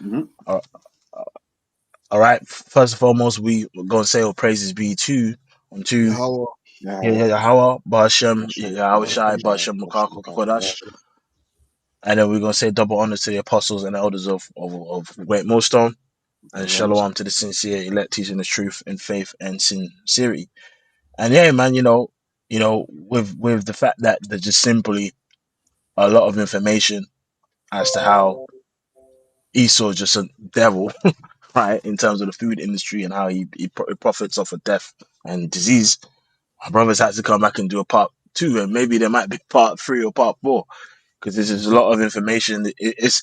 Mhm. All all right. First and foremost, we're gonna say all praises be to Yahweh, Yeah. Yahweh, Bashem, Hashem, Yahweh Shai, Hashem, Bashem, Hashem, Kodash. Hashem. And then we're gonna say double honor to the apostles and elders of Great Millstone, and always. shalom to the sincere elect teaching the truth in faith and sincerity. And yeah, man, with the fact that there's just simply a lot of information as to how Esau is just a devil, right, in terms of the food industry and how he profits off of death and disease. My brothers had to come back and do a part two, and maybe there might be part three or part four because there's just a lot of information. It's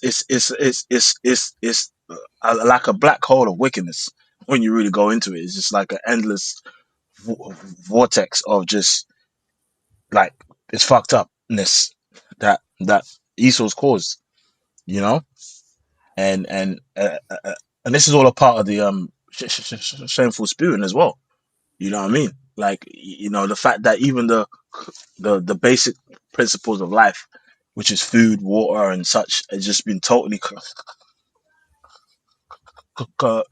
like a black hole of wickedness when you really go into it. It's just like an endless vortex of just like it's fucked upness that Esau's caused, you know, and and uh, uh, uh, and this is all a part of the shameful spewing as well. You know what I mean? Like the fact that even the basic principles of life, which is food, water, and such, has just been totally co-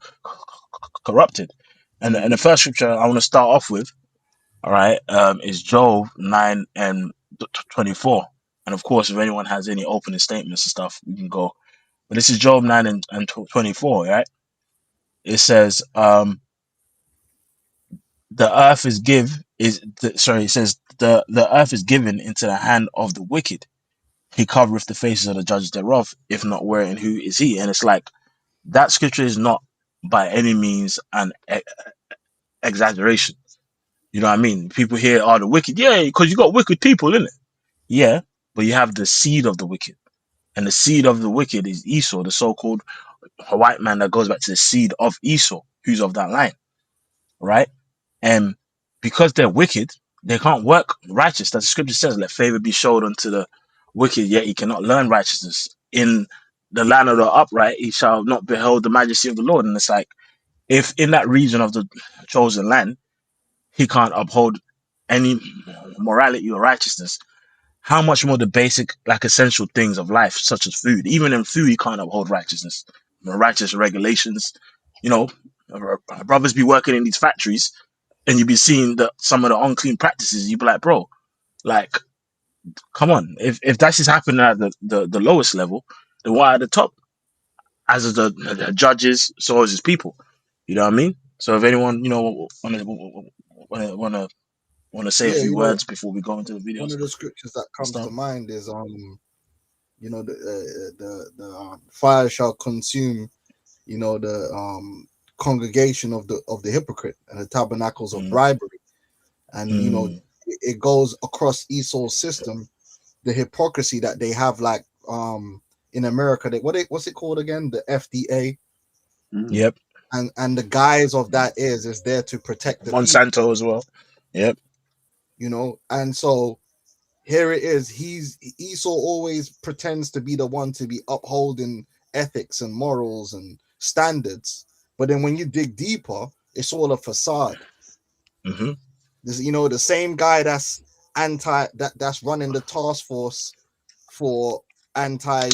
corrupted. And the Mhm. first scripture I want to start off with, all right, is Job 9 and 24. And of course, if anyone has any opening statements and stuff, we can go. But this is Job 9 and 24, right? It says, the earth is sorry, it says the earth is given into the hand of the wicked. He covereth the faces of the judges thereof, if not where and who is he? And it's like that scripture is not by any means an exaggeration. You know what I mean? People hear, oh, the wicked, yeah, because you got wicked people in it. Yeah, but you have the seed of the wicked. And the seed of the wicked is Esau, the so called white man that goes back to the seed of Esau, who's of that line, right? And because they're wicked, they can't work righteous. That the scripture says, let favor be showed unto the wicked, yet he cannot learn righteousness. In the land of the upright, he shall not behold the majesty of the Lord. And it's like, if in that region of the chosen land, he can't uphold any morality or righteousness, how much more the basic, like essential things of life, such as food? Even in food, you can't uphold righteousness, righteous regulations. You know, brothers be working in these factories and you be seeing some of the unclean practices, you be like, bro, like, come on. If that's just happening at the lowest level, then why at the top? As is the judges, so is his people. You know what I mean? So if anyone, wanna say a Yeah, few words before we go into the one videos of the scriptures that and comes to stuff. mind is the fire shall consume, the congregation of the hypocrite and the tabernacles of Mm, bribery, and mm, it goes across Esau's system, the hypocrisy that they have, like in America, what's it called again, the FDA, Mhm. yep. and the guise of that is there to protect the people, Monsanto as well. Yep. and so here it is. Esau always pretends to be the one to be upholding ethics and morals and standards, but then when you dig deeper, it's all a facade. Mm-hmm. This, the same guy that's running the task force for anti,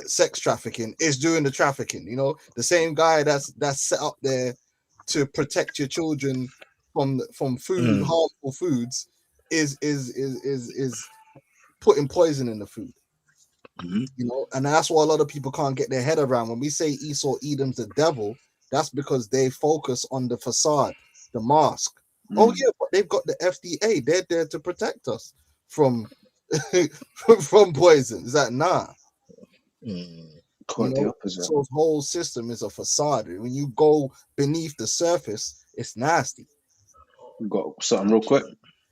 sex trafficking is doing the trafficking. The same guy that's set up there to protect your children from Mm, harmful foods is putting poison in the food. mm-hmm. And that's why a lot of people can't get their head around when we say Esau Edom's the devil. That's because they focus on the facade, the mask. Oh Mhm. yeah, but they've got the FDA. They're there to protect us from from poison. Is that nah? Mm, Quite the opposite. Esau's whole system is a facade. When you go beneath the surface, it's nasty. We got something real quick.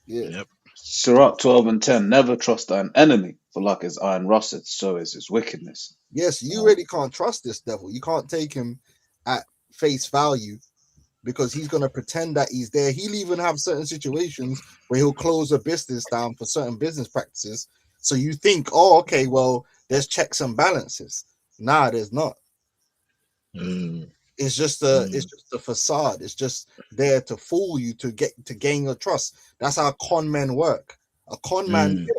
Yeah. yep. Sirach 12 and 10. Never trust thine enemy, for like as iron rusteth, so is his wickedness. Yes, you really can't trust this devil. You can't take him at face value because he's going to pretend that he's there. He'll even have certain situations where he'll close a business down for certain business practices. So you think, oh, okay, well, there's checks and balances. Nah, there's not. Mm, It's mm, just a facade. It's just there to fool you to gain your trust. That's how con men work. A con man, mm, yeah,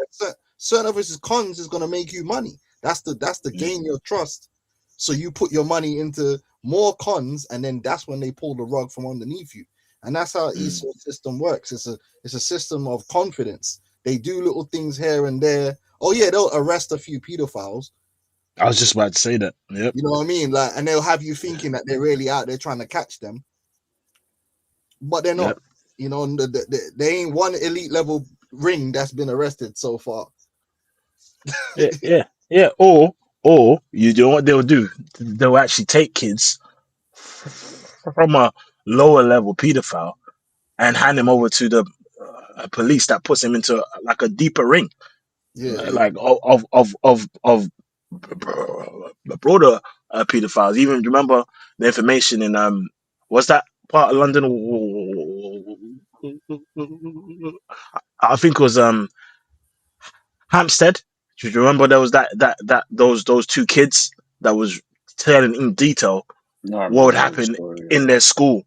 certain of his cons is going to make you money. That's the mm, gain your trust. So you put your money into more cons, and then that's when they pull the rug from underneath you. And that's how Mm. Esau's system works. It's a system of confidence. They do little things here and there. Oh yeah, they'll arrest a few pedophiles. I was just about to say that. Yep. You know what I mean? Like, and they'll have you thinking that they're really out there trying to catch them, but they're not. Yep. You know, they ain't one elite level ring that's been arrested so far. Yeah. Yeah. Yeah. Or you know what they'll do? They'll actually take kids from a lower level pedophile and hand him over to the police that puts him into like a deeper ring, Yeah, yeah, like of broader pedophiles. Even remember the information in what's that part of London? I think it was Hampstead. Do you remember there was that those two kids that was telling in detail No, I what would remember the happen story. in their school,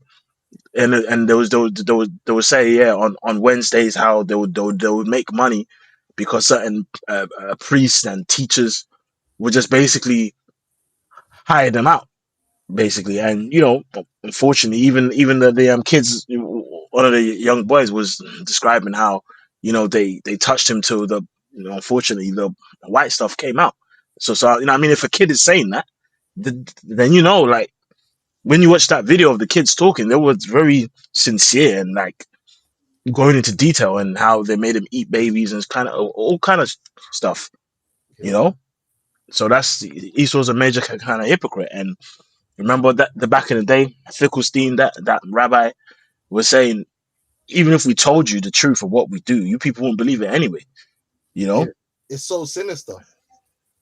and there was say yeah on Wednesdays how they would make money because certain priests and teachers would just basically hire them out basically. And unfortunately, even the kids, one of the young boys was describing how they touched him to the unfortunately the white stuff came out. So I mean, if a kid is saying that, then like when you watch that video of the kids talking, they was very sincere and like going into detail and how they made him eat babies and kind of all kind of stuff, you yeah, know. So that's Esau's a major kind of hypocrite. And remember that the back in the day, Finkelstein, that rabbi was saying, even if we told you the truth of what we do, you people won't believe it anyway. You yeah. know. It's so sinister.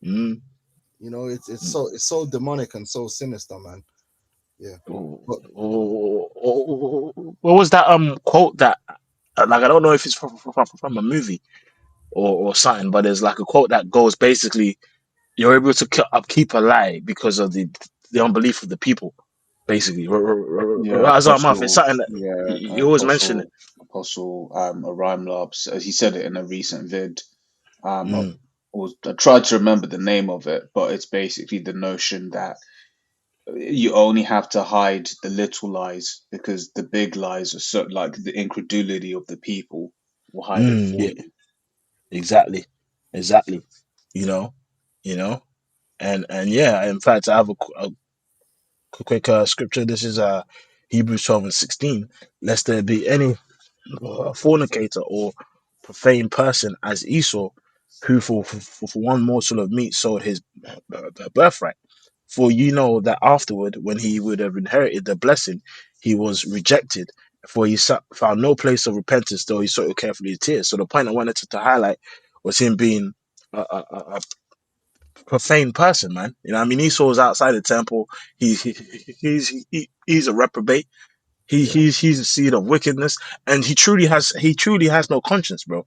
Mm. You know, it's so demonic and so sinister, man. Yeah, but What was that quote that like I don't know if it's from a movie or something, but there's like a quote that goes basically you're able to upkeep a lie because of the unbelief of the people. Basically, Yeah, Razar Mouth is Apostle. something that Yeah, you always mention it. Apostle Aram Labs. He said it in a recent vid. I, Mm, I tried to remember the name of it, but it's basically the notion that you only have to hide the little lies because the big lies are so like the incredulity of the people will hide it for yeah, you. exactly, exactly. You know, you know, and yeah. In fact, I have a quick scripture. This is Hebrews 12:16. Lest there be any fornicator or profane person as Esau, who for one morsel of meat sold his birthright. For you know that afterward, when he would have inherited the blessing, he was rejected. For he found no place of repentance, though he sought it carefully with tears. So the point I wanted to highlight was him being a profane person, man. You know, what I mean, Esau was outside the temple. He's a reprobate. yeah, He's a seed of wickedness, and he truly has no conscience, bro.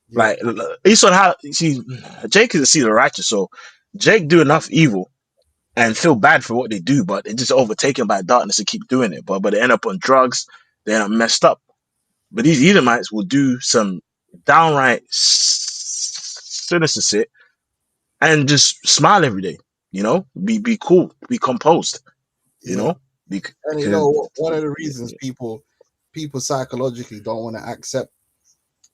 yeah, Like Esau, how see, Jake is a seed of righteous, so Jake do enough evil and feel bad for what they do, but they're just overtaken by darkness and keep doing it. But they end up on drugs, they end up messed up. But these Edomites will do some downright sinister shit and just smile every day. Be cool, be composed. You yeah. know, And you because know, one of the reasons people psychologically don't want to accept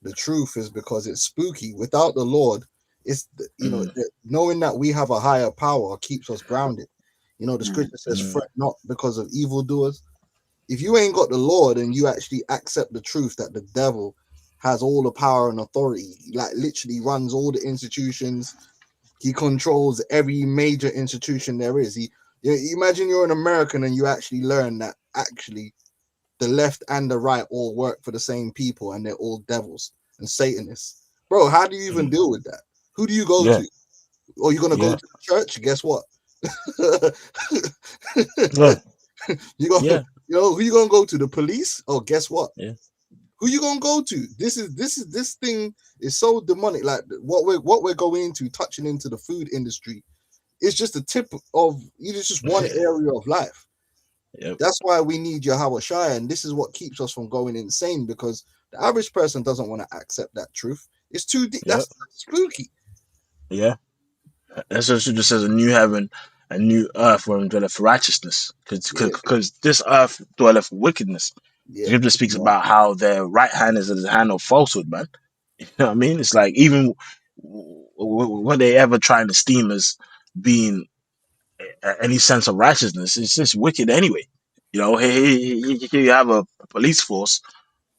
the truth is because it's spooky. Without the Lord, mm, knowing that we have a higher power keeps us grounded. You know, the Mm. scripture says, mm, "Fret not because of evildoers." If you ain't got the Lord and you actually accept the truth that the devil has all the power and authority, like literally runs all the institutions, he controls every major institution there is. You imagine you're an American and you actually learn that actually the left and the right all work for the same people and they're all devils and Satanists. Bro, how do you even mm, deal with that? Who do you go yeah, to? Or you're gonna go yeah, to the church? Guess what? yeah, you go, yeah, who you gonna go to? The police? Oh, guess what? yeah, Who you gonna go to? This thing is so demonic. Like what we're going into, touching into the food industry, is just a tip of it's just one area of life. yep, That's why we need Yahweh Shai, and this is what keeps us from going insane because the average person doesn't want to accept that truth. It's too deep. yep, That's spooky. yeah. That's just says a new heaven a new earth wherein dwelleth righteousness, Yeah, because this earth dwelleth wickedness. yeah, Scripture speaks Yeah. about how their right hand is the hand of falsehood, man. You know what I mean? It's like even when they ever trying to steam as being any sense of righteousness, it's just wicked anyway. You know, here you have a police force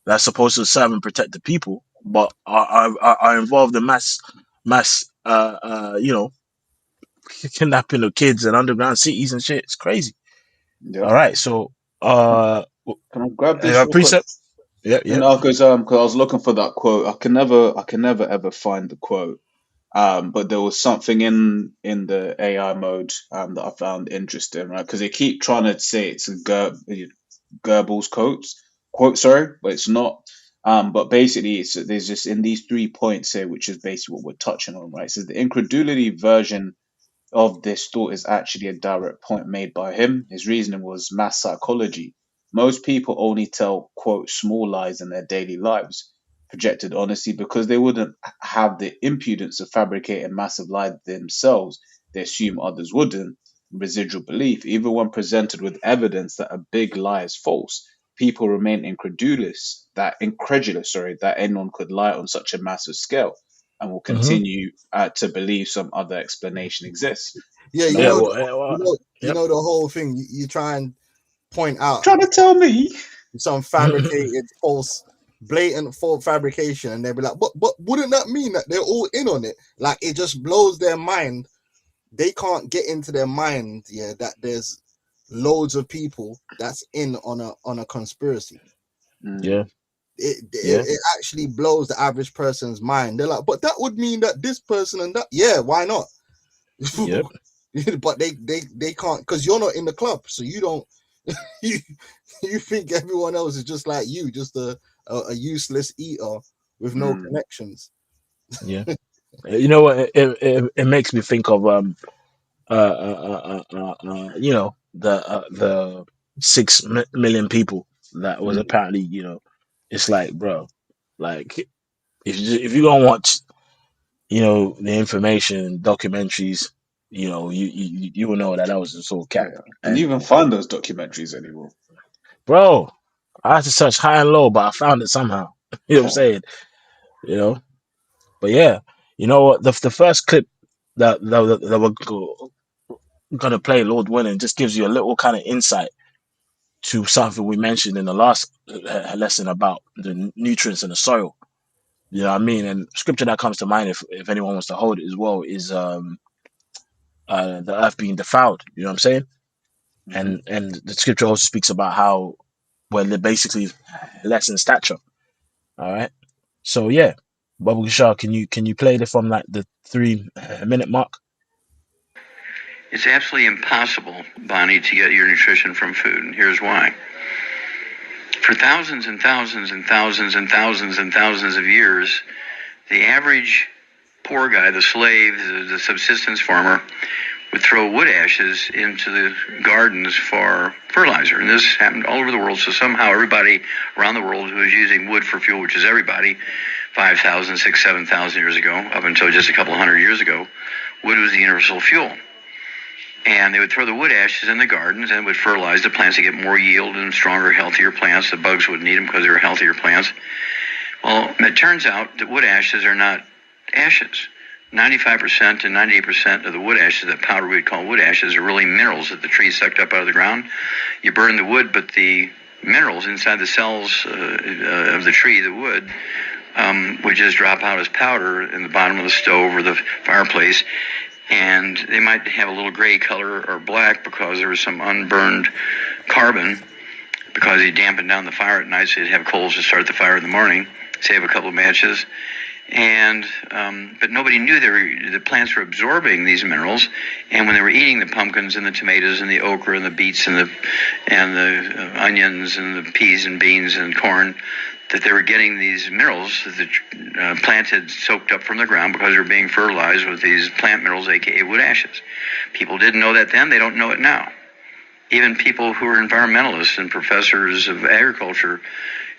that's supposed to serve and protect the people, but are involved in mass you know, kidnapping of kids and underground cities and shit. It's crazy. Yeah. All right, so Can I grab this real quick? precept. Yep, You yep. know, because I was looking for that quote. I can never ever find the quote. But there was something in the AI mode that I found interesting, right? Because they keep trying to say it's a Goebbels quote, sorry, but it's not. But basically, there's just in these 3 points here, which is basically what we're touching on, right? So the incredulity version of this thought is actually a direct point made by him. His reasoning was mass psychology. Most people only tell, quote, small lies in their daily lives, projected honesty, because they wouldn't have the impudence to fabricate a massive lie themselves. They assume others wouldn't. Residual belief, even when presented with evidence that a big lie is false, people remain incredulous, sorry, that anyone could lie on such a massive scale and will Mm-hmm. continue to believe some other explanation exists. yeah. You You Yeah, know, know, well, you yep. know the whole thing. You try and point out trying to tell me. some fabricated, false, blatant fault fabrication, and they'll be like, "But wouldn't that mean that they're all in on it?" Like it just blows their mind. They can't get into their mind, yeah, that there's loads of people that's in on a conspiracy. Yeah, Mm, yeah, It actually blows the average person's mind. They're like, but that would mean that this person and that, yeah, why not? yep, But they can't because you're not in the club, so you don't you, you think everyone else is just like you, just a useless eater with no mm, connections. yeah. You know what? It makes me think of you know, the 6 million people that was mm. apparently, you know, it's like, bro, like if you don't watch, you know, the information documentaries, you know, you will know that that was just all cap. Yeah. Can you And even find those documentaries anymore? bro, I had to search high and low, but I found it somehow. You know what I'm Oh, saying? You know, but yeah, you know what? The first clip that we're gonna play, Lord willing, just gives you a little kind of insight to something we mentioned in the last lesson about the nutrients in the soil. You know what I mean? And scripture that comes to mind, if anyone wants to hold it as well, is the earth being defiled. You know what I'm saying? hmm. And the scripture also speaks about how they're basically less in stature. All right. So yeah, Bubble Shah, can you play it from like the 3 minute mark? It's absolutely impossible, Bonnie, to get your nutrition from food, and here's why. For thousands and thousands and thousands and thousands and thousands of years, the average poor guy, the slave, the subsistence farmer, would throw wood ashes into the gardens for fertilizer. And this happened all over the world. So somehow everybody around the world who was using wood for fuel, which is everybody, 5,000, 6,000, 7,000 years ago, up until just a couple of hundred years ago, wood was the universal fuel. And they would throw the wood ashes in the gardens and would fertilize the plants to get more yield and stronger, healthier plants. The bugs would need them because they were healthier plants. Well, it turns out that wood ashes are not ashes. 95% to 98% of the wood ashes, that powder we'd call wood ashes, are really minerals that the tree sucked up out of the ground. You burn the wood, but the minerals inside the cells of the tree, the wood, would just drop out as powder in the bottom of the stove or the fireplace. And they might have a little gray color or black because there was some unburned carbon because you dampened down the fire at night so you'd have coals to start the fire in the morning, save a couple of matches. And but nobody knew the plants were absorbing these minerals, and when they were eating the pumpkins and the tomatoes and the okra and the beets and the onions and the peas and beans and corn, that they were getting these minerals that the plant had soaked up from the ground because they were being fertilized with these plant minerals, aka wood ashes. People didn't know that then; they don't know it now. Even people who are environmentalists and professors of agriculture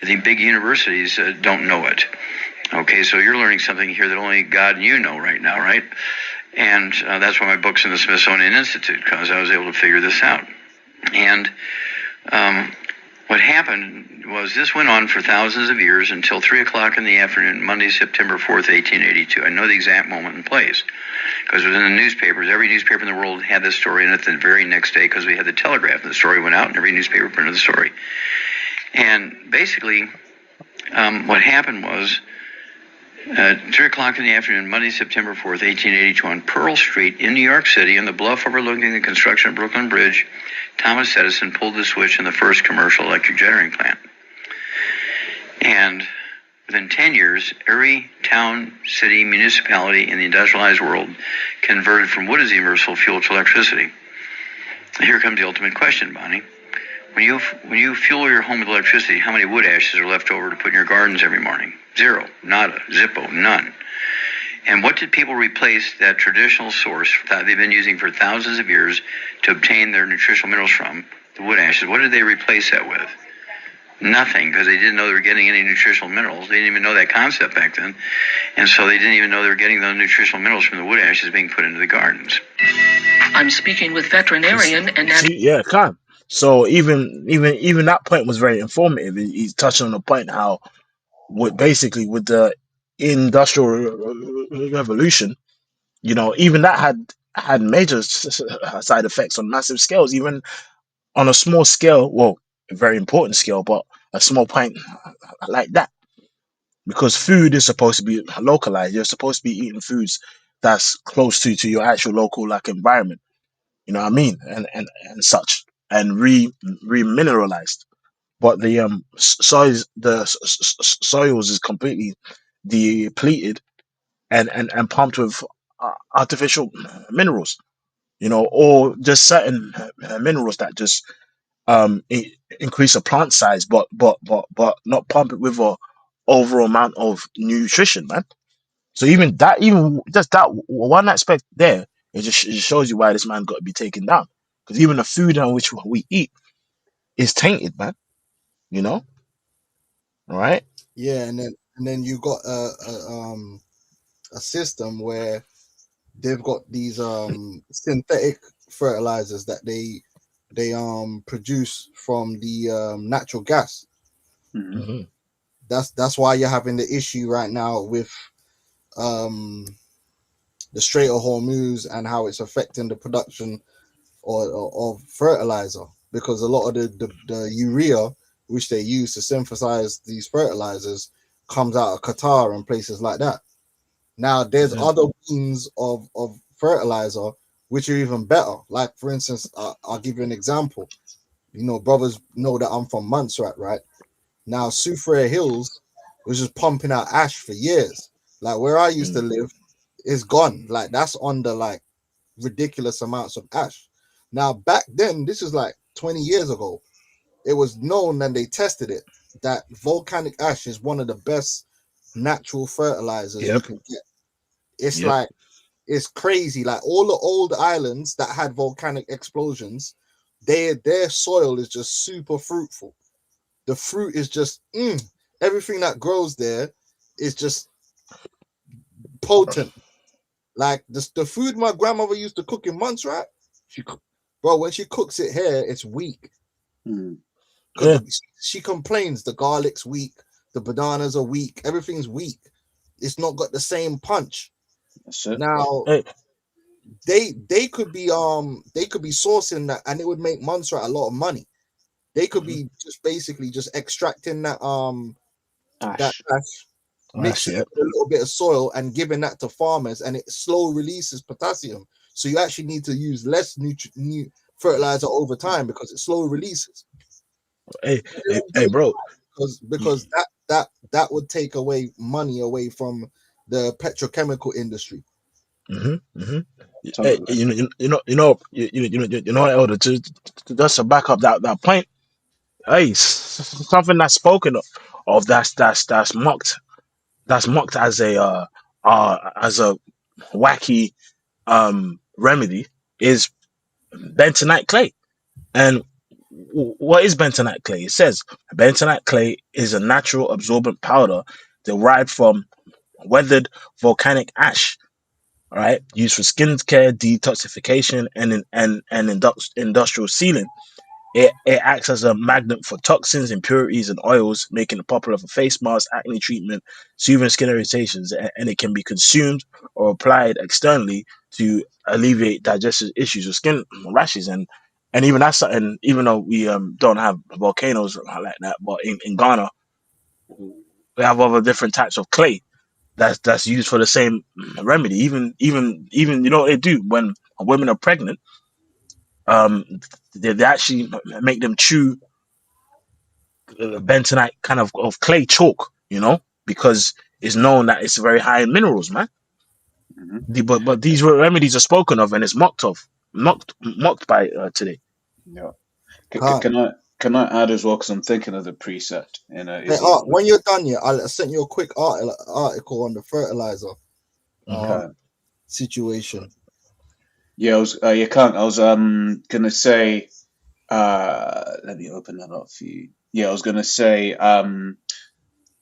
at the big universities don't know it. Okay, so you're learning something here that only God and you know right now, right? And that's why my book's in the Smithsonian Institute, because I was able to figure this out. And what happened was this went on for thousands of years until 3 o'clock in the afternoon, Monday, September 4th, 1882. I know the exact moment and place because it was in the newspapers. Every newspaper in the world had this story in it the very next day because we had the telegraph. And the story went out and every newspaper printed the story. And basically, what happened was 3 o'clock in the afternoon, Monday, September 4th, 1882, on Pearl Street in New York City, on the bluff overlooking the construction of Brooklyn Bridge, Thomas Edison pulled the switch in the first commercial electric generating plant. And within 10 years, every town, city, municipality in the industrialized world converted from wood as the universal fuel to electricity. Here comes the ultimate question, Bonnie. When you fuel your home with electricity, how many wood ashes are left over to put in your gardens every morning? Zero, nada, zippo, none. And what did people replace that traditional source that they've been using for thousands of years to obtain their nutritional minerals from, the wood ashes? What did they replace that with? Nothing, because they didn't know they were getting any nutritional minerals. They didn't even know that concept back then. And so they didn't even know they were getting those nutritional minerals from the wood ashes being put into the gardens. I'm speaking with veterinarian and See, yeah, calm. So even that point was very informative. He's touching on the point how basically with the industrial revolution, even that had major side effects on massive scales, even on a small scale. Well, a very important scale, but a small point like that, because food is supposed to be localized. You're supposed to be eating foods that's close to your actual local like environment. You know what I mean, and such, and remineralized. But the soils is completely depleted and pumped with artificial minerals, or just certain minerals that just increase a plant size, but not pump it with a overall amount of nutrition, man. So even just that one aspect there, it just shows you why this man got to be taken down. Because even the food on which we eat is tainted, man. You know, all right? Yeah, and then you got a system where they've got these synthetic fertilizers that they produce from the natural gas. Mhm. Mm-hmm. That's why you're having the issue right now with um the Strait of Hormuz and how it's affecting the production of fertilizer, because a lot of the urea which they use to synthesize these fertilizers comes out of Qatar and places like that. Now there's Yeah. other means of fertilizer which are even better. Like for instance, I'll give you an example. Brothers know that I'm from Montserrat, right? Now Soufriere Hills was just pumping out ash for years. Like where I used to Mm. live is gone. Like that's under like ridiculous amounts of ash. Now back then, this is like 20 years ago, it was known and they tested it that volcanic ash is one of the best natural fertilizers you Yep. can get. It's Yep. like it's crazy. Like all the old islands that had volcanic explosions, their soil is just super fruitful. The fruit is just everything that grows there is just potent. Like the food my grandmother used to cook in Montserrat, bro, when she cooks it here, it's weak Mm. Yeah. because she complains the garlic's weak, the bananas are weak, everything's weak. It's not got the same punch. That's it. Now Hey. they could be sourcing that and it would make Montserrat a lot of money. They could Mhm. be just basically just extracting that Ash. ash, That's mixing it it. with a little bit of soil and giving that to farmers, and it slow releases potassium. So you actually need to use less new fertilizer over time because it slow releases. Hey, They hey, don't do hey, it bro. because that would take away money away from the petrochemical industry. Mm-hmm, mm-hmm. Hey, Totally. Elder, just to back up that point. Hey, something that's spoken of that's mocked as a wacky remedy is bentonite clay. And what is bentonite clay? It says bentonite clay is a natural absorbent powder derived from weathered volcanic ash. right? Used for skin care, detoxification, and industrial sealing. It acts as a magnet for toxins, impurities, and oils, making it popular for face masks, acne treatment, soothing skin irritations, and it can be consumed or applied externally to alleviate digestive issues with skin rashes. And even that's something, even though we don't have volcanoes like that, but in Ghana, we have other different types of clay that's used for the same remedy. Even you know what they do when women are pregnant, um, they actually make them chew bentonite kind of clay chalk, because it's known that it's very high in minerals, man. Hmm. But these remedies are spoken of and it's mocked by today. Yeah. Can't. Can I add as well? Because I'm thinking of the precept in Hey, Islam. when you're done, yeah, I'll send you a quick article on the fertilizer Mm-hmm. uh Okay. situation. Yeah, I was. You can't. I was gonna say. Let me open that up for you. Yeah, I was gonna say.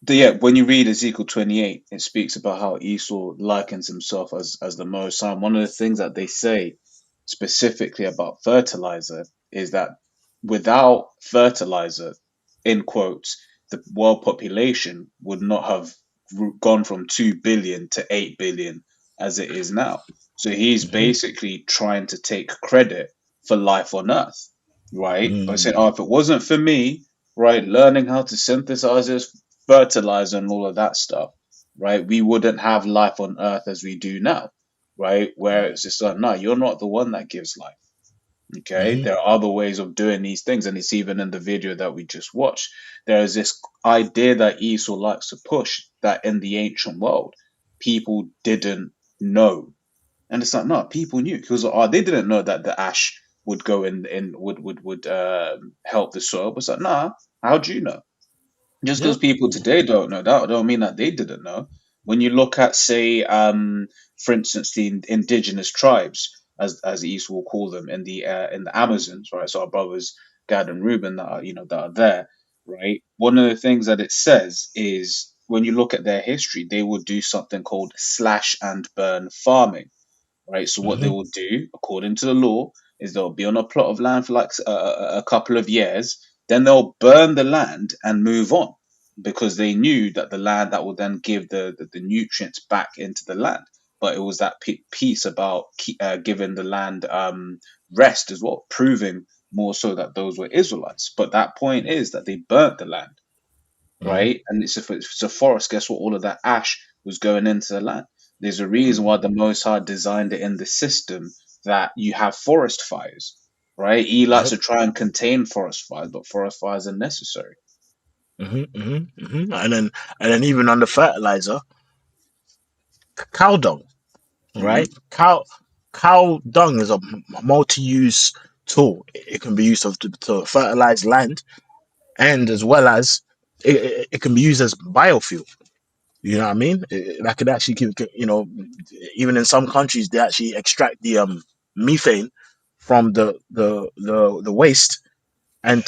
Yeah, when you read Ezekiel 28, it speaks about how Esau likens himself as the Most High. One of the things that they say specifically about fertilizer is that without fertilizer, in quotes, the world population would not have gone from 2 billion to 8 billion as it is now. So he's Mm-hmm. basically trying to take credit for life on Earth, right? By saying, oh, Mm-hmm. if it wasn't for me, right, learning how to synthesize this fertilizer and all of that stuff, right, we wouldn't have life on Earth as we do now, right? Where it's just like, no, you're not the one that gives life. Okay, Mm-hmm. there are other ways of doing these things, and it's even in the video that we just watched. There is this idea that Esau likes to push that in the ancient world, people didn't know, and it's like, no, people knew because they didn't know that the ash would go in would help the soil. But it's like, nah, how do you know? Just because Yep. people today don't know that don't mean that they didn't know. When you look at, say, for instance, the indigenous tribes, as Esau will call them, in the Amazons, right? So our brothers Gad and Reuben that are that are there, right? One of the things that it says is when you look at their history, they would do something called slash and burn farming, right? So what they Mm-hmm. will do, according to the law, is they'll be on a plot of land for like a couple of years, then they'll burn the land and move on, because they knew that the land that will then give the nutrients back into the land. But it was that piece about giving the land rest as well, proving more so that those were Israelites. But that point is that they burnt the land, Mm-hmm. right? And if it's a forest, guess what? All of that ash was going into the land. There's a reason Mm-hmm. why the Most High designed it in the system that you have forest fires, right? He likes Yep. to try and contain forest fires, but forest fires are necessary. Mm-hmm. Mm-hmm. Mm-hmm. And then even on the fertilizer, cow dung, Hmm. right? Cow dung is a multi-use tool. It can be used to fertilize land, and as well as it can be used as biofuel. You know what I mean? That could actually even in some countries they actually extract the methane from the waste and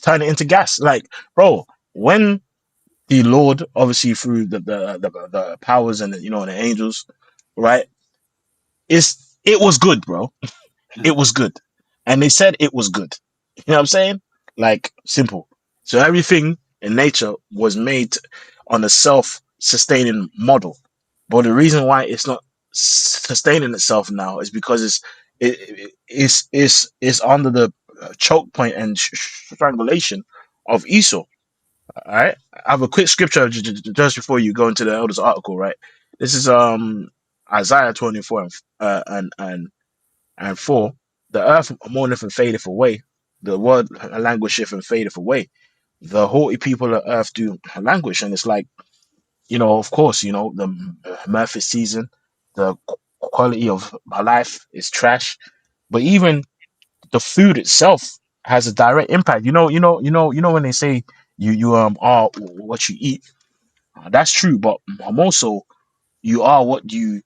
turn it into gas. Like, bro, when the Lord, obviously through the powers and and the angels, right? It was good, bro. It was good, and they said it was good. You know what I'm saying? Like, simple. So everything in nature was made on a self-sustaining model, but the reason why it's not sustaining itself now is because it's under the choke point and strangulation of Esau. All right, I have a quick scripture just before you go into the elders article. Right, this is Isaiah 24 and 4. The earth mourneth and fadeth away, the word languisheth and fadeth away. The haughty people of earth do languish, and it's like, of course, the mirth is season, the quality of my life is trash, but even the food itself has a direct impact. When they say you are what you eat, that's true, but I'm also you are what you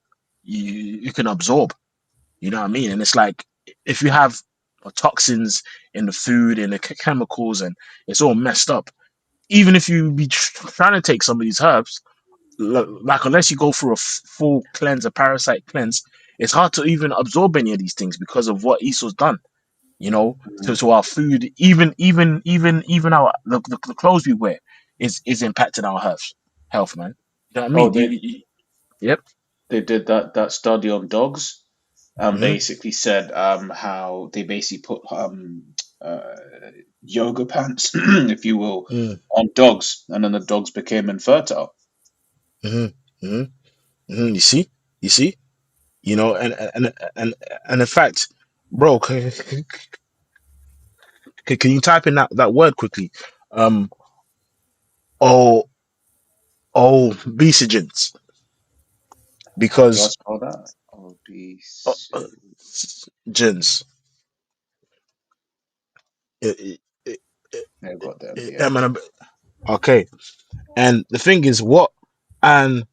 can absorb. You know what I mean? And it's like if you have toxins in the food and the chemicals and it's all messed up, even if you be trying to take some of these herbs, like unless you go through a full cleanse, a parasite cleanse, it's hard to even absorb any of these things because of what Esau's done. You know, Mm. to our food, even our the clothes we wear is impacting our health, man. You know what I Oh, mean? Yep. they did that study on dogs, and Hmm. basically said how they basically put uh, yoga pants, if you will, Mm. on dogs, and then the dogs became infertile. Hmm. Hmm. Hmm. You see, you know, and and in fact, bro, can you type in that word quickly? Um, oh, obesogens, How do I because spell that? Obese. gens. It, it, They've got them I here. mean, okay, and the thing is, what an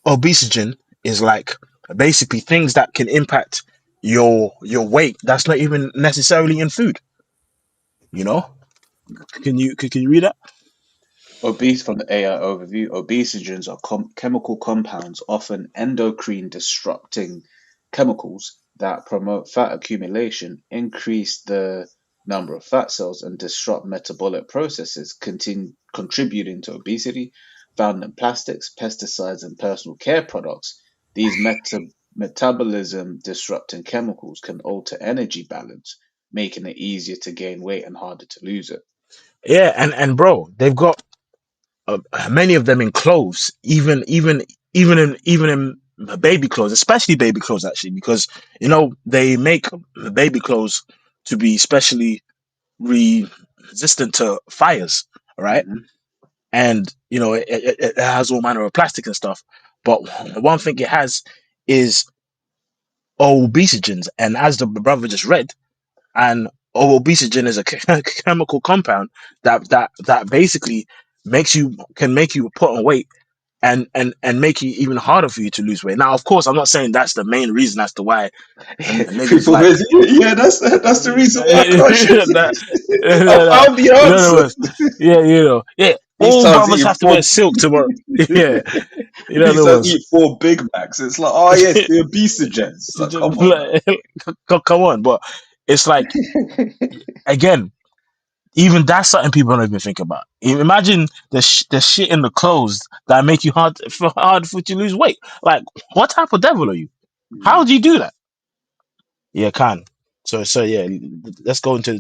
obesogen is like basically things that can impact your weight. That's not even necessarily in food. You know? Can you read that? Obese from the AI overview, obesogens are chemical compounds, often endocrine disrupting chemicals that promote fat accumulation, increase the number of fat cells, and disrupt metabolic processes, contributing to obesity. Found in plastics, pesticides, and personal care products, these metabolism disrupting chemicals can alter energy balance, making it easier to gain weight and harder to lose it. Yeah, and bro, they've got many of them in clothes, even in baby clothes, especially baby clothes actually, because you know they make baby clothes to be specially resistant to fires, right? Hmm. And you know it has all manner of plastic and stuff. But one thing it has is obesogens, and as the brother just read, and obesogen is a chemical compound that basically can make you put on weight and make it even harder for you to lose weight. Now, of course, I'm not saying that's the main reason as to why niggas People like visit, yeah, that's the reason why I can't shoot. that. I No. found the In other answer. words, yeah, you know, yeah, all Esau's brothers eating have to wear four. silk tomorrow. Yeah, in other Esau's words, eating four Big Macs. It's like, oh yeah, it's the obesogens. It's like, come on, like, come on, but it's like man. again, even that's something people don't even think about. Imagine the shit in the clothes that make you hard for you to lose weight. Like, what type of devil are you? How do you do that? Yeah, can. So yeah, let's go into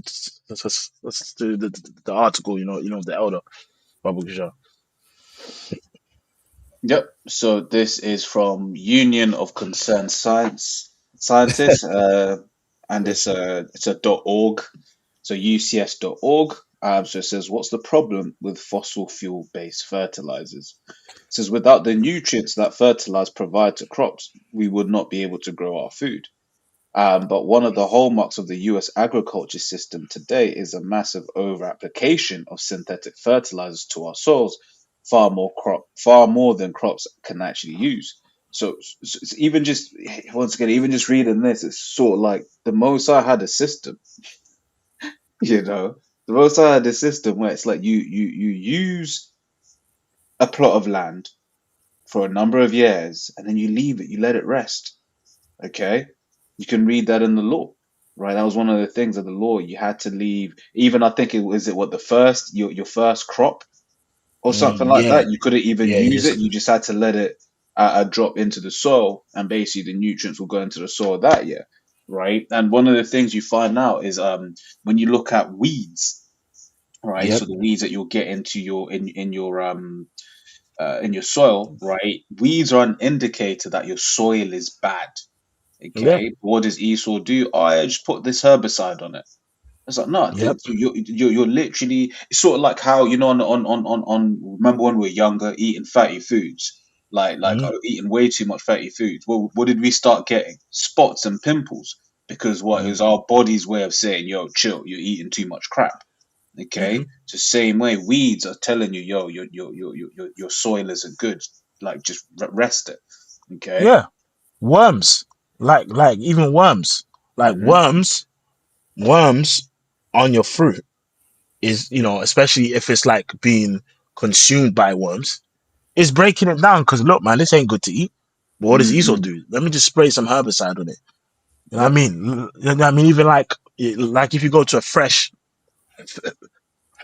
let's do the article. You know the elder Babu Kisha. Yep. So this is from Union of Concerned Scientists, and Yes. it's a .org, so ucs.org. So it says, what's the problem with fossil fuel based fertilizers? It says without the nutrients that fertilizers provide to crops, we would not be able to grow our food. But one of the hallmarks of the US agriculture system today is a massive over-application of synthetic fertilizers to our soils, far more than crops can actually use. So, it's even just once again, even just reading this, it's sort of like the most I had a system, you know, the most I had a system where it's like you use a plot of land for a number of years and then you leave it, you let it rest. Okay, you can read that in the law, right? That was one of the things of the law. You had to leave. Even I think it was it what the first your first crop or something like Yeah. that. You couldn't even Yeah. use Yes. it. You just had to let it drop into the soil, and basically the nutrients will go into the soil that year, right? And one of the things you find out is when you look at weeds, right? Yep. So the weeds that you'll get into your in your soil, right? Weeds are an indicator that your soil is bad. Yeah. Okay, what does Esau do? Oh, I just put this herbicide on it. It's like, no, Yep. you're literally, it's sort of like how, you know, remember when we were younger, eating fatty foods, Mm-hmm. eating way too much fatty foods. Well, what did we start getting? Spots and pimples. Because what, it was our body's way of saying, yo, chill, you're eating too much crap. Mm-hmm. Okay, so same way, weeds are telling you, yo, your soil isn't good. Like, just rest it. Okay. Yeah. Worms. Like even worms. Like Hmm. worms on your fruit is, you know, especially if it's like being consumed by worms. it's breaking it down because look, man, this ain't good to eat. But what does Esau Mm-hmm. do? Let me just spray some herbicide on it. You know what I Yep. mean? You know what I mean? Even like if you go to a fresh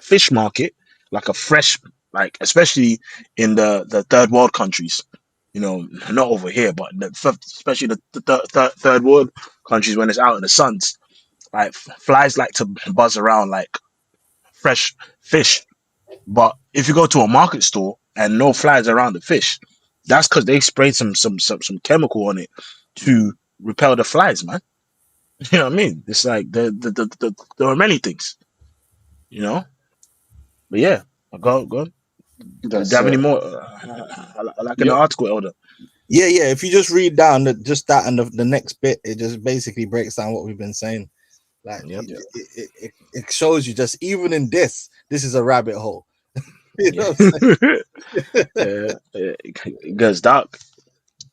fish market, like a fresh, like especially in the third world countries, you know, not over here, but especially the third world countries when it's out in the suns, like flies like to buzz around like fresh fish. But if you go to a market store and no flies around the fish, that's because they sprayed some chemical on it to repel the flies, man. You know what I mean? It's like there are many things, you know. But yeah, go. Do you That's have any it. more? Like in the Yep. article, Elder. Yeah. If you just read down just that and the next bit, it just basically breaks down what we've been saying. Like Yep. Yep. it shows you just even in this is a rabbit hole. You Yeah. know what I'm Yeah. It goes dark.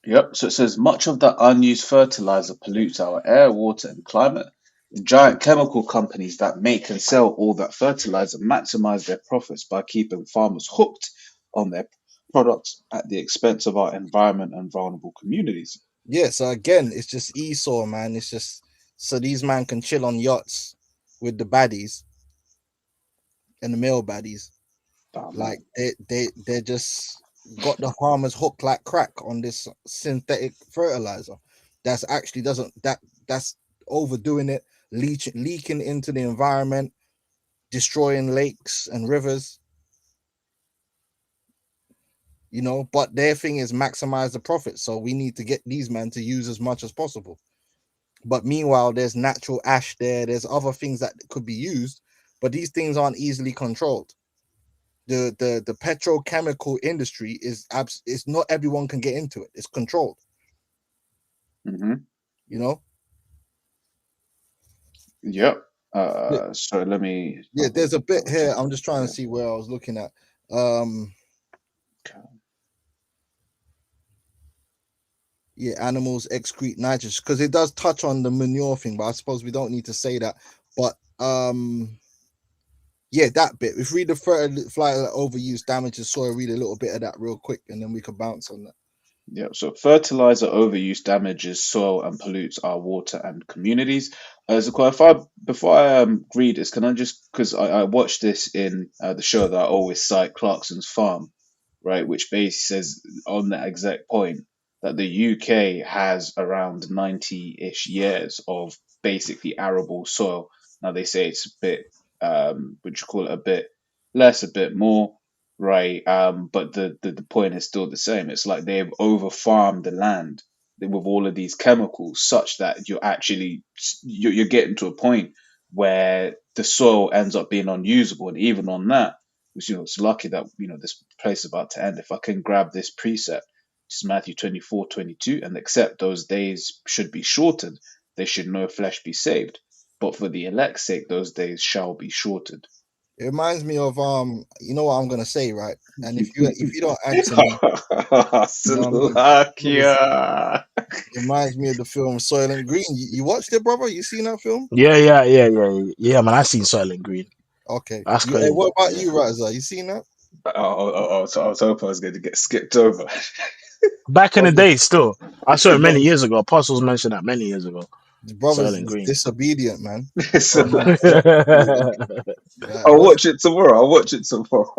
Yep. So it says much of the unused fertilizer pollutes our air, water, and climate. The giant chemical companies that make and sell all that fertilizer maximize their profits by keeping farmers hooked on their products at the expense of our environment and vulnerable communities. Yeah, so again, it's just Esau, man. It's just so these man can chill on yachts with the baddies and the male baddies. Oh Like man. they just got the farmers hooked like crack on this synthetic fertilizer. That's actually doesn't that's overdoing it, leaking into the environment, destroying lakes and rivers. You know, but their thing is maximize the profit. So we need to get these men to use as much as possible. But meanwhile, there's natural ash there. There's other things that could be used, but these things aren't easily controlled. The petrochemical industry is it's not everyone can get into it. It's controlled, Hmm. you know. Yep. Yeah, So let me yeah, there's a bit double here. check I'm that. just trying to Yeah. see where I was looking at. Um, yeah, animals excrete nitrogen because it does touch on the manure thing, but I suppose we don't need to say that. But yeah, that bit. If read the fertilizer overuse damages soil, read a little bit of that real quick, and then we could bounce on that. Yeah, so fertilizer overuse damages soil and pollutes our water and communities. So if I before I read this, can I just because I watched this in the show that I always cite, Clarkson's Farm, right, which basically says on that exact point that the UK has around 90-ish years of basically arable soil. Now they say it's a bit, would you call it a bit less, a bit more, right? But the point is still the same. It's like they've over farmed the land with all of these chemicals, such that you're getting to a point where the soil ends up being unusable, and even on that, which it's lucky that this place is about to end. If I can grab this precept, which is Matthew 24:22, and except those days should be shortened, there should no flesh be saved. But for the elect's sake, those days shall be shortened. It reminds me of you know what I'm gonna say, right? And if you don't answer me, you know what I mean? Slovakia. It reminds me of the film Soylent Green. You watched it, brother? You seen that film? Yeah. Man, I seen Silent Green. Okay. That's You hey, crazy. what about Yeah. you, Razza? You seen that? So I was hoping I was going to get skipped over. Back in the Brother, day, still, I saw the it many brother's years ago. Apostles mentioned that many years ago. the brother's Silent Green. disobedient, man. So, So man, said, I'll what? watch it tomorrow. I'll watch it tomorrow.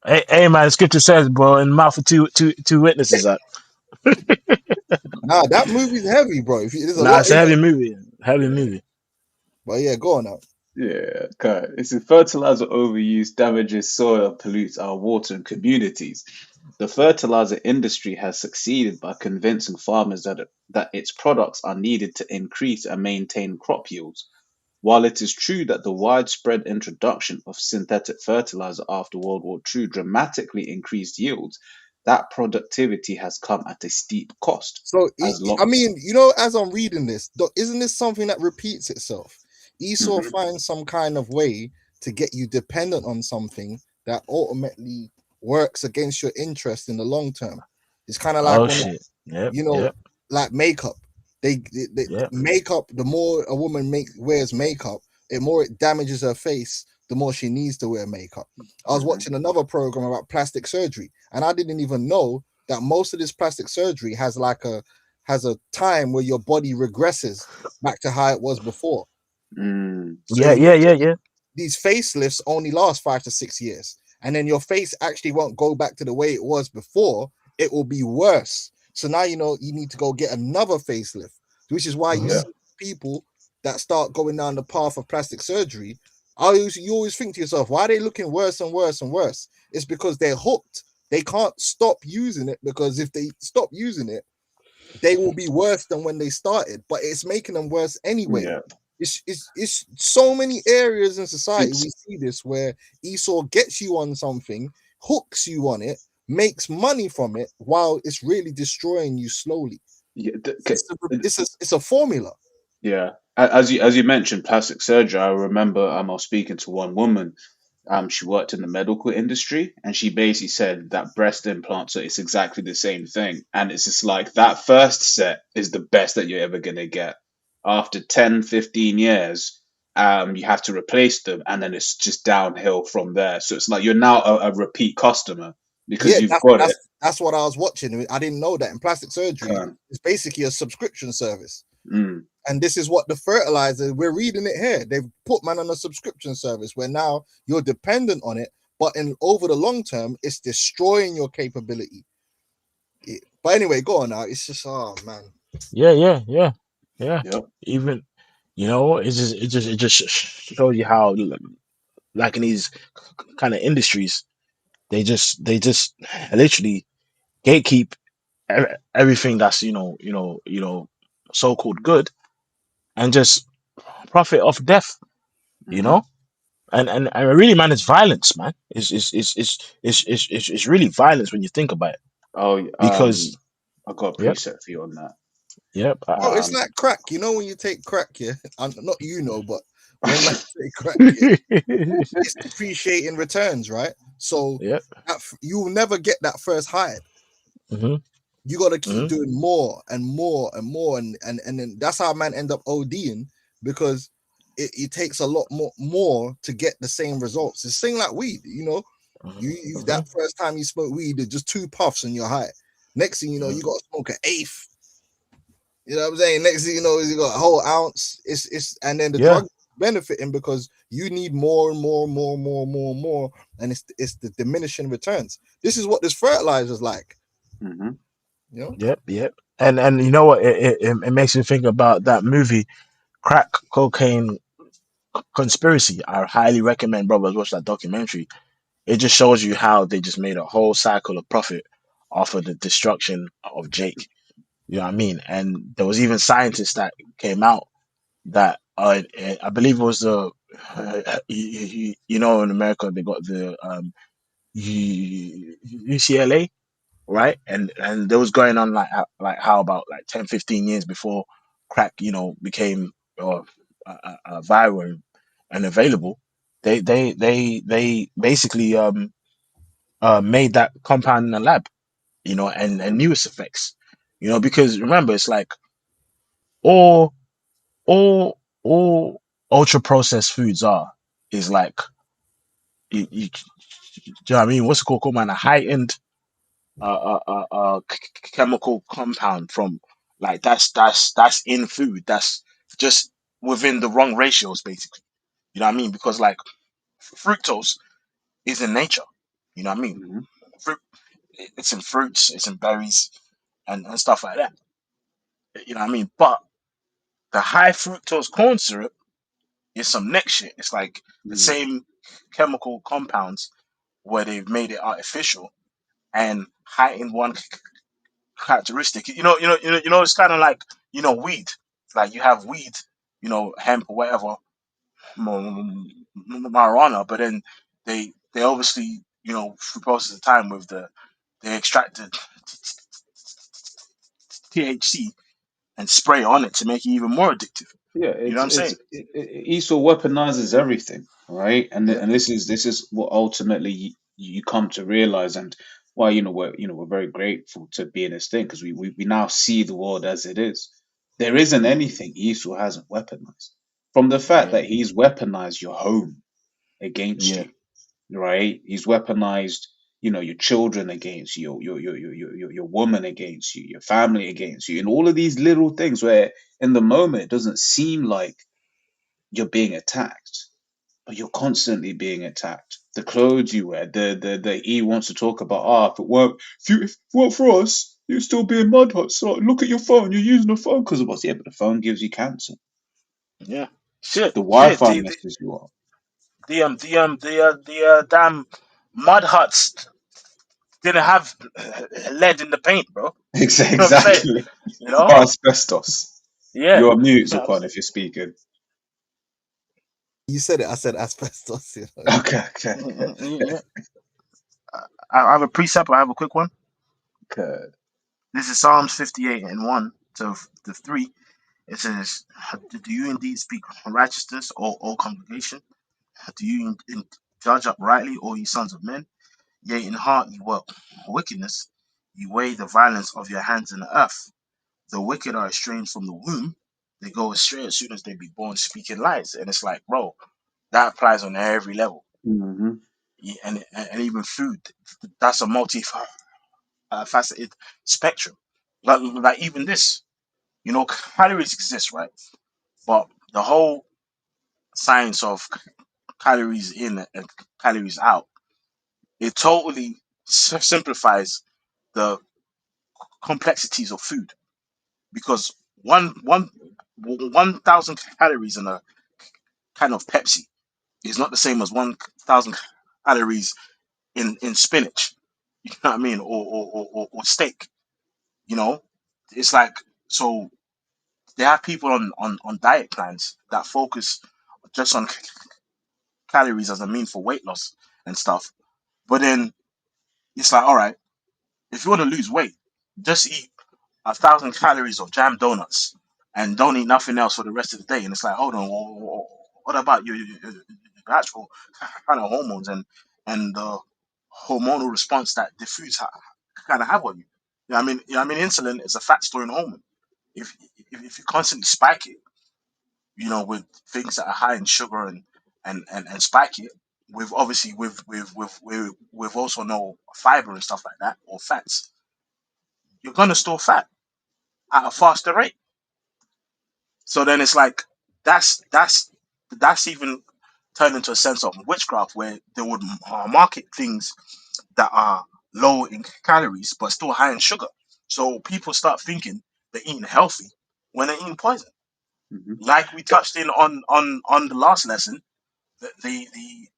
Hey, man, the scripture says, bro, in the mouth of two witnesses. Nah, that movie's heavy, bro. There's a Nah, lot it's a in heavy it. movie. Heavy Yeah. movie. But yeah, go on now. Yeah, okay. It's a fertilizer overuse damages soil, pollutes our water and communities. The fertilizer industry has succeeded by convincing farmers that its products are needed to increase and maintain crop yields. While it is true that the widespread introduction of synthetic fertilizer after World War II dramatically increased yields, that productivity has come at a steep cost. So, As long, I mean, you know, as I'm reading this, isn't this something that repeats itself? Esau Mhm, finds some kind of way to get you dependent on something that ultimately works against your interest in the long term. It's kind of like Oh when, shit. Yep. you know, Yep. like makeup. Yep. Makeup. The more a woman wears makeup, the more it damages her face. the more she needs to wear makeup. I was Hmm. watching another program about plastic surgery, and I didn't even know that most of this plastic surgery has a time where your body regresses back to how it was before. Mm. So Yeah, yeah, yeah, yeah. these facelifts only last 5 to 6 years, and then your face actually won't go back to the way it was before. It will be worse. So now you know you need to go get another facelift, which is why you Mhm. Yeah. see people that start going down the path of plastic surgery. You always think to yourself, why are they looking worse and worse and worse? It's because they're hooked. They can't stop using it, because if they stop using it, they will be worse than when they started, but it's making them worse anyway. Yeah. It's so many areas in society It's we see this where Esau gets you on something, hooks you on it, makes money from it, while it's really destroying you slowly. yeah. It's a formula. Yeah. As you mentioned, plastic surgery. I remember I was speaking to one woman. She worked in the medical industry, and she basically said that breast implants are it's exactly the same thing, and it's just like that first set is the best that you're ever gonna get. After 10, 15 years, you have to replace them, and then it's just downhill from there. So it's like you're now a repeat customer because Yeah, you've that's got it. that's that's what I was watching. I didn't know that in plastic surgery, Can. it's basically a subscription service. Mm. And this is what the fertilizer, we're reading it here. They've put man on a subscription service where now you're dependent on it, but in over the long term, it's destroying your capability. But anyway, go on now. It's just, oh man. Yeah, yeah, yeah, yeah. Yep. Even it just shows you how like in these kind of industries, they just literally gatekeep everything that's so called good and just profit off death. You Hmm. know, and really, man, it's violence, man. It's really violence when you think about it. Oh, Because I got a yep, preset for you on that. yep, Bro, it's Um, like crack. You know, when you take crack, yeah, and not but when man take crack, yeah, it's depreciating returns, right? So yep, you will never get that first high. hmm You got to keep hmm doing more and more and more, and then that's how man end up ODing, because it takes a lot more to get the same results. It's thing like weed, you know. You hmm that first time you smoke weed, it's just 2 puffs and you're high. Next thing you know, you got to smoke an eighth. You know what I'm saying? Next thing you know, you got a whole ounce. It's and then the yeah, drug benefiting because you need more and more and more and more and more and more, and it's the diminishing returns. This is what this fertilizer is like, mhm. you know. yep, yep. And you know what? It makes me think about that movie, Crack Cocaine Conspiracy. I highly recommend brothers watch that documentary. It just shows you how they just made a whole cycle of profit off of the destruction of Jake. You know what I mean? And there was even scientists that came out that I believe it was the in America they got the UCLA, right? And there was going on like how about like 10, 15 years before crack became viral and available. They basically made that compound in the lab, and knew its effects, because remember it's like all all ultra processed foods are is like do you know what I mean? What's it called, man? A heightened chemical compound from like that's in food. That's just within the wrong ratios, basically. You know what I mean? Because like fructose is in nature. You know what I mean? Mhm. Fruit, it's in fruits, it's in berries, and stuff like that. You know what I mean? But the high fructose corn syrup is some next shit. It's like the Mm. same chemical compounds where they've made it artificial and heightened one characteristic. It's kind of like weed. It's like you have weed, hemp or whatever, marijuana, but then they obviously through process of time with they extracted THC and spray on it to make it even more addictive. Yeah, You know what I'm saying? Esau weaponizes everything, right? And Yeah. and this is what ultimately you come to realize, and why we're very grateful to be in this thing because we now see the world as it is. There isn't anything Esau hasn't weaponized. From the fact Yeah. that he's weaponized your home, against Yeah. you, right? He's weaponized, your children against you, your woman against you, your family against you, and all of these little things where in the moment it doesn't seem like you're being attacked, but you're constantly being attacked. The clothes you wear, the he wants to talk about, if it weren't for us, you'd still be in mud huts. So look at your phone, you're using a phone because of us. Yeah, but the phone gives you cancer. Yeah. Shit. The Shit. Wi-Fi messes you up. Damn mud huts didn't have lead in the paint, bro. You know what I'm saying? Exactly. You know? Or asbestos. Yeah. You're on mute, Yeah. Zupan, if you're speaking. You said it. I said asbestos. You know? Okay, okay, Yeah. I have a precept. I have a quick one. okay. This is Psalms 58 and 1 to 3. It says, do you indeed speak righteousness, O congregation? Do you judge uprightly, O ye sons of men? Yea, in heart ye work wickedness. You weigh the violence of your hands in the earth. The wicked are estranged from the womb. They go astray as soon as they be born, speaking lies. And it's like, bro, that applies on every level. Hmm. Yeah, and even food. That's a faceted spectrum. Like even this, calories exist, right? But the whole science of calories in and calories out, it totally simplifies the complexities of food because 1,000 calories in a can of Pepsi is not the same as 1,000 calories in spinach. You know what I mean, or steak. You know, it's like so. They have people on diet plans that focus just on calories as a mean for weight loss and stuff. But then it's like, all right, if you want to lose weight, just eat 1,000 calories of jam donuts and don't eat nothing else for the rest of the day. And it's like, hold on, what about your actual kind of hormones and the hormonal response that the foods kind of have on you? Insulin is a fat storing hormone. If you constantly spike it, with things that are high in sugar and spike it, with obviously with also no fiber and stuff like that or fats, you're gonna store fat at a faster rate. So then it's like that's even turned into a sense of witchcraft where they would market things that are low in calories but still high in sugar. So people start thinking they're eating healthy when they're eating poison. Hmm. Like we touched in on the last lesson, the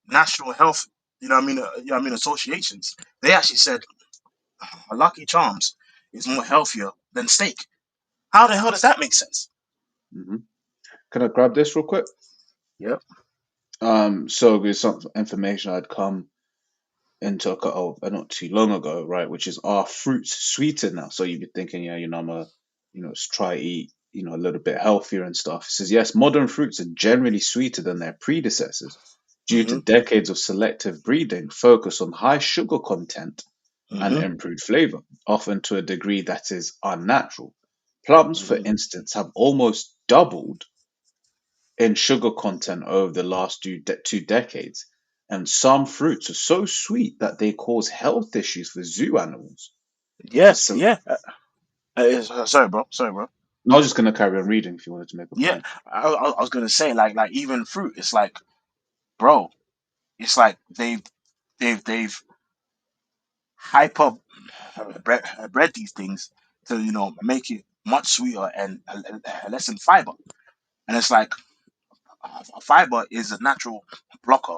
National Health, associations, they actually said Lucky Charms is more healthier than steak. How the hell does that make sense? Hmm. Can I grab this real quick? Yep. So there's some information I'd come into not too long ago, right? Which is, are fruits sweeter now? So you'd be thinking, yeah, I'm a, try eat, a little bit healthier and stuff. It says yes, modern fruits are generally sweeter than their predecessors due to Mm-hmm. decades of selective breeding, focus on high sugar content and Mm-hmm. improved flavor, often to a degree that is unnatural. Plums, for Mm-hmm. instance, have almost doubled in sugar content over the last two decades, and some fruits are so sweet that they cause health issues for zoo animals. Yeah. For some, Yeah. Sorry, bro. Sorry, bro. I was just going to carry on reading if you wanted to make a Yeah. point. I was gonna say like even fruit. It's like, bro. It's like they've hyper bred these things to make it much sweeter and less in fiber. And it's like fiber is a natural blocker.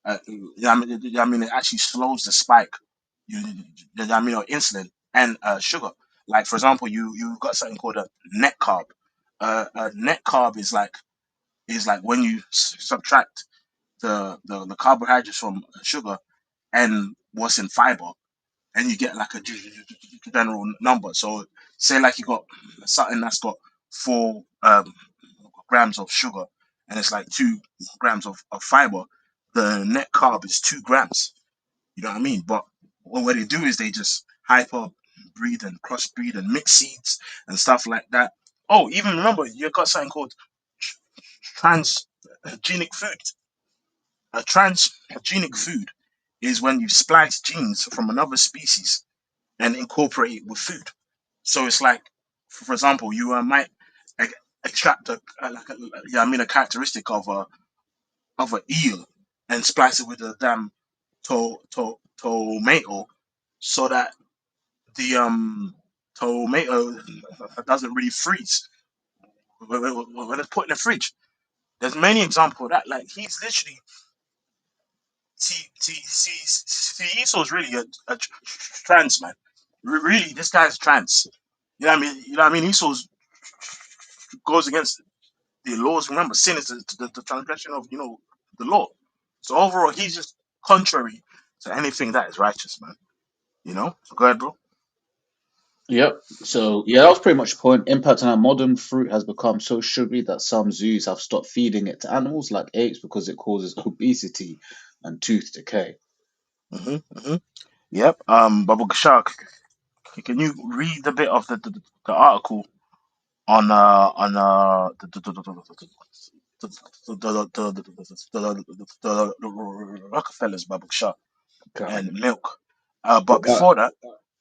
It actually slows the spike. Of insulin and sugar. Like for example, you got something called a net carb. A net carb is like when you subtract the carbohydrates from sugar and what's in fiber, and you get like a general number. So say like you got something that's got 4 grams of sugar and it's like 2 grams of fiber. The net carb is 2 grams. You know what I mean? But what they do is they just hyper breed and crossbreed and mix seeds and stuff like that. Oh, even remember you got something called transgenic food. A transgenic food is when you splice genes from another species and incorporate it with food. So it's like, for example, you might e- extract yeah, I mean, a characteristic of an eel and splice it with a damn tomato, so that the tomato doesn't really freeze when it's put in the fridge. There's many examples of that. Like, he's literally Esau's really a trans man. Really, this guy's trans. You know what I mean? You know what I mean? Esau's goes against the laws. Remember, sin is the transgression of the law. So overall, he's just contrary to anything that is righteous, man. Go ahead, bro. Yep. So yeah, that was pretty much the point. Impact on how modern fruit has become so sugary that some zoos have stopped feeding it to animals like apes because it causes obesity and tooth decay. Mm-hmm. Yep. Baba Shark, can you read a bit of the article on the Rockefellers, Baba Shark, Okay. and milk? But Uh, before that,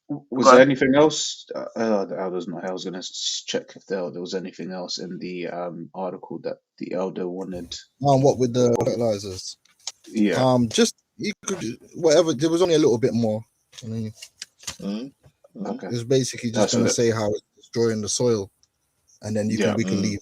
was go there ahead. anything else? The elders not. I was gonna check if there was anything else in the article that the elder wanted. What with the fertilizers? Yeah. Just you could whatever. There was only a little bit more. I mean, Mm-hmm. Okay. it's basically just That's gonna it. say how it's destroying the soil, and then you can Yeah. we can leave.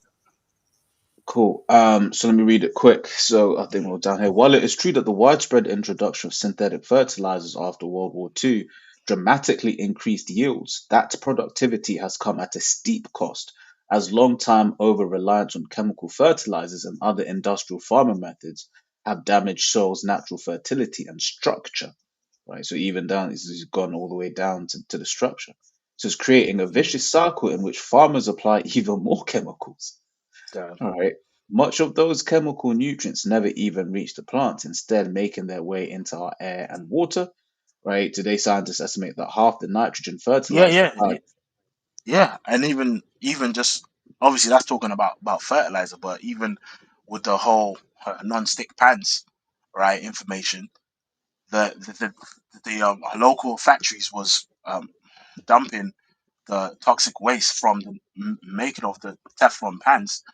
Cool. So let me read it quick. So I think we're down here. While it is true that the widespread introduction of synthetic fertilizers after World War II dramatically increased yields, that productivity has come at a steep cost, as long-time over-reliance on chemical fertilizers and other industrial farming methods have damaged soil's natural fertility and structure. Right. So even down, it's gone all the way down to the structure. So it's creating a vicious cycle in which farmers apply even more chemicals. Damn. All right. Much of those chemical nutrients never even reach the plants, instead making their way into our air and water. Right. Today, scientists estimate that half the nitrogen Yeah, fertilized. yeah, yeah. And even just obviously that's talking about fertilizer, but even with the whole non-stick pans, right? Information the local factories was dumping the toxic waste from the making of the Teflon pans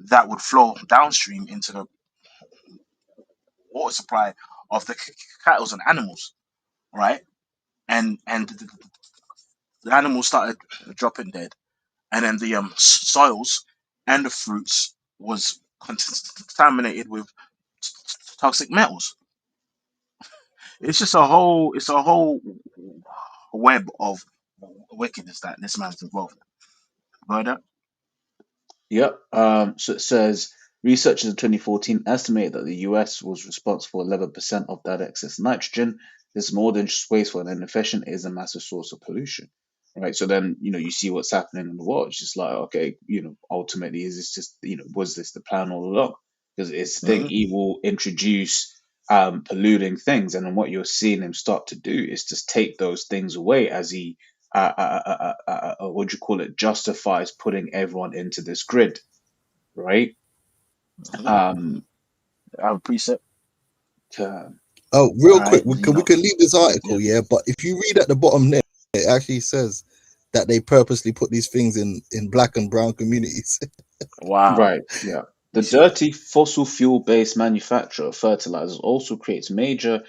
that would flow downstream into the water supply of the cattle and animals, right? And the animals started dropping dead, and then the soils and the fruits was contaminated with toxic metals. It's a whole web of wickedness that this man's involved in. Murder. Yep. So it says researchers in 2014 estimate that the US was responsible for 11% of that excess nitrogen. This is more than just wasteful and inefficient, it is a massive source of pollution. Right. So then, you see what's happening in the world. It's just like, okay, ultimately, is this just, was this the plan all along? Because it's the thing, Mm-hmm. he will introduce polluting things. And then what you're seeing him start to do is just take those things away as he what do you call it, justifies putting everyone into this grid, right? Mm-hmm. Um, I have a precept. uh, Oh, All real quick, right. we can leave this Yeah. article, yeah. But if you read at the bottom there, it actually says that they purposely put these things in black and brown communities. Wow. right, yeah. The You see. dirty fossil fuel-based manufacture of fertilizers also creates major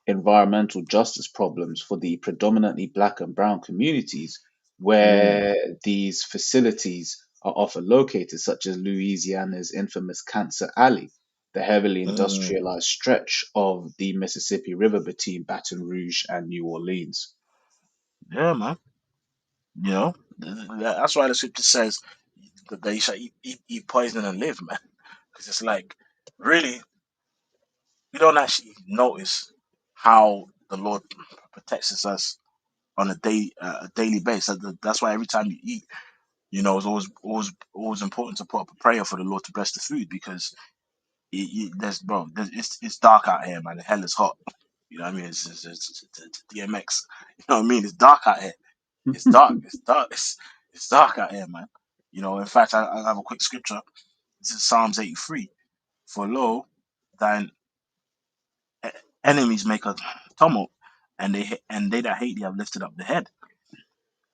environmental justice problems for the predominantly black and brown communities Mm. where these facilities are often located, such as Louisiana's infamous Cancer Alley, the heavily Mm. industrialized stretch of the Mississippi River between Baton Rouge and New Orleans. Yeah, man. That's why the scripture says that they shall eat poison and live, man. Because it's like, really, we don't actually notice how the Lord protects us on a daily basis. That's why every time you eat, it's always important to put up a prayer for the Lord to bless the food, because it's dark out here, man. The hell is hot. You know what I mean? It's DMX. You know what I mean? It's dark out here. It's dark. It's dark. It's dark out here, man. In fact, I have a quick scripture. This is Psalms 83. For lo, thine Enemies make a tumult, and they that hate thee have lifted up the head.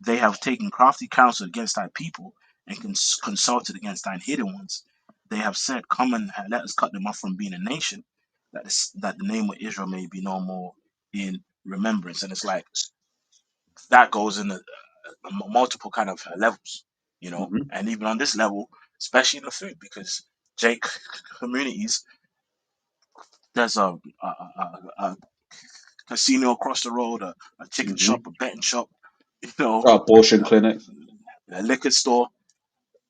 They have taken crafty counsel against thy people, and consulted against thine hidden ones. They have said, "Come and let us cut them off from being a nation, that the name of Israel may be no more in remembrance." And it's like that goes in multiple kind of levels, Hmm. and even on this level, especially in the food, because Jake communities, there's a casino across the road, a chicken Hmm. shop, a betting shop, you know, Abortion a, clinic. a liquor store,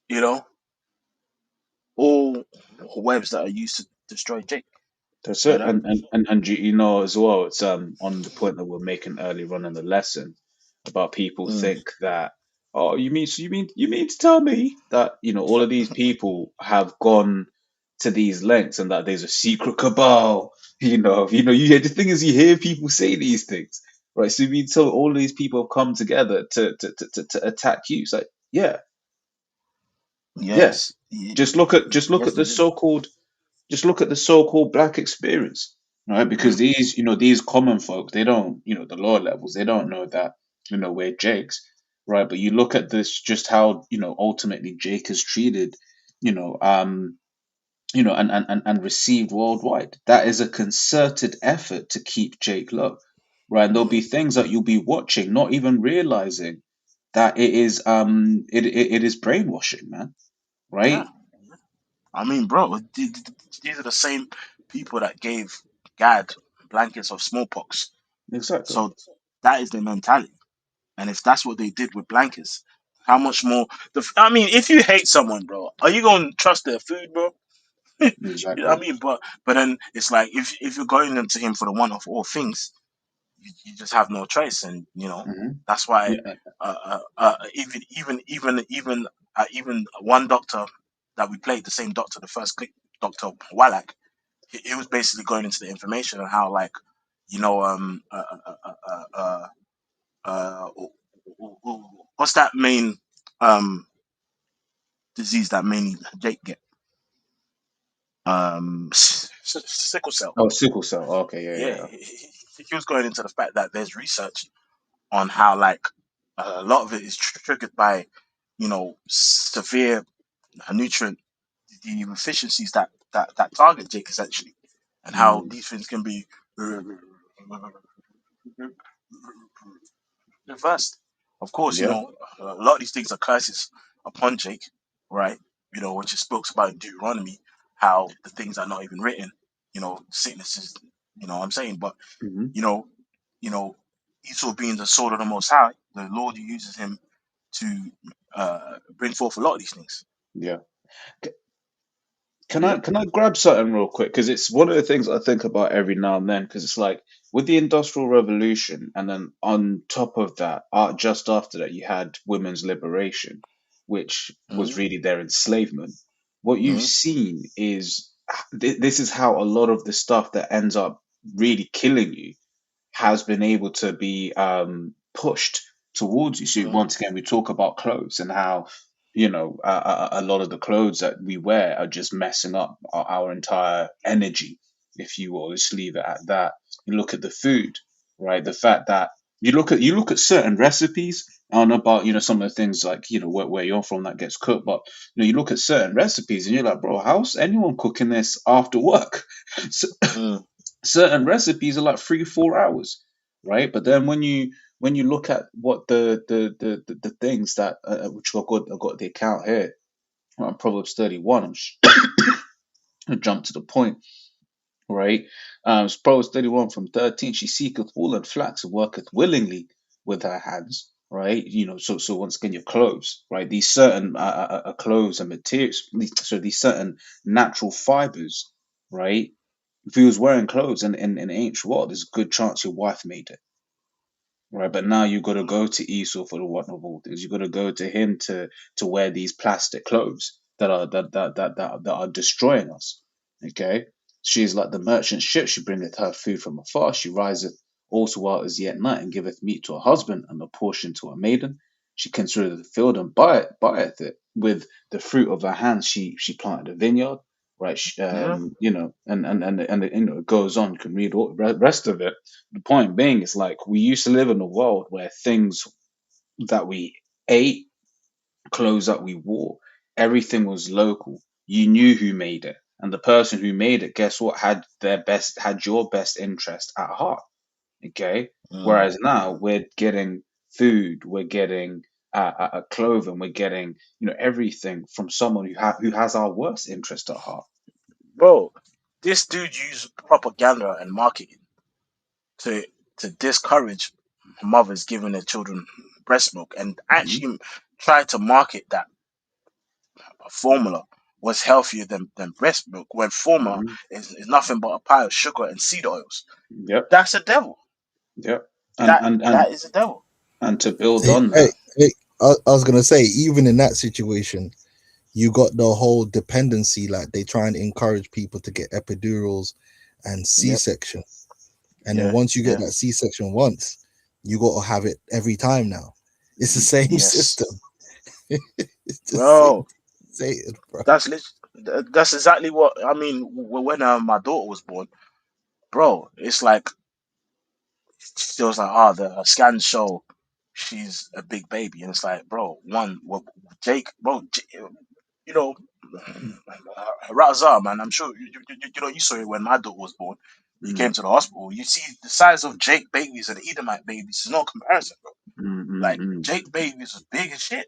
you know, all webs that are used to destroy Jake. That's And it. And you know as well, it's on the point that we're making earlier on in the lesson about people mm, think that, oh, you mean to tell me that, all of these people have gone to these lengths and that there's a secret cabal. You hear the thing is, you hear people say these things, right? So you mean to tell all of these people have come together to attack you? It's like, yeah, yeah. yes, Just look at yes, they the did. so-called just look at the so-called black experience, right? Because Mm, these common folk, they don't, the lower levels, they don't know that, we're Jakes, right? But you look at this, just how, ultimately Jake is treated, you know, um, and received worldwide. That is a concerted effort to keep Jake low, right? And there'll mm, be things that you'll be watching, not even realizing that it is brainwashing, man, yeah, right? I mean, bro, these are the same people that gave Gad blankets of smallpox. Exactly. So that is their mentality. And if that's what they did with blankets, how much more? I mean, if you hate someone, bro, are you going to trust their food, bro? You know what Exactly. I mean? But then it's like if you're going into him for the one of all things, you just have no choice, and Hmm. that's why Yeah. even one doctor that we played, the same doctor, the first clip, Doctor Wallach, he was basically going into the information on how, like, you know um uh, uh, uh, uh, uh, uh, what's that main um disease that mainly Jake get? Sickle cell. Oh, sickle cell. Okay, yeah, Yeah, yeah. he was going into the fact that there's research on how, like, a lot of it is triggered by severe nutrient deficiencies that target Jake, essentially, and how Mm, these things can be reversed. Of course, yeah. a lot of these things are curses upon Jake, right? Which is spoke about in Deuteronomy, how the things are not even written, sicknesses, what I'm saying. But, Hmm. you know, you know, Esau being the sword of the Most High, the Lord uses him to bring forth a lot of these things. Yeah. C- Can I Yeah. can I grab something real quick? Because it's one of the things I think about every now and then. Because it's like with the Industrial Revolution, and then on top of that, just after that, you had women's liberation, which was Mm-hmm. really their enslavement. What you've Mm-hmm. seen is this is how a lot of the stuff that ends up really killing you has been able to be pushed towards you. So Mm-hmm. once again, we talk about clothes and how a lot of the clothes that we wear are just messing up our entire energy, if you will. Just leave it at that. You look at the food, right? The fact that you look at certain recipes. I don't know about some of the things like where you're from that gets cooked, but you look at certain recipes and you're like, bro, how's anyone cooking this after work? So, Mm-hmm. certain recipes are like 3 4 hours, right? But then when you look at what the things that which I got the account here, Proverbs 31. I'm gonna jump to the point, right? It's Proverbs 31 from 13. She seeketh wool and flax and worketh willingly with her hands, right? So once again, your clothes, right? These certain clothes and materials, these certain natural fibers, right? If he was wearing clothes in the ancient world, there's a good chance your wife made it, right? But now you got to go to Esau for the one of all things. You got to go to him to wear these plastic clothes that are destroying us. Okay, she is like the merchant ship. She bringeth her food from afar. She riseth also while it is yet night, and giveth meat to her husband and a portion to her maiden. She considereth the field and buyeth it. With the fruit of her hands she planted a vineyard. right? Yeah. And it goes on. You can read all the rest of it. The point being is like we used to live in a world where things that we ate, clothes that we wore, everything was local. You knew who made it, and the person who made it, guess what, had your best interest at heart. Okay. Mm. Whereas now we're getting food, we're getting clothing, we're getting everything from someone who has our worst interest at heart. Bro, this dude used propaganda and marketing to discourage mothers giving their children breast milk, and Hmm. actually tried to market that formula was healthier than breast milk, when formula Hmm. is nothing but a pile of sugar and seed oils. Yep. That's a devil. Yep. And That and and that is a devil. and to build Hey, on hey, that. hey, I was gonna say, even in that situation, you got the whole dependency. Like they try and encourage people to get epidurals and Yep. C-section, and then Yeah. once you get Yeah. that C-section once, you got to have it every time now. It's the same Yes, system. It's the same bro. Satan, bro. That's exactly what I mean. When my daughter was born, bro, it's like she was like, "Ah, the scans show she's a big baby," and it's like, bro, Jake, bro, you know, Razar, man. I'm sure you saw it when my daughter was born. You came Mm, to the hospital. You see the size of Jake babies and Edomite babies. There's no comparison, bro. mm, mm, Like mm. Jake babies was big as shit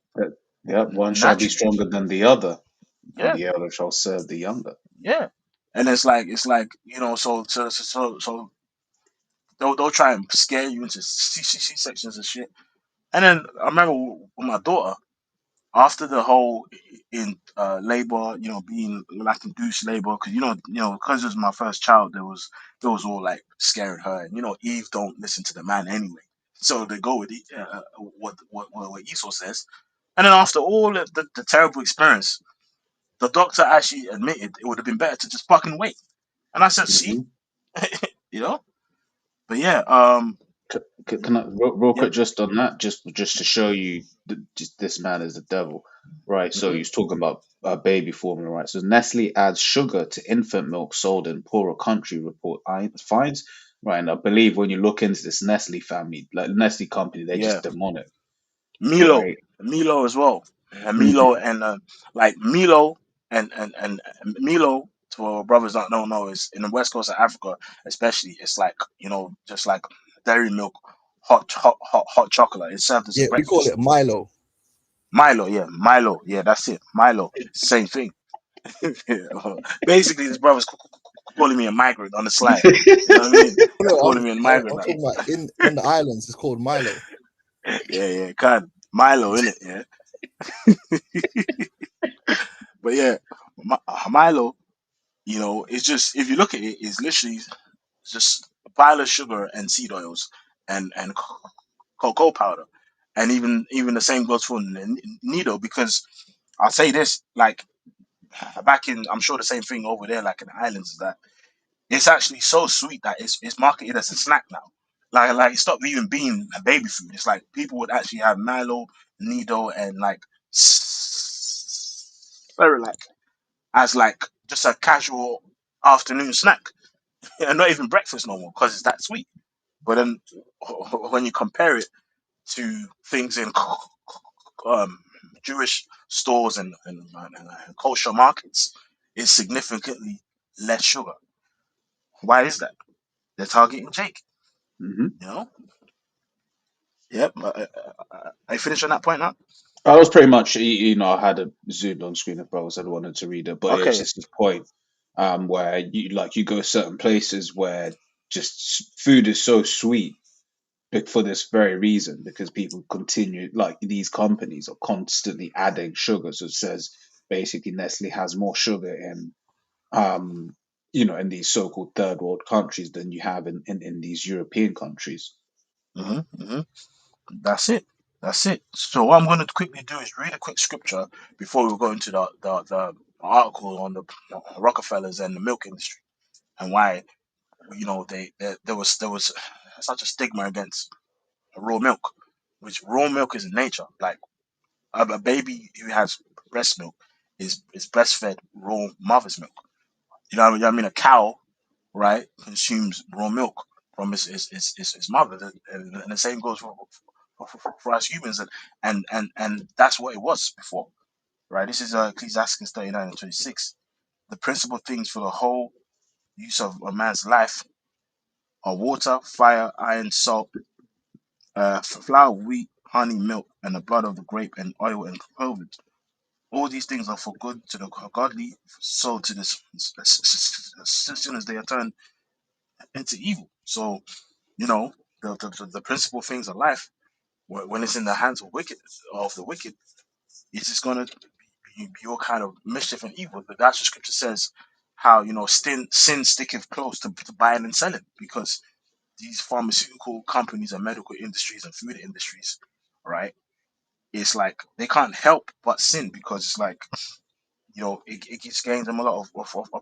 Yep. One shall be naturally. stronger than the other, and Yeah, the elder shall serve the younger. yeah. And it's like so they'll try and scare you into C sections and shit. And then I remember with my daughter, after the whole in labor, being like induced labor, because because it was my first child, there was all like scaring her, and Eve don't listen to the man anyway, so they go with what Esau says. And then after all the terrible experience, the doctor actually admitted it would have been better to just fucking wait. And I said, see, Hmm. you know, but yeah, Can I real yep, quick just on that, just to show you just this man is the devil, right? So hmm he's talking about baby formula, right? So Nestle adds sugar to infant milk sold in poorer country, report finds, right? And I believe when you look into this Nestle family, like Nestle company, they're yeah, just demonic, Milo, right? Milo as well, and Hmm. Milo and like Milo and Milo. To our brothers that don't know, is in the west coast of Africa, especially. It's like just like dairy milk, hot chocolate. It's served as a Yeah, we call breakfast. it Milo. Milo, yeah, that's it. Milo, same thing. Basically, this brother's calling me a migrant on the slide. You know what I mean? No, Calling me a migrant. I'm talking about in on the islands. It's called Milo. Yeah, yeah, God, Milo, in it, yeah. But yeah, Milo, it's just if you look at it, it's literally just a pile of sugar and seed oils and cocoa powder, and even the same goes for Nido, because I'll say this, like back in, I'm sure the same thing over there, like in the islands, is that it's actually so sweet that it's marketed as a snack now. Like it stopped even being a baby food. It's like people would actually have Milo, Nido, and like Cerelac as like just a casual afternoon snack, and not even breakfast no more because it's that sweet. But then when you compare it to things in um, Jewish stores and kosher markets, it's significantly less sugar. Why is that? They're targeting Jake. Hmm. You know? Yep. I finished on that point now. I was pretty much, I had a zoomed on screen if brothers had wanted to read it, but it's Okay. just this point, where you go certain places where just food is so sweet for this very reason, because people continue, like these companies are constantly adding sugar. So it says basically Nestle has more sugar um in these so-called third world countries than you have in these European countries. hmm That's it. That's it. So what I'm going to quickly do is read a quick scripture before we go into the article on the Rockefellers and the milk industry, and why there was such a stigma against raw milk, which raw milk is in nature. Like a baby who has breast milk is breastfed raw mother's milk. You know what I mean? A cow, right, consumes raw milk from its mother, and the same goes for us humans, and that's what it was before, right? This is Ecclesiastes 39:26. The principal things for the whole use of a man's life are water, fire, iron, salt, flour, wheat, honey, milk, and the blood of the grape, and oil and cloven. All these things are for good to the godly, so to the sinners they are turned into evil. So, you know, the principal things of life, when it's in the hands of the wicked, it's just gonna be all kind of mischief and evil. But that's what Scripture says. How sin sticketh close to buying and selling, because these pharmaceutical companies and medical industries and food industries, right? It's like they can't help but sin, because it's like it just gains them a lot of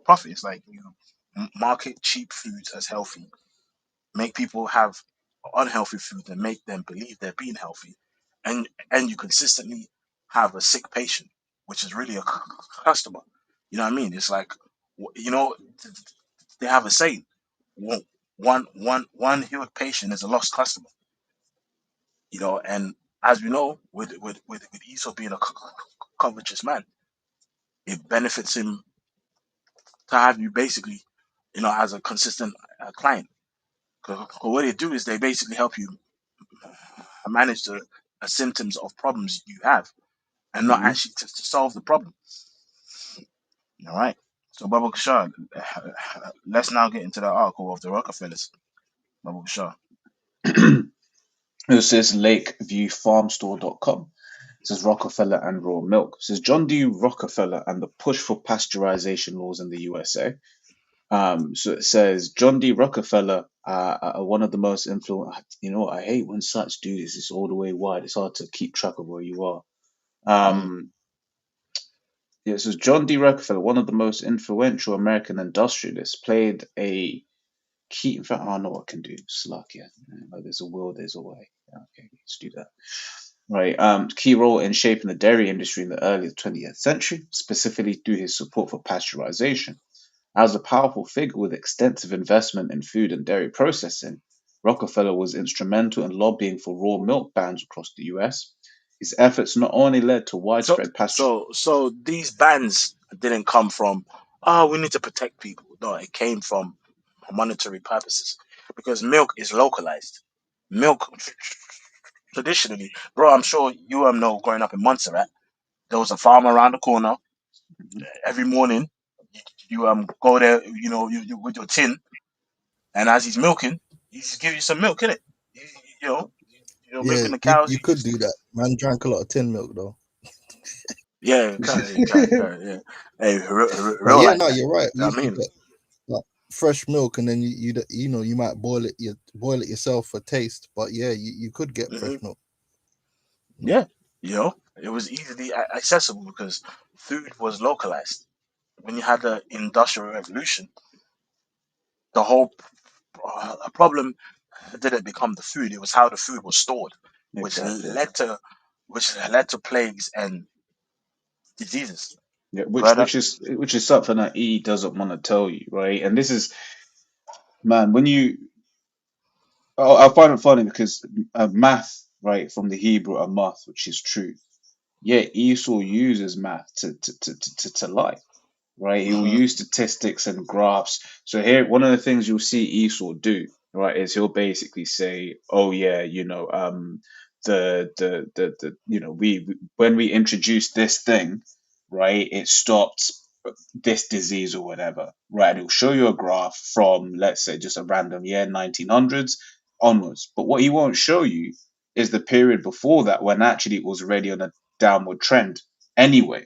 profit. It's like you market cheap foods as healthy, make people have unhealthy food and make them believe they're being healthy, and you consistently have a sick patient, which is really a customer. You know what I mean? It's like, you know, they have a saying: one healed patient is a lost customer. And as we know, with Esau being a covetous man, it benefits him to have you basically, as a consistent client. 'Cause what they do is they basically help you manage the symptoms of problems you have, and not Hmm. actually to solve the problem. All right. So, Baba Shah, let's now get into the article of the Rockefellers. Baba Shah. This is lakeviewfarmstore.com. It says Rockefeller and raw milk. It says John D. Rockefeller and the push for pasteurization laws in the USA. So it says John D. Rockefeller, one of the most influential. You know what? I hate when such do this. It's all the way wide. It's hard to keep track of where you are. Mm, Um, yeah, so John D. Rockefeller, one of the most influential American industrialists, played a key. In fact, I know what I can do. Slack, yeah. There's a will, there's a way. Yeah, okay, let's do that. Right. Key role in shaping the dairy industry in the early 20th century, specifically through his support for pasteurization. As a powerful figure with extensive investment in food and dairy processing, Rockefeller was instrumental in lobbying for raw milk bans across the US. His efforts not only led to So, widespread pasture. so these bans didn't come from, oh, we need to protect people. No, it came from monetary purposes, because milk is localized. Milk traditionally, bro. I'm sure you know, growing up in Montserrat, there was a farm around the corner. Mhm. Every morning, you go there, you with your tin, and as he's milking, he just give you some milk, innit? You, you know, Yeah, milking the you, cows. you You could just do that. Man drank a lot of tin milk though. yeah, kind, yeah. Hey, But real yeah, like no, that. you're right. We I used to mean, get like fresh milk, and then you might boil it yourself for taste. But yeah, you could get fresh hmm milk. yeah, it was easily accessible because food was localized. When you had the industrial revolution, the whole problem didn't become the food; it was how the food was stored, which Exactly. led to plagues and diseases. Yeah, But which is something that E doesn't want to tell you, right? And this is, man, when you, I find it funny because math, right, from the Hebrew, math, which is truth. Yeah, Esau uses math to lie, right? He will mhm, use statistics and graphs. So here, one of the things you'll see Esau do, right, is he'll basically say, "Oh yeah, when we introduced this thing, right, it stopped this disease or whatever, right?" He'll show you a graph from, let's say, just a random year, 1900s onwards. But what he won't show you is the period before that when actually it was already on a downward trend anyway,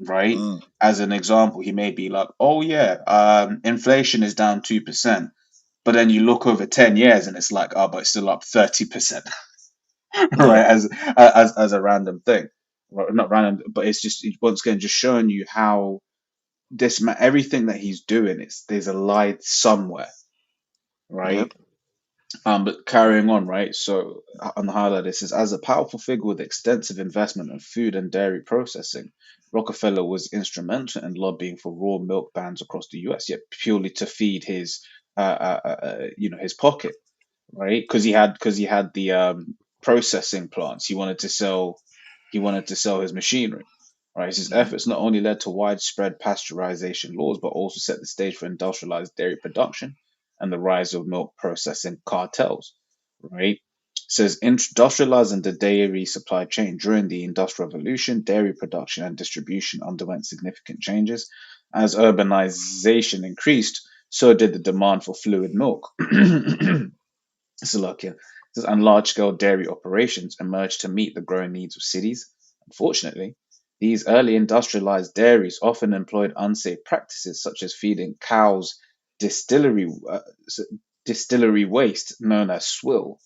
right? mm, As an example, he may be like, "Oh yeah, inflation is down 2%," but then you look over 10 years and it's like, "Oh, but it's still up 30%," right? yeah, As a random thing, right? Not random, but it's just once again just showing you how everything that he's doing, it's there's a lie somewhere, yep, right? But carrying on, right? So on the highlight, it says, as a powerful figure with extensive investment in food and dairy processing, Rockefeller was instrumental in lobbying for raw milk bans across the U.S., yet purely to feed his, his pocket, right? Because he had the processing plants. He wanted to sell his machinery, right? His Mhm. efforts not only led to widespread pasteurization laws, but also set the stage for industrialized dairy production and the rise of milk processing cartels, right? Says industrializing the dairy supply chain during the Industrial Revolution, dairy production and distribution underwent significant changes. As urbanization increased, so did the demand for fluid milk. Slovakia, and large-scale dairy operations emerged to meet the growing needs of cities. Unfortunately, these early industrialized dairies often employed unsafe practices such as feeding cows distillery distillery waste known as swill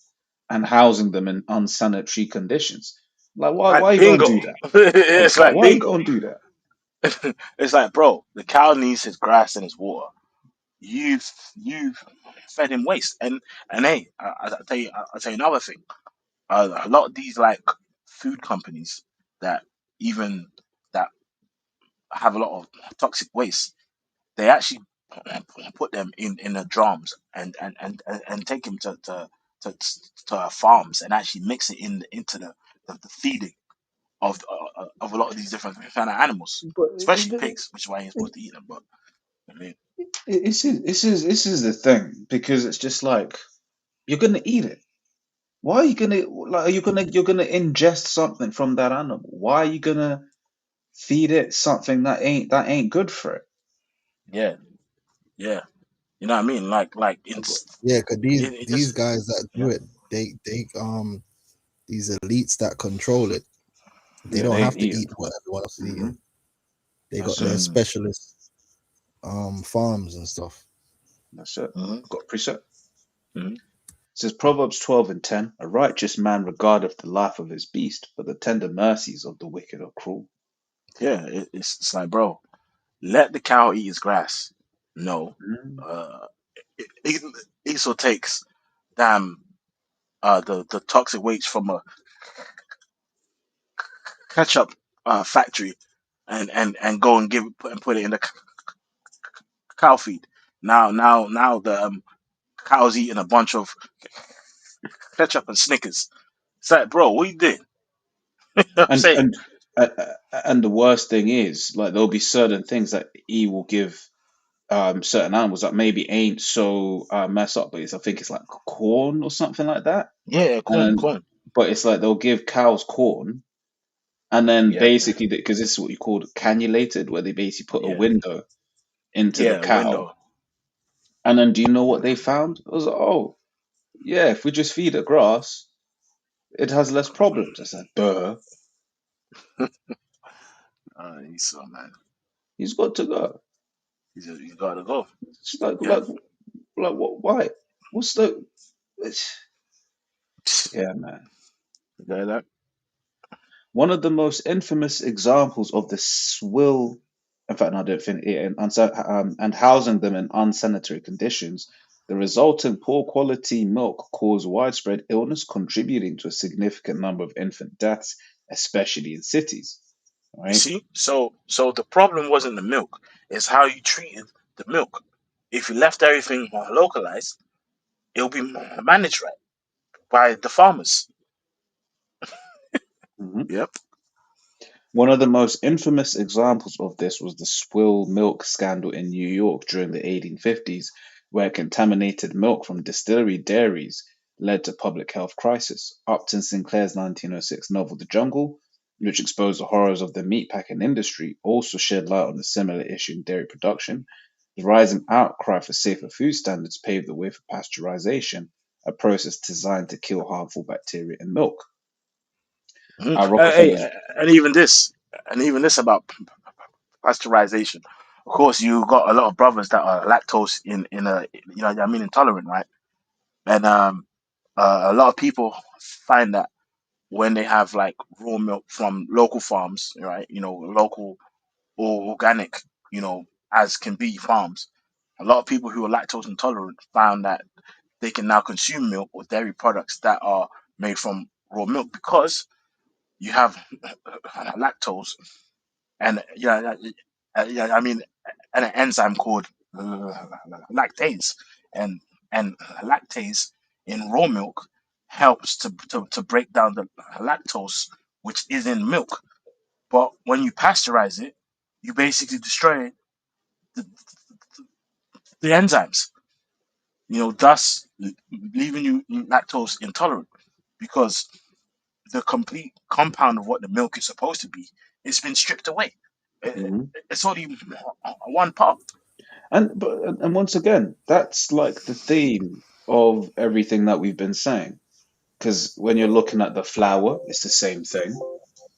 and housing them in unsanitary conditions. Like, why Like you gonna bingo. do that? Like, It's why, like why you bingo. gonna do that? It's like, bro, the cow needs his grass and his water. You've fed him waste, and hey, I'll tell you another thing. A lot of these like food companies that even that have a lot of toxic waste, they actually put them in the drums and take them to, farms and actually mix it into the feeding of a lot of these different kind of animals, But especially pigs, which is why you're supposed to eat them. But I mean, this is the thing because it's just like you're gonna eat it. Why are you gonna like? Are you gonna you're gonna ingest something from that animal? Why are you gonna feed it something that ain't good for it? yeah, yeah, you know what I mean? Like Yeah, because it these just guys that do yeah, it, they these elites that control it, they Yeah, don't they have to eat eat them. what everyone else is Hmm. eating. They got That's it. their mm, specialist farms and stuff. That's it. mm, Got a preset. mm, It says Proverbs 12:10, a righteous man regardeth the life of his beast, but the tender mercies of the wicked are cruel. yeah. It's like, bro, let the cow eat his grass. No, Mm. uh, it Esau takes damn the toxic waste from a ketchup factory and go and put it in the cow feed. Now the cow's eating a bunch of ketchup and Snickers. It's like, bro, what you did? You know what I'm And saying? and and the worst thing is, like, there'll be certain things that he will give certain animals that maybe ain't so mess up, but I think it's like corn or something like that. Yeah, corn, And corn. but it's like they'll give cows corn, and then Yeah, basically because this is what you call cannulated, where they basically put a yeah, window into the yeah. cow, Window. and then do you know what they found? It was like, oh yeah, if we just feed it grass, it has less problems. I said, duh, Esau, man. he's got to go. He's gotta go. It's like Yeah. what? Why? What's the? It's, yeah, man. That. One of the most infamous examples of the swill, in fact, no, I don't think, and housing them in unsanitary conditions, the resulting poor quality milk caused widespread illness, contributing to a significant number of infant deaths, especially in cities. You Right? see, so the problem wasn't the milk; it's how you treated the milk. If you left everything localized, it'll be managed right by the farmers. Mhm. Yep. One of the most infamous examples of this was the swill milk scandal in New York during the 1850s, where contaminated milk from distillery dairies led to public health crisis. Upton Sinclair's 1906 novel The Jungle, which exposed the horrors of the meatpacking industry, also shed light on a similar issue in dairy production. The rising outcry for safer food standards paved the way for pasteurization, a process designed to kill harmful bacteria in milk. Mhm. Rockefeller's. And even this about pasteurization. Of course, you got a lot of brothers that are lactose in a what I mean intolerant, right? And a lot of people find that when they have like raw milk from local farms, right? Local or organic, as can be farms. A lot of people who are lactose intolerant found that they can now consume milk or dairy products that are made from raw milk because you have lactose and I mean, and an enzyme called lactase, and lactase in raw milk helps to break down the lactose which is in milk. But when you pasteurize it, you basically destroy the, the enzymes, thus leaving you lactose intolerant because the complete compound of what the milk is supposed to be has been stripped away. Hmm. It's only one part. And once again, that's like the theme of everything that we've been saying. Because when you're looking at the flour, it's the same thing,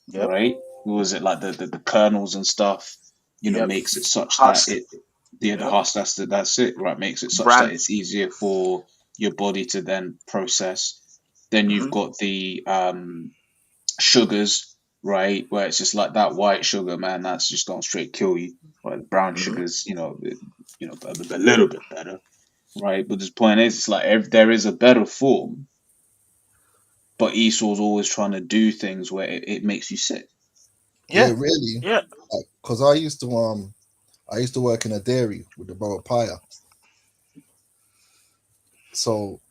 Yep, right? Was it like the kernels and stuff? yep. Makes it such that Husk. the Yep. husk. That's it, right? Makes it such that Bran. it's easier for your body to then process. Then you've Hmm. got the sugars, right? Where it's just like that white sugar, man. That's just gonna straight kill you. Right? Brown Hmm. sugars, a little bit better, right? But the point is, it's like there is a better form, but Esau's always trying to do things where it makes you sick. Yeah, Yeah, really. yeah. Because I used to work in a dairy with the brother Paya. So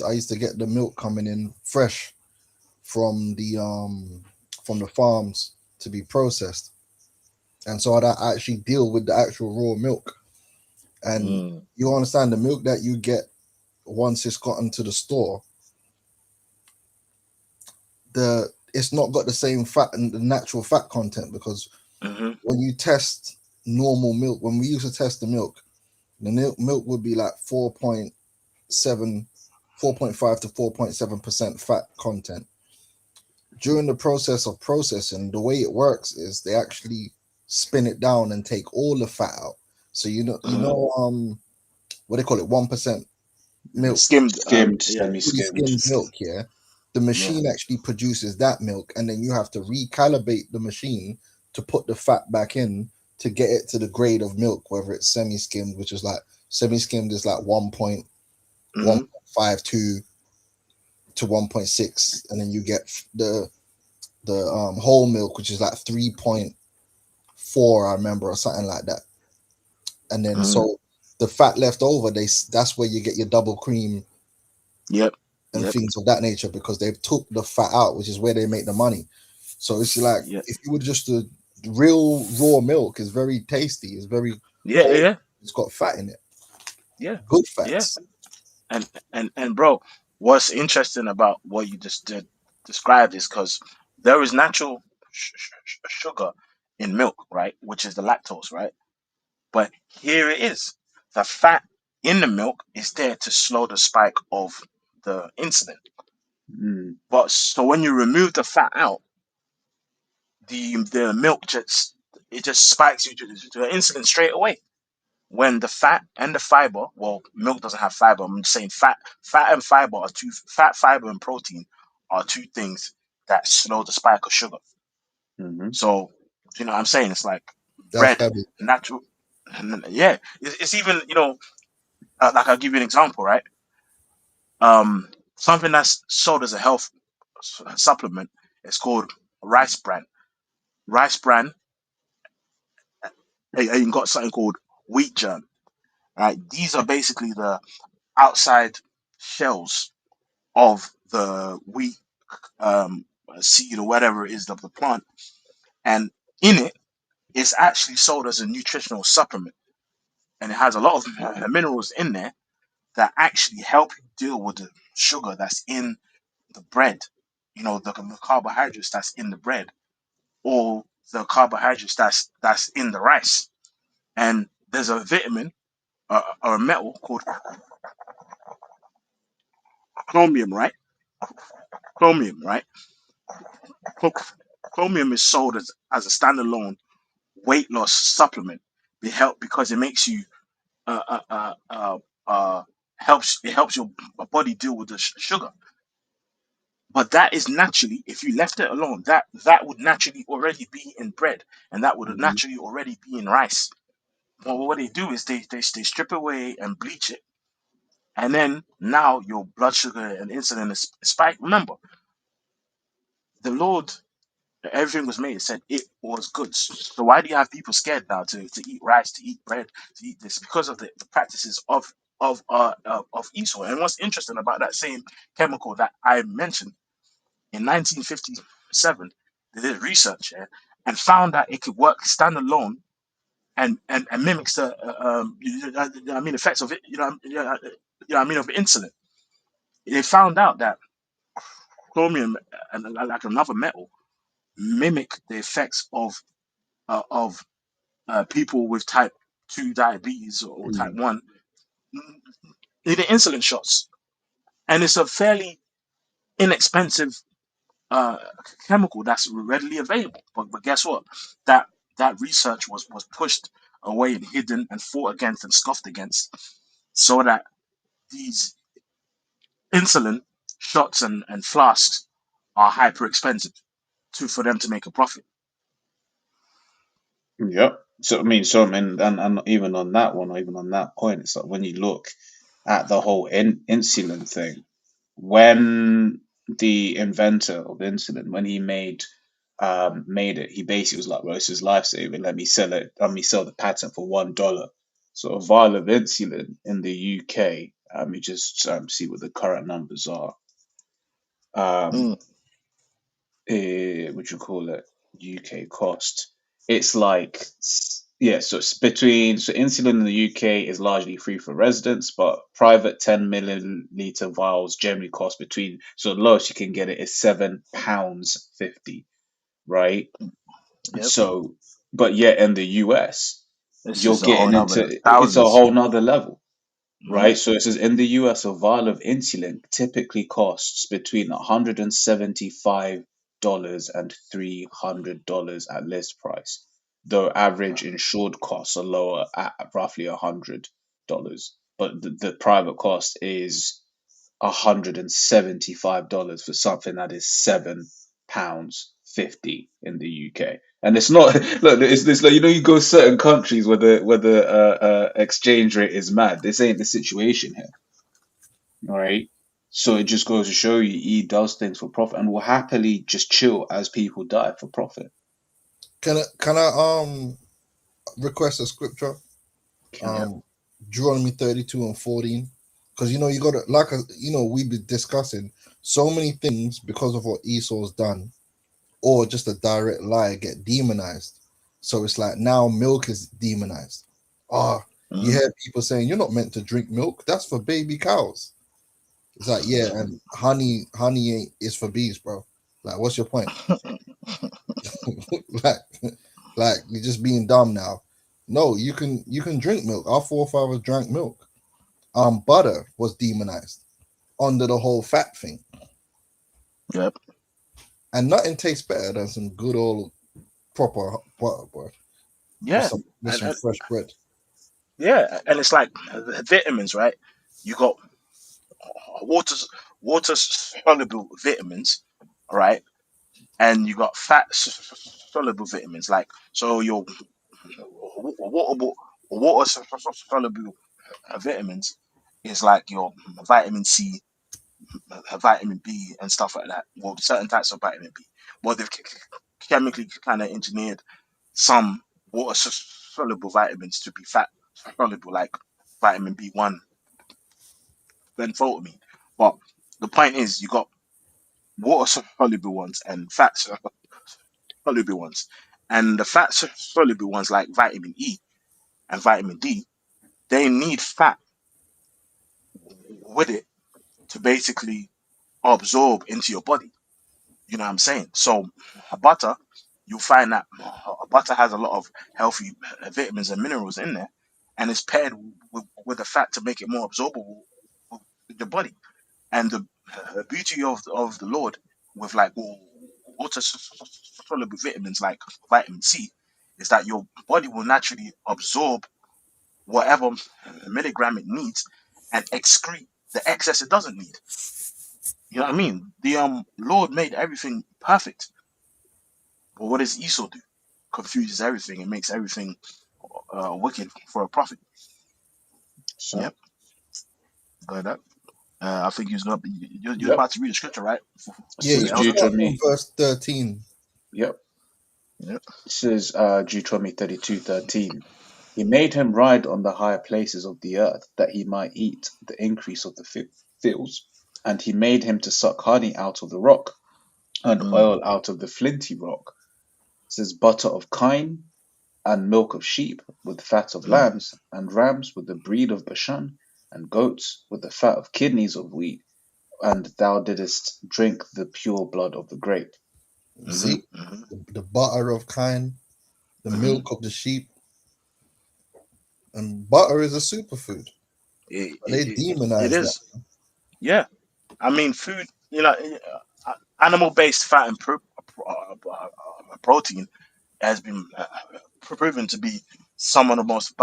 I used to get the milk coming in fresh from the farms to be processed, and so I actually deal with the actual raw milk. And Mm. you understand the milk that you get once it's gotten to the store, it's not got the same fat and the natural fat content because Hmm. when you test normal milk, when we used to test the milk, the milk would be like 4.7, 4.5 to 4.7% fat content. During the process of processing, the way it works is they actually spin it down and take all the fat out. So Hmm. what they call it, 1% milk, Skimmed. Skimmed, Yeah, fully semi-skimmed. skimmed milk. Yeah, the yeah. machine actually produces that milk, and then you have to recalibrate the machine to put the fat back in to get it to the grade of milk, whether it's semi-skimmed, which is like semi-skimmed is like Hmm. 1.52 to 1.6, and then you get the whole milk, which is like 3.4, I remember, or something like that. And then Hmm. so the fat left over, that's where you get your double cream Yep, and yep, things of that nature because they've took the fat out, which is where they make the money. So it's like yep, if you were just the real raw milk is very tasty, it's very yeah, whole, yeah, it's got fat in it, yeah, good yeah. fats. And bro, what's interesting about what you just did described is because there is natural sugar in milk, right? Which is the lactose, right? But here it is. The fat in the milk is there to slow the spike of the insulin. Mm, But so when you remove the fat out, the milk just spikes you to the insulin straight away. When the fat and the fiber, well, milk doesn't have fiber. I'm just saying fat and fiber are fat, fiber, and protein are two things that slow the spike of sugar. mm-hmm. So, what I'm saying? It's like That's bread, heavy. natural. And yeah, it's even, like I'll give you an example, right? Something that's sold as a health supplement is called rice bran. Rice bran, and you got something called wheat germ. Right? These are basically the outside shells of the wheat seed or whatever it is of the plant, and in it, it's actually sold as a nutritional supplement, and it has a lot of minerals in there that actually help you deal with the sugar that's in the bread. The carbohydrates that's in the bread, or the carbohydrates that's in the rice. And there's a vitamin or a metal called chromium, right? Chromium, right? Chromium is sold as a standalone weight loss supplement. Because it makes you uh, uh, uh, uh, uh, helps your body deal with the sugar. But that is naturally, if you left it alone, that would naturally already be in bread, and that would Mm-hmm. naturally already be in rice. But what they do is they strip away and bleach it, and then now your blood sugar and insulin is spiked. Remember, the Lord Everything was made. It said it was good. So why do you have people scared now to eat rice, to eat bread, to eat this? Because of the practices of Esau. And what's interesting about that same chemical that I mentioned in 1957, they did research, yeah, and found that it could work standalone and mimics the I mean effects of it. I mean of insulin. They found out that chromium and like another metal mimic the effects of people with type 2 diabetes or type 1 needing insulin shots. And it's a fairly inexpensive uh, chemical that's readily available. But guess what? That that research was pushed away and hidden and fought against and scoffed against so that these insulin shots and flasks are hyper expensive for them to make a profit. Yep. And even on that one, or even on that point, it's like when you look at the whole insulin thing, when the inventor of insulin, when he made it, he basically was like, well, this is lifesaving. Let me sell it. Let me sell the patent for $1. So a vial of insulin in the UK, let me just see what the current numbers are. Um, Mm. what you call it? UK cost. It's like, yeah, so it's between, so insulin in the UK is largely free for residents, but private 10 milliliter vials generally cost between, so the lowest you can get it is £7.50, right? Yep. So, but yet in the US, This you're is a whole getting nother into, it's a thousands. whole nother level, Mhm. right? So it says in the US, a vial of insulin typically costs between $175 and $300 at list price, though average insured costs are lower at roughly $100. But the private cost is $175 for something that is £7.50 in the UK. And it's not look, it's like you go certain countries where the exchange rate is mad. This ain't the situation here, all right? So it just goes to show you he does things for profit and will happily just chill as people die for profit. Can I request a scripture? Can Yep. Um, Deuteronomy 32:14, because you got to we've been discussing so many things because of what Esau's done, or just a direct lie get demonized. So it's like now milk is demonized. Ah, you Mhm. hear people saying you're not meant to drink milk. That's for baby cows. It's like, yeah, and honey ain't is for bees, bro. Like, what's your point? like, like you're just being dumb now. No, you can drink milk. Our forefathers drank milk. Butter was demonized under the whole fat thing, Yep. and nothing tastes better than some good old proper butter, boy, with Yeah. some fresh bread. Yeah, and it's like vitamins, right? You got water water soluble vitamins, right? And you got fat soluble vitamins. Like so, your water water soluble vitamins is like your vitamin C, vitamin B, and stuff like that. Well, certain types of vitamin B. Well, they've chemically kind of engineered some water soluble vitamins to be fat soluble, like vitamin B1 than photamine. But the point is, you got water soluble ones and fat soluble ones. And the fat soluble ones, like vitamin E and vitamin D, they need fat with it to basically absorb into your body. You know what I'm saying? So, butter, you'll find that butter has a lot of healthy vitamins and minerals in there, and it's paired with the fat to make it more absorbable with your body. And the beauty of the Lord with like water soluble vitamins like vitamin C is that your body will naturally absorb whatever milligram it needs and excrete the excess it doesn't need. You know what I mean? The Lord made everything perfect, but what does Esau do? Confuses everything and makes everything wicked for a profit. so? Yep, got that. I think you're Yep. about to read the scripture, right? Yeah, So you it's The can elder. start from Deuteronomy. verse 13. Yep. Yep. This is Deuteronomy 32:13. He made him ride on the higher places of the earth, that he might eat the increase of the fields. And he made him to suck honey out of the rock, and Mm, oil out of the flinty rock. It says butter of kine, and milk of sheep, with fat of mm, lambs, and rams with the breed of Bashan, and goats with the fat of kidneys of wheat. And thou didst drink the pure blood of the grape. mm-hmm, See, mm-hmm, the butter of kine, the mm-hmm. milk of the sheep, and butter is a superfood. But they It demonize that. is. Yeah. I mean, food, animal-based fat and protein has been proven to be some of the most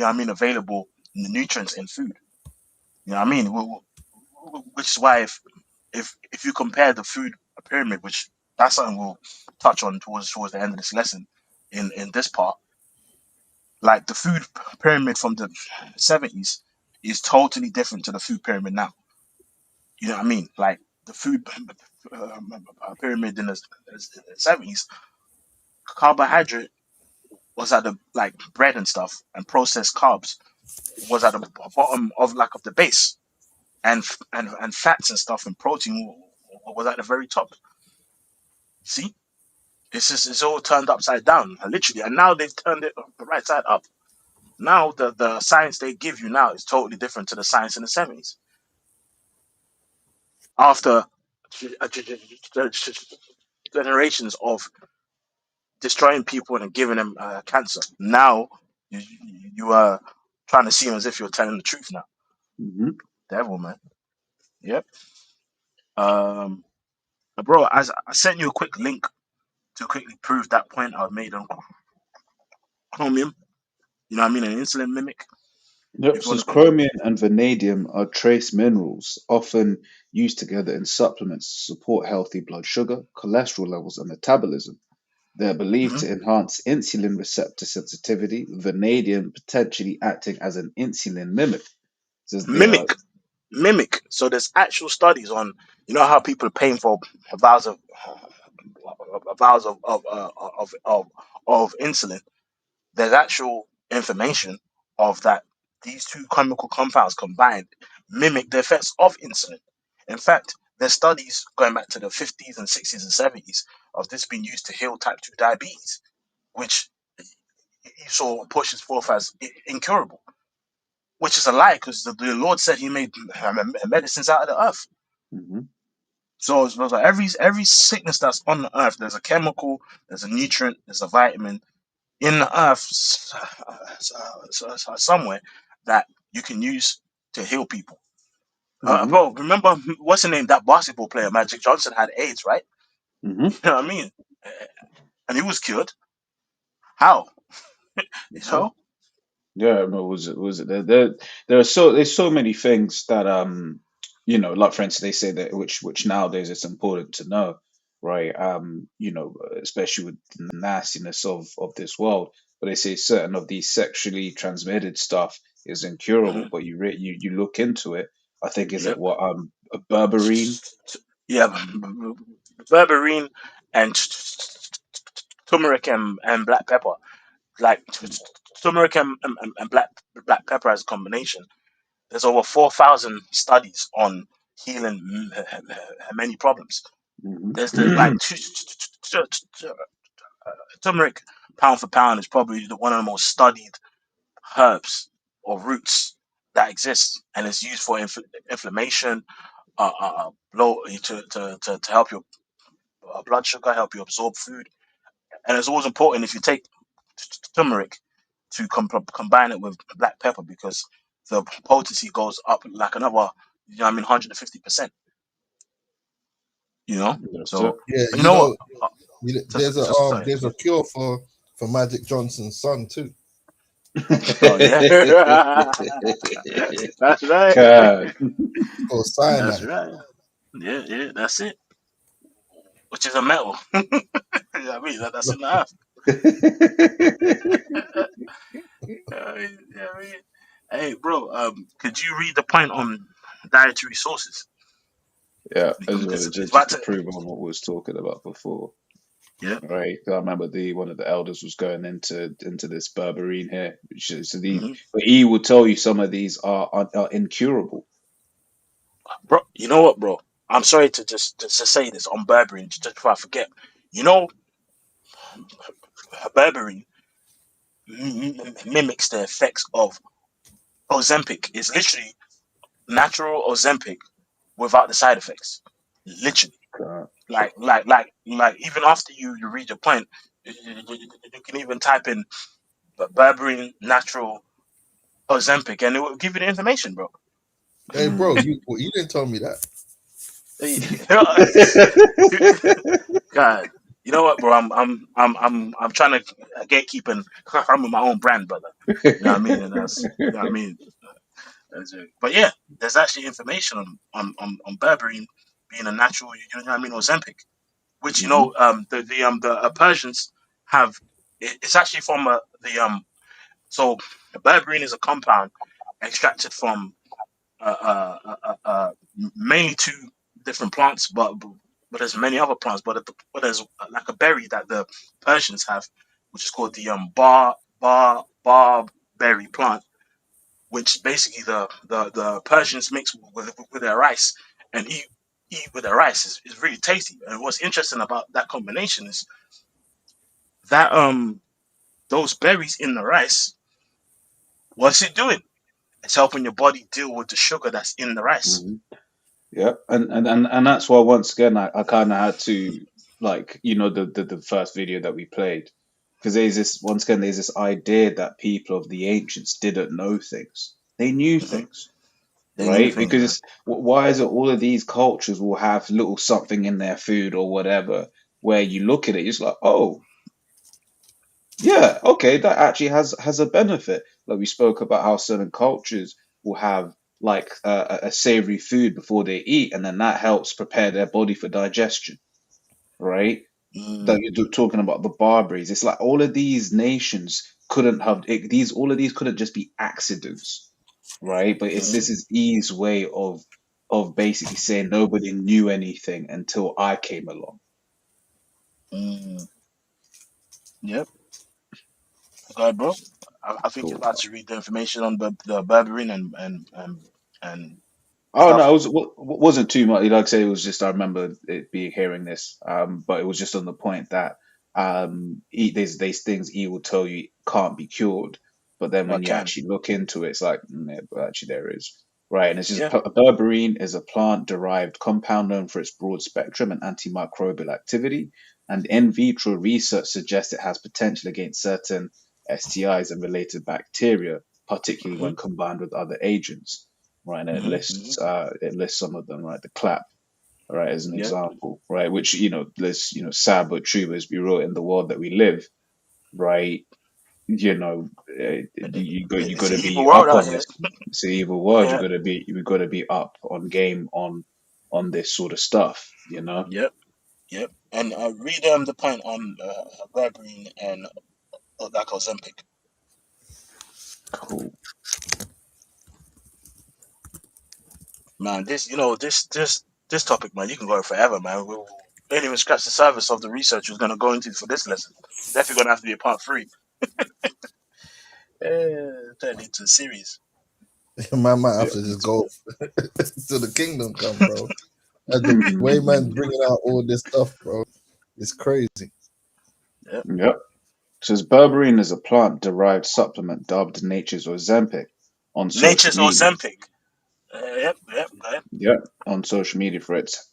know what I mean, available nutrients in food. You know what I mean? Which is why if you compare the food pyramid, which that's something we'll touch on towards the end of this lesson in this part, like the food pyramid from the 70s is totally different to the food pyramid now. You know what I mean? Like the food pyramid in the 70s, carbohydrate was at the like bread and stuff, and processed carbs was at the bottom of the base, and fats and stuff and protein was at the very top. See, it's all turned upside down, literally, and now they've turned it the right side up. Now the science they give you now is totally different to the science in the 70s. After generations of destroying people and giving them cancer, now you are trying to seem as if you're telling the truth now. Hmm. Devil, man. Yep. Um, bro, I sent you a quick link to quickly prove that point I made on chromium. You know what I mean? An insulin mimic. Yep, If you want says to quickly. chromium and vanadium are trace minerals, often used together in supplements to support healthy blood sugar, cholesterol levels, and metabolism. They're believed Mhm. to enhance insulin receptor sensitivity, vanadium potentially acting as an insulin mimic. Says they are. Mimic. Mimic. So there's actual studies on, you know how people are paying for vials of vials of insulin. There's actual information of that these two chemical compounds combined mimic the effects of insulin. In fact, there's studies going back to the 50s and 60s and 70s of this being used to heal type 2 diabetes, which Esau pushes forth as incurable, which is a lie because the Lord said he made medicines out of the earth. Mhm, So it's like every sickness that's on the earth, there's a chemical, there's a nutrient, there's a vitamin in the earth somewhere that you can use to heal people. mhm, Bro, remember what's the name? That basketball player, Magic Johnson, had AIDS, right? mhm. You know what I mean? And he was cured. How? You That's it. know? Yeah, no, was it there are there's so many things that like for instance they say that which nowadays it's important to know, right? Especially with the nastiness of this world. But they say certain of these sexually transmitted stuff is incurable, Hmm. but you look into it. I think is it Yep. what a berberine. Yeah, berberine and turmeric and black pepper. Like turmeric and black pepper as a combination. There's over 4,000 studies on healing many problems. There's the like Hmm. turmeric pound for pound is probably one of the most studied herbs or roots that exist, and it's used for inflammation, blow to help your blood sugar, help you absorb food, and it's always important if you take turmeric to combine it with black pepper because the potency goes up like another, 150%. You know, That's it. so Yeah, you know what? Sorry. there's a cure for Magic Johnson's son too. Oh yeah, that's right. God. It's called That's cyanide. right. Yeah, yeah, that's it. Which is a metal. You know what I mean, that's in the earth. Yeah, I mean, hey, bro, could you read the point on dietary sources? Yeah, I just because wanted it's just about to to. prove on what we was talking about before, Yeah. right? 'Cause I remember the one of the elders was going into this berberine here, which is so these, Hmm. but he will tell you some of these are incurable. Bro, you know what, bro? I'm sorry to just to say this on berberine, just before I forget. You know, berberine mimics the effects of Ozempic. It's literally natural Ozempic without the side effects. Literally. Uh, Even after you read your point, you can even type in berberine natural Ozempic and it will give you the information, bro. Hey, bro, you didn't tell me that. God, you know what, bro? I'm trying to gatekeep and I'm with my own brand, brother. You know what I mean? And that's you know what I mean. But yeah, there's actually information on berberine being a natural. You know what I mean? Ozempic, which Mhm. the Persians have. It's actually from the So berberine is a compound extracted from mainly two different plants, but there's many other plants. But there's like a berry that the Persians have, which is called the barberry plant, which basically the Persians mix with their rice and eat with their rice is really tasty. And what's interesting about that combination is that those berries in the rice, what's it doing? It's helping your body deal with the sugar that's in the rice. Mhm. Yeah, and that's why once again I kind of had to, like, the first video that we played, because there's this once again there's this idea that people of the ancients didn't know things. They knew Hmm. things, They knew right? things, man. Because why is it all of these cultures will have little something in their food or whatever where you look at it, you're just like, oh, yeah, okay, that actually has a benefit. Like we spoke about how certain cultures will have like a savory food before they eat, and then that helps prepare their body for digestion, right? That Mm, you're talking about the Barbaries. It's like all of these nations couldn't have these. All of these couldn't just be accidents, right? But it's hmm. this is Eve's way of basically saying nobody knew anything until I came along. Mm, yep. Okay, bro. I think you're Cool. about to read the information on the berberine and Oh no, stuff. wasn't too much. Like I say, it was just I remember it being hearing this, but it was just on the point that there's these things he will tell you can't be cured, but then I when you can. actually look into it, it's like yeah, but actually there is, right? And it's just Yeah. berberine is a plant-derived compound known for its broad spectrum and antimicrobial activity, and in vitro research suggests it has potential against certain STIs and related bacteria, particularly Hmm. when combined with other agents, right? And Hmm. Hmm. it lists some of them, right? The clap, right, as an Yep. example, right? Which lists sad but true, as we wrote in the world that we live, right? You got It's an to evil be world up out on here. this. It's an evil world. Yeah. You got to be up on game on this sort of stuff, you know. Yep. Yep. And read the point on berberine and like Ozempic. Cool. Man, this topic, man, you can go on forever, man. We ain't even scratch the surface of the research we're gonna go into for this lesson. Definitely gonna have to be a part three. Turn into a series. Man might have Yeah. to just go to the kingdom come, bro. And the way man's bringing out all this stuff, bro, it's crazy. Yep. Yep. Says berberine is a plant-derived supplement dubbed nature's Ozempic on social Nature's media. Ozempic. Yep. Go ahead. Yep, on social media for its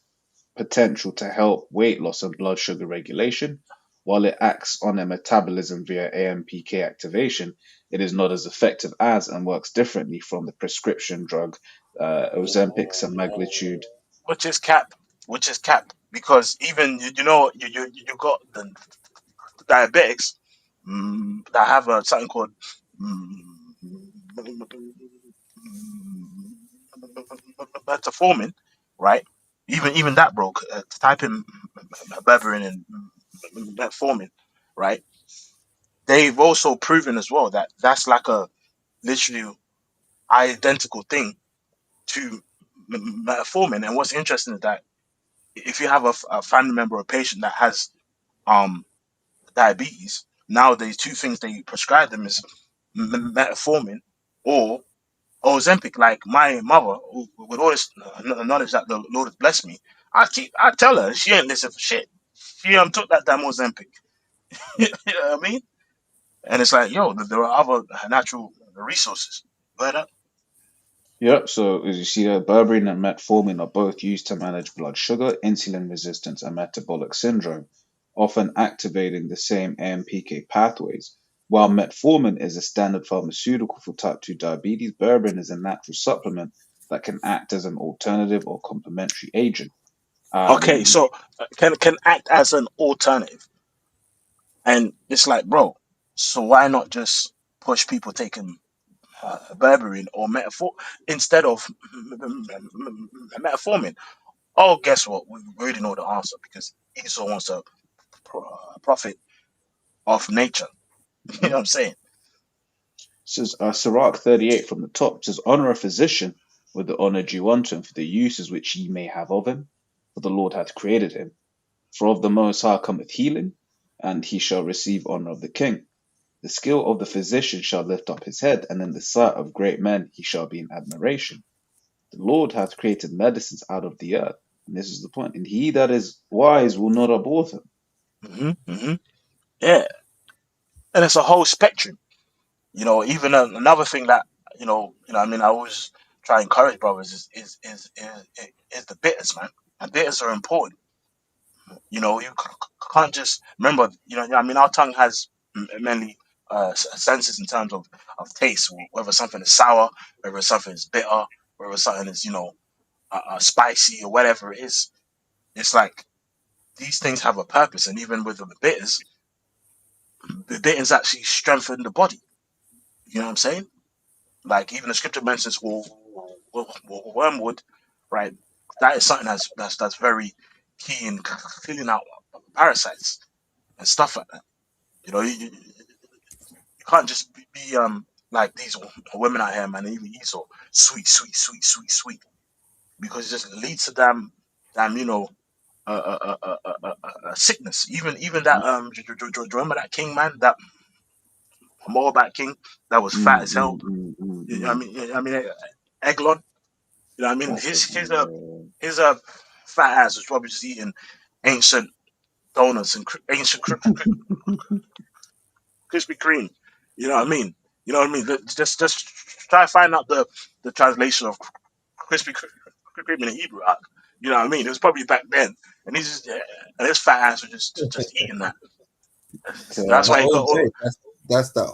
potential to help weight loss and blood sugar regulation. While it acts on a metabolism via AMPK activation, it is not as effective as and works differently from the prescription drug Ozempic semaglutide. Which is cap. Which is cap. Because even you got the diabetics that have something called metformin, right? Even that broke. Type in berberine and metformin, right? They've also proven as well that that's like a literally identical thing to metformin. And what's interesting is that if you have a family member or patient that has um diabetes, nowadays two things they prescribe them is metformin or Ozempic. Like my mother, with all this knowledge that the Lord has blessed me, I tell her she ain't listen for shit. She took that damn Ozempic. You know what I mean? And it's like, yo, there are other natural resources. But Yep, so as you see there, berberine and metformin are both used to manage blood sugar, insulin resistance, and metabolic syndrome, often activating the same AMPK pathways. While metformin is a standard pharmaceutical for type 2 diabetes, berberine is a natural supplement that can act as an alternative or complementary agent. okay, Um, so can act as an alternative, and it's like, bro, so why not just push people taking berberine or metafor instead of metformin? Oh, guess what? We already know the answer because Esau wants to profit off nature. You know what I'm saying? says Sirach 38 from the top says, Honor a physician with the honor due unto him for the uses which ye may have of him, for the Lord hath created him. For of the Most High cometh healing, and he shall receive honor of the king. The skill of the physician shall lift up his head, and in the sight of great men he shall be in admiration. The Lord hath created medicines out of the earth, and this is the point. And he that is wise will not abhor them. Yeah, and it's a whole spectrum. Even another thing that I mean, I always try to encourage brothers is the bitters, man. And bitters are important. You can't just remember. I mean, our tongue has many senses in terms of taste. Whether something is sour, whether something is bitter, whether something is spicy or whatever it is. It's like these things have a purpose, and even with the bitters actually strengthen the body. You know what I'm saying? Like even the scripture mentions wormwood, right? That is something that's very key in cleaning out parasites and stuff like that. You can't just be like these women out here, man. And even Esau, sweet, sweet, sweet, sweet, sweet, because it just leads to damn, sickness. Even that do you remember that king man, that Moabite king that was fat as hell? I Mm. mean, Eglon. You know what I mean? That's it. His fat ass was probably just eating ancient donuts and ancient Krispy Kreme. You know what I mean? You know what I mean? Just try to find out the translation of Krispy Kreme in the Hebrew. You know what I mean? It was probably back then, and he's just and his fat ass was just eating that. That's But why he got OJ, all. that's the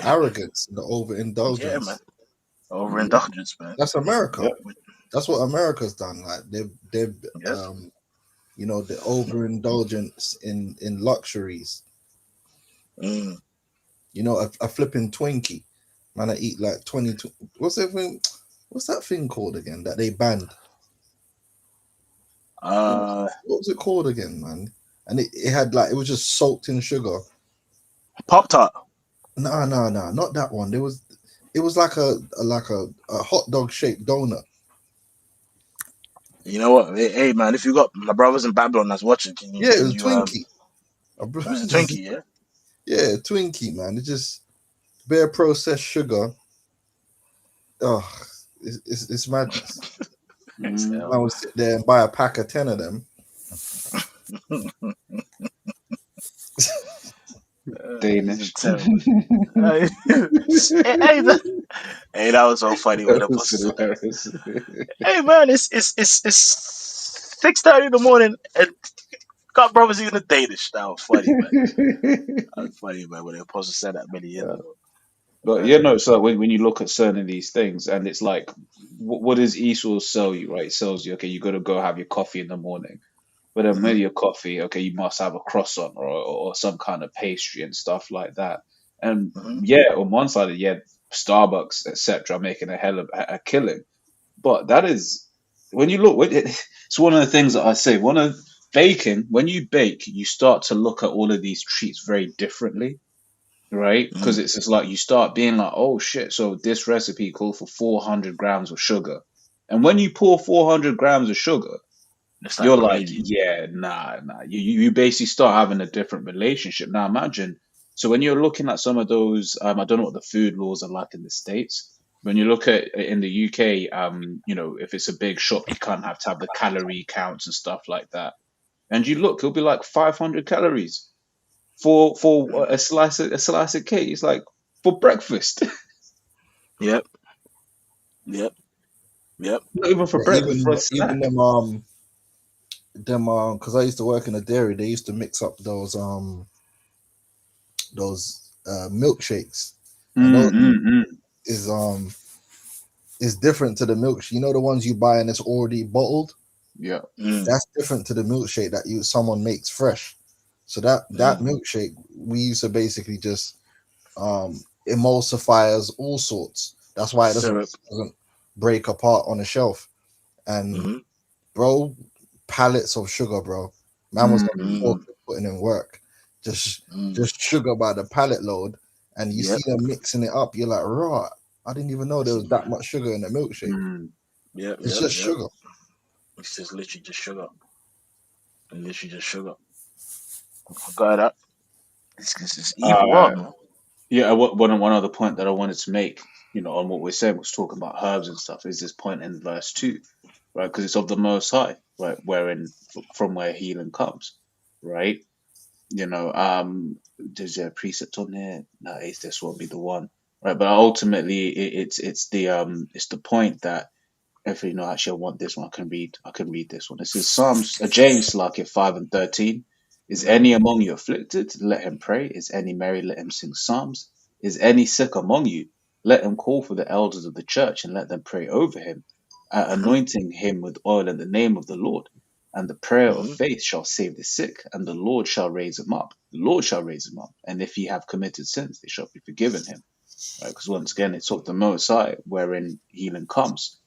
arrogance, the Yeah, man. overindulgence. Overindulgence, man. That's America. Yep. That's what America's done. Like they've Yep. the overindulgence in luxuries. Mm. A flipping Twinkie, man. I eat like 20. What's that thing? What's that thing called again that they banned? What was it called again, man? And it had like it was just soaked in sugar. Pop Tart. No, not that one. It was like a hot dog shaped donut. You know what? Hey, man, if you got my brothers in Babylon that's watching, can you Yeah, it can was you Twinkie. it was a Twinkie, yeah? Yeah, Twinkie, man. It's just bare processed sugar. Oh, it's madness. It's Mm. I hell. would sit there and buy a pack of 10 of them. These are Danish. terrible. Hey, hey, that was so funny when That the was post said that. hilarious. Hey man, it's 6:30 in the morning and got brothers eating the Danish. That was funny, man. That was funny, man, when the apostle said that many years ago. But Uh, yeah, no. So when you look at certain of these things, and it's like, what does Esau sell you, right? It sells you, okay, you got to go have your coffee in the morning. But then with mhm, your coffee, okay, you must have a croissant or some kind of pastry and stuff like that. And mhm, yeah, on one side, yeah, Starbucks, etc., making a hell of a killing. But that is when you look. It's one of the things that I say. One of baking, when you bake, you start to look at all of these treats very differently, right? Because mhm, it's just like you start being like, oh shit, so this recipe called for 400 grams of sugar. And when you pour 400 grams of sugar, It's like you're like, crazy. yeah, nah. You basically start having a different relationship. Now imagine, so when you're looking at some of those, I don't know what the food laws are like in the States. When you look at in the UK, if it's a big shop, you can't have to have the calorie counts and stuff like that. And you look, it'll be like 500 calories for a slice of cake. It's like for breakfast, Yep, yep, yep. not even for Yeah, breakfast, for a even snack. them because I used to work in a dairy, they used to mix up those milkshakes, and Mm, those mm, mm. is is different to the milk. You know the ones you buy and it's already bottled. Yeah. Mm, That's different to the milkshake that you someone makes fresh. So that mm. milkshake we used to basically just emulsifiers, all sorts. That's why it Syrup. doesn't break apart on the shelf. And Mm, bro, pallets of sugar, bro. Man was getting Mm. mm, tortured putting in work. Just mm. just sugar by the pallet load. And you Yep, see them mixing it up, you're like, right. I didn't even know there was that much sugar in a milkshake. Mm. yep, It's yep, just yep. sugar. It's just literally just sugar. And literally just sugar. I got that. It's evil Uh, world, man. yeah. One other point that I wanted to make, on what we're saying, was talking about herbs and stuff. Is this point in verse 2, right? Because it's of the Most High, right? Wherein from where healing comes, right? There's a precept on there. No, this won't be the one, right? But ultimately, it's the point that if actually I want this one, I can read this one. This is James, like at 5:13. Is Mm-hmm. any among you afflicted? Let him pray. Is any merry? Let him sing psalms. Is any sick among you? Let him call for the elders of the church and let them pray over him, Mm-hmm. anointing him with oil in the name of the Lord. And the prayer of Mm-hmm. faith shall save the sick, and the Lord shall raise him up. The Lord shall raise him up. And if he have committed sins, they shall be forgiven him. Right? Because once again, it's of the Most High wherein healing comes.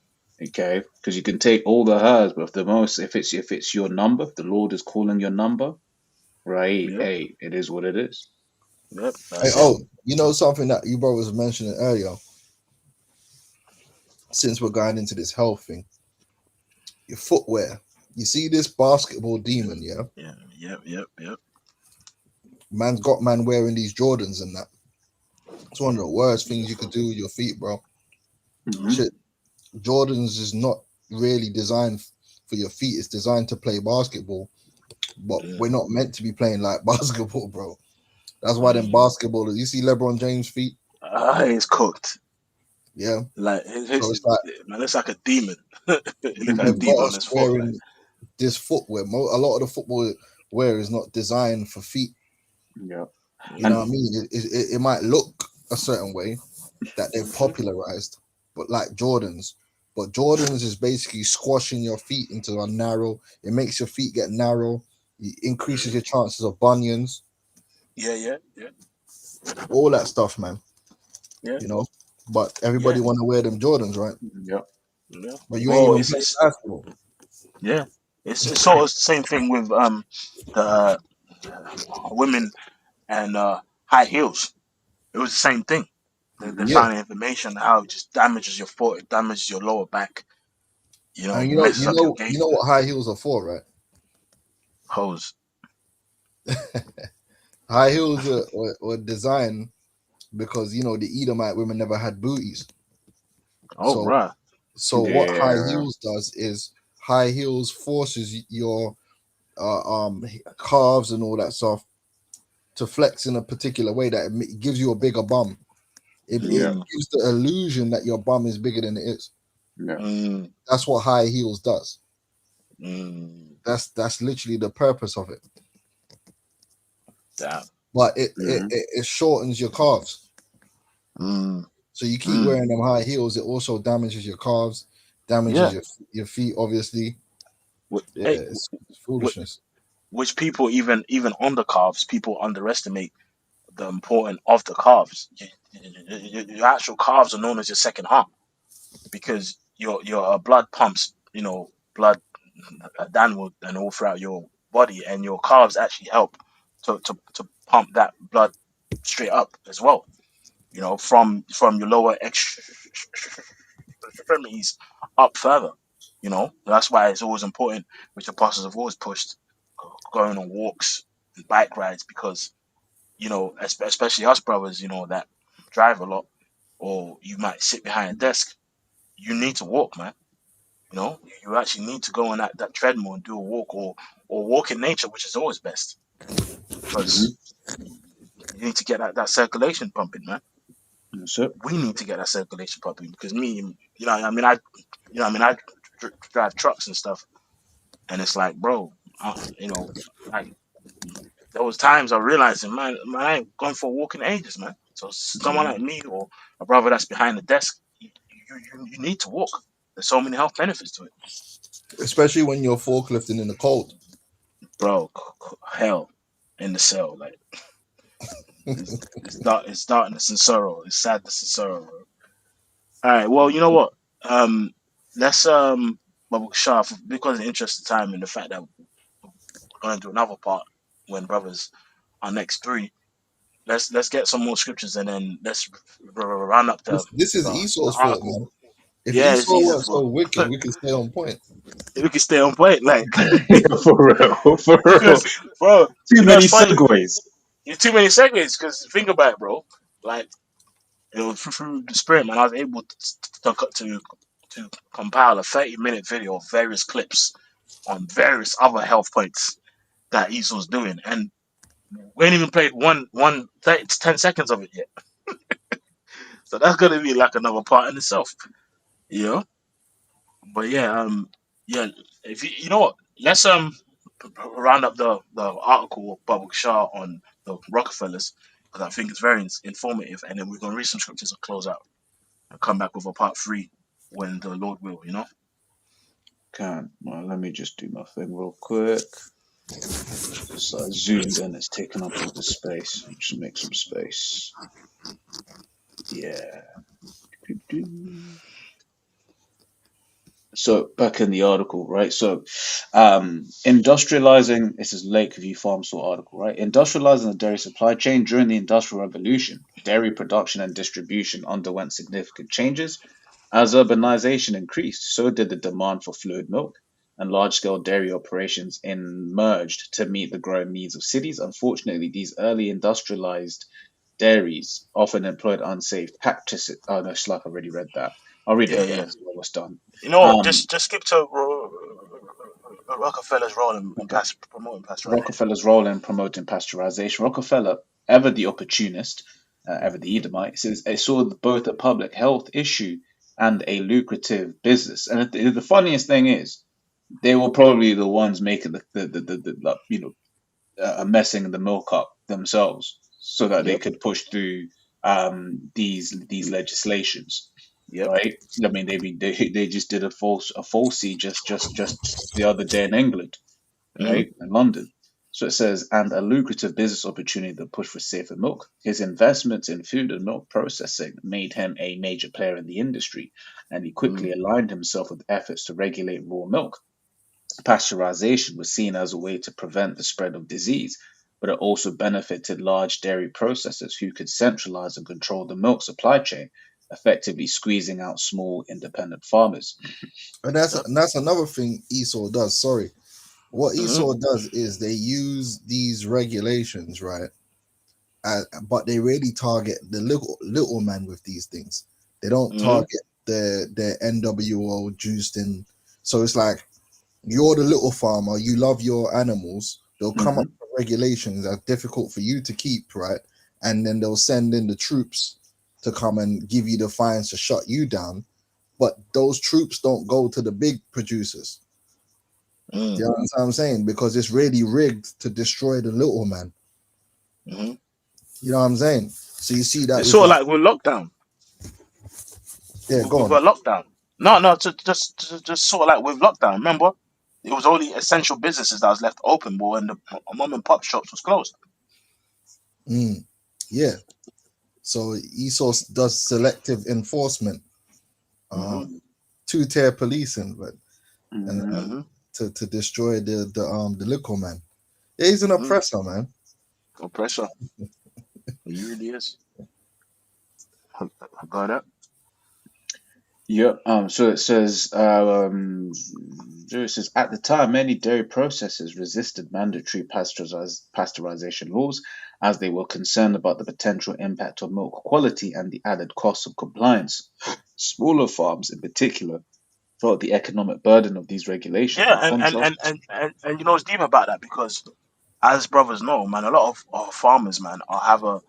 Okay, because you can take all the herbs, but if it's your number, if the Lord is calling your number, right? Yep. Hey, it is what it is. Yep. Hey, That's it. oh, you know something that you bro was mentioning earlier, since we're going into this health thing, your footwear. You see this basketball demon, yeah? Yeah. Yep. Yep. Yep. Man's got man wearing these Jordans and that. It's one of the worst things you could do with your feet, bro. Hmm. Shit, Jordans is not really designed for your feet. It's designed to play basketball, but Yeah. we're not meant to be playing like basketball, bro. That's why them Mm. basketballers. You see LeBron James' feet, It's cooked. yeah. Like So it's like man, it's like a demon. It look like a they've got demon on us his foot. Like, wearing this footwear. A lot of the football wear is not designed for feet. Yeah, You know mm, and what I mean? It might look a certain way that they've mm-hmm. popularized, but like Jordans. But Jordans is basically squashing your feet into a narrow. It makes your feet get narrow. It increases Mm. your chances of bunions. Yeah. Yeah. Yeah. All that stuff, man. Yeah. You know. But everybody Yeah. want to wear them Jordans, right? yeah, Yeah. But you ain't Well, even it's playing it's basketball. yeah. It's sort of the same thing with the women and high heels. It was the same thing. They hmm Yeah, found information how it just damages your foot, it damages your lower back. You know, and messes up your gait. you know what high heels are for, right? Hose. High heels were designed because the Edomite women never had booties. Oh, So right. what high yeah, heels does is high heels forces your calves and all that stuff to flex in a particular way that it gives you a bigger bum. It yeah, Mm, gives the illusion that your bum is bigger than it is. yeah. mm, That's what high heels does. mm. That's literally the purpose of it. Damn. But Hmm. it shortens your calves. Mm, So you keep mm. wearing them high heels, it also damages your calves, damages Yeah. your feet, obviously. Yeah, Hey, it's foolishness. which people even on the calves, people underestimate the importance of the calves. Your actual calves are known as your second heart because your blood pumps, blood downward and all throughout your body, and your calves actually help to pump that blood straight up as well. From your lower extremities up further. You know, that's why it's always important, which the apostles have always pushed, going on walks and bike rides, because you know, especially us brothers, you know, that drive a lot, or you might sit behind a desk. You need to walk, man. You know, you actually need to go on that treadmill and do a walk, or walk in nature, which is always best, Hmm. because you need to get that circulation pumping, man. That's it. We need to get that circulation pumping, because you know, I mean, I drive trucks and stuff, and it's like, bro, you know, like there was times I realized, man, I ain't going for a walk in ages, man. So someone Mhm. like me or a brother that's behind the desk, you need to walk. There's so many health benefits to it, Especially when you're forklifting in the cold. bro. Hell in the cell, like it's darkness and sorrow, it's sadness and sorrow, bro. All right, well, you know what? Um, let's Bubble Shah, because of the interest of time and the fact that we're going to do another part when brothers are next three. Let's get some more scriptures, and then let's round up This is the Esau's fault, article. man. If Yeah, it's Esau easy weren't for so wicked, we could stay on point. we can stay on point, like For real, for real. because, bro, Too you know it's many funny. segues. It's too many segments. Because think about it, bro. Like, you know, through the spirit, man, I was able to compile a 30-minute video of various clips on various other health points that Esau's doing, and we ain't even played one 30 to 10 seconds of it yet. So that's gonna be like another part in itself, you know. But yeah, yeah. If you know what, let's round up the article of Bubble Shah on the Rockefellers, because I think it's very informative, and then we're gonna read some scriptures and close out and come back with a part three when the Lord will, you know. Can well, let me just do my thing real quick. Just zoomed in, it's taking up all the space. Just make some space. Yeah. So back in the article, right? So, industrializing. This is Lakeview Farm Store article, right? Industrializing the dairy supply chain during the Industrial Revolution, dairy production and distribution underwent significant changes. As urbanization increased, so did the demand for fluid milk, and large-scale dairy operations emerged to meet the growing needs of cities. Unfortunately, these early industrialized dairies often employed unsafe practices. Oh no, Slack, I already read that. I'll read it Yeah, again. yeah. It's almost done. You know what? Um, Just skip to Rockefeller's role in okay. promoting pasteurization. Rockefeller's role in promoting pasteurization. Rockefeller, ever the opportunist, ever the Edomite, says it saw both a public health issue and a lucrative business. And the funniest thing is, they were probably the ones making messing the milk up themselves, so that they Yep, could push through these legislations, yep. right? I mean, they just did a falsie just the other day in England, Mm, right, in London. So it says, and a lucrative business opportunity that pushed for safer milk. His investments in food and milk processing made him a major player in the industry, and he quickly mm, aligned himself with efforts to regulate raw milk. Pasteurization was seen as a way to prevent the spread of disease, but it also benefited large dairy processors who could centralize and control the milk supply chain, effectively squeezing out small independent farmers. And that's yep. and that's another thing Esau does. Sorry. What Mm, Esau does is they use these regulations, right? But they really target the little man with these things. They don't mm, target the NWO juiced in. So it's like you're the little farmer, you love your animals. They'll come up Hmm. with regulations that are difficult for you to keep, right? And then they'll send in the troops to come and give you the fines to shut you down. But those troops don't go to the big producers. Do mm, you understand what I'm saying? Because it's really rigged to destroy the little man. mm. You know what I'm saying? So you see that It's with sort of like, like with lockdown. yeah, go With on. a lockdown. No, no, just sort of like with lockdown. Remember, it was only essential businesses that was left open, but when the mom and pop shops was closed. Mm, yeah. So Esau does selective enforcement, Mm-hmm, um, two-tier policing, but and Hmm. mm-hmm, to destroy the little man. Yeah, he's an mm-hmm. oppressor, man. Oppressor. He really is. I got it. Yep. So it says at the time, many dairy processors resisted mandatory pasteurization laws as they were concerned about the potential impact on milk quality and the added cost of compliance. Smaller farms, in particular, felt the economic burden of these regulations. Yeah, In contrast, and you know what's deep about that, because as brothers know, man, a lot of our farmers, man, are have a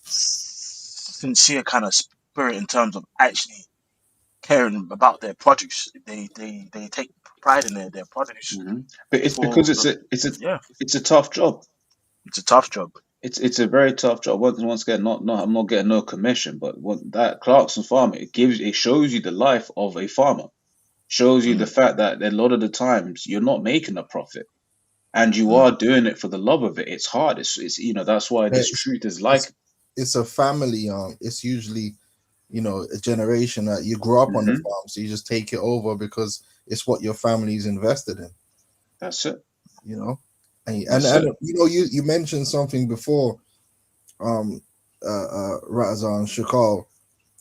sincere kind of spirit in terms of actually caring about their produce. They take pride in their produce hmm but it's because for the yeah. it's a tough job. It's a tough job. It's a very tough job. Once again, not I'm not getting no commission, but what that Clarkson farm, it shows you the life of a farmer. Shows you the Mm, fact that a lot of the times you're not making a profit and you mm, are doing it for the love of it. It's hard. It's that's why Yeah, this truth is it's like. it's a family. It's usually, a generation that you grew up on the Hmm farm, so you just take it over because it's what your family's invested in. That's it. You know, That's and it. you mentioned something before, Razan Shakal.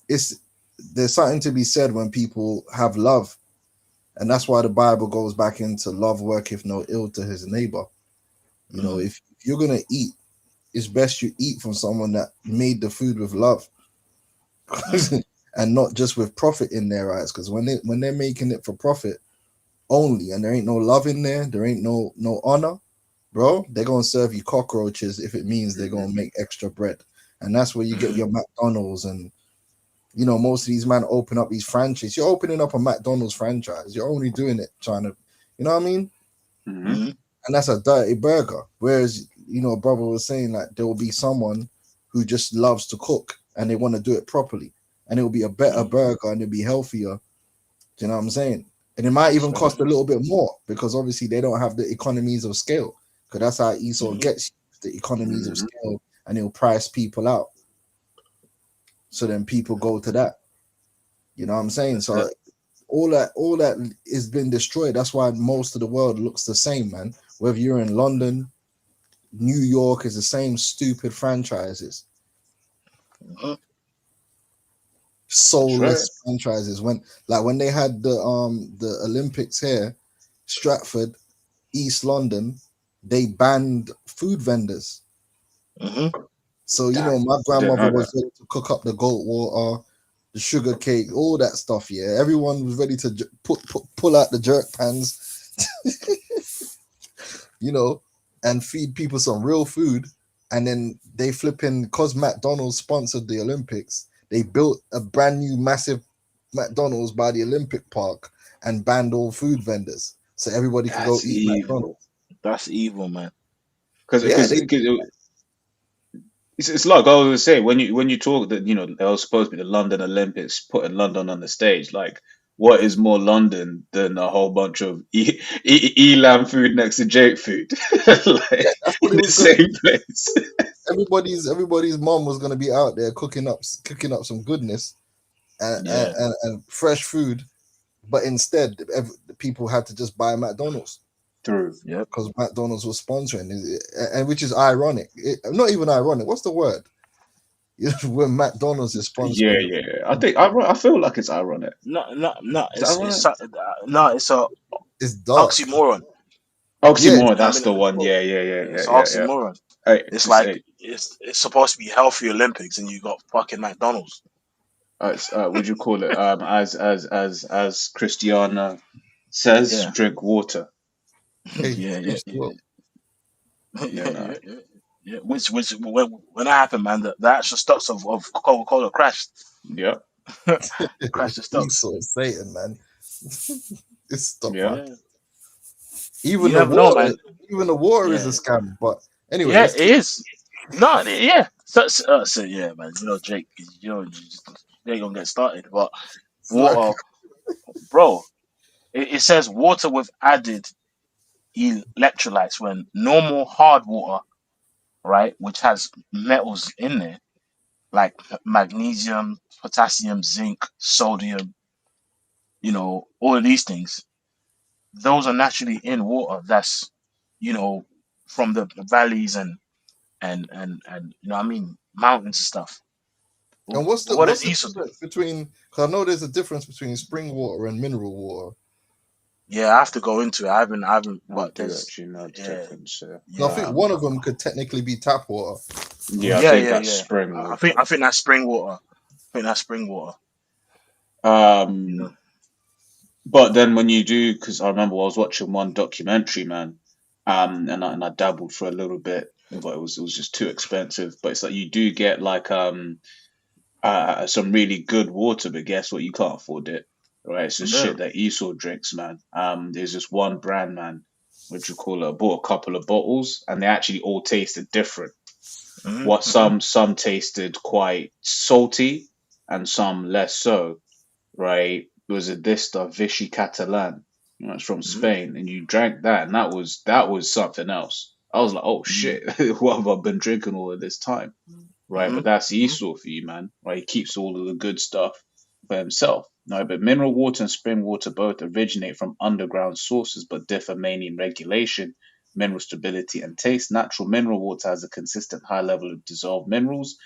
It's There's something to be said when people have love, and that's why the Bible goes back into love worketh no ill to his neighbor. mm, If you're gonna eat, it's best you eat from someone that made the food with love mm, and not just with profit in their eyes. Because when they're making it for profit only, and there ain't no love in there ain't no honor, bro. They're gonna serve you cockroaches if it means they're Hmm gonna make extra bread, and that's where you get mm, your McDonald's and most of these men open up these franchises. You're opening up a McDonald's franchise. You're only doing it trying to, you know what I mean? hmm mm, And that's a dirty burger. Whereas, brother was saying like there will be someone who just loves to cook and they want to do it properly. And it will be a better mm. burger and it'll be healthier. Do you know what I'm saying? And it might That's even it. cost a little bit more because obviously they don't have the economies of scale. Because that's how Esau Mm. gets the economies of Hmm scale and he'll price people out. So then people go to that. You know what I'm saying? That's it. So all that is been destroyed. That's why most of the world looks the same, man. Whether you're in London, New York is the same stupid franchises, Mm. That's right. soulless franchises. When they had the Olympics here, Stratford, East London, they banned food vendors. Mhm. So Damn, my I didn't grandmother know was that. ready to cook up the goat water, the sugar cake, all that stuff. Yeah, everyone was ready to pull out the jerk pans, you know, and feed people some real food. And then they flipping because McDonald's sponsored the Olympics. They built a brand new massive McDonald's by the Olympic Park and banned all food vendors, so everybody could go That's eat McDonald's. evil. That's evil, man. Yeah, Because they it's like I was gonna say when you talk that it was supposed to be the London Olympics, putting London on the stage. Like, what is more London than a whole bunch of Elam food next to Jake food, like yeah, that's what in it the was gonna. same place? Everybody's mom was gonna be out there cooking up some goodness Yeah. and fresh food, but instead, the people had to just buy McDonald's True. Yep. because McDonald's was sponsoring, and which is ironic. Not even ironic. What's the word? When McDonald's is Yeah, sponsoring yeah. I feel like it's ironic. No, no, no. Is that It's ironic? no. It's a it's dark. oxymoron. Yeah, Oxymoron. You know what I That's mean? the one. Yeah, yeah, yeah, yeah, It's yeah, yeah. oxymoron. Hey, It's it's like a. it's supposed to be healthy Olympics, and you got fucking McDonald's. Would you call it? As Christiana says, Yeah. drink water. hey, Yeah, hey, yeah, yeah, Stuart, yeah, Yeah, yeah, no. yeah. Yeah. Which when that happened, man, the actual stocks of Coca-Cola crashed. Yep. Crashed the stocks. Esau is Satan, man. It's stop, Yeah. man. Yeah. Even You the never know, water, man. even the water is a Yeah. scam. But anyway, Yeah, let's it keep. is. No, yeah. So yeah, man. Jake. They ain't gonna get started. But Like, water, bro. It says water with added electrolytes when normal hard water, right, which has metals in there like magnesium, potassium, zinc, sodium. All of these things. Those are naturally in water. That's you know from the valleys and what I mean mountains and stuff. And what's the What does what's the Esau do? difference between? Because I know there's a difference between spring water and mineral water. Yeah, I have to go into it. I haven't, I but do there's, actually know the yeah, difference. And I think yeah, one of them could technically be tap water. Yeah, I yeah, think yeah, that's yeah. spring I water. think, I think that's spring water. I think that's spring water. You know. Um, but then when you do, because I remember I was watching one documentary, man, and I dabbled for a little bit, but it was just too expensive. But it's like you do get like some really good water, but guess what? You can't afford it, right? It's the Yeah. shit that Esau drinks, man. There's this one brand, man, what you call it? I bought a couple of bottles, and they actually all tasted different. Hmm. What Hmm. some tasted quite salty, and some less so, right? It was a Dista Vichy Catalan. You know, it's from Hmm. Spain, and you drank that, and that was something else. I was like, oh Hmm. shit, what have I been drinking all of this time? Right? Hmm. But that's Hmm. Esau for you, man. Right? He keeps all of the good stuff for himself. No, but mineral water and spring water both originate from underground sources, but differ mainly in regulation, mineral stability, and taste. Natural mineral water has a consistent high level of dissolved minerals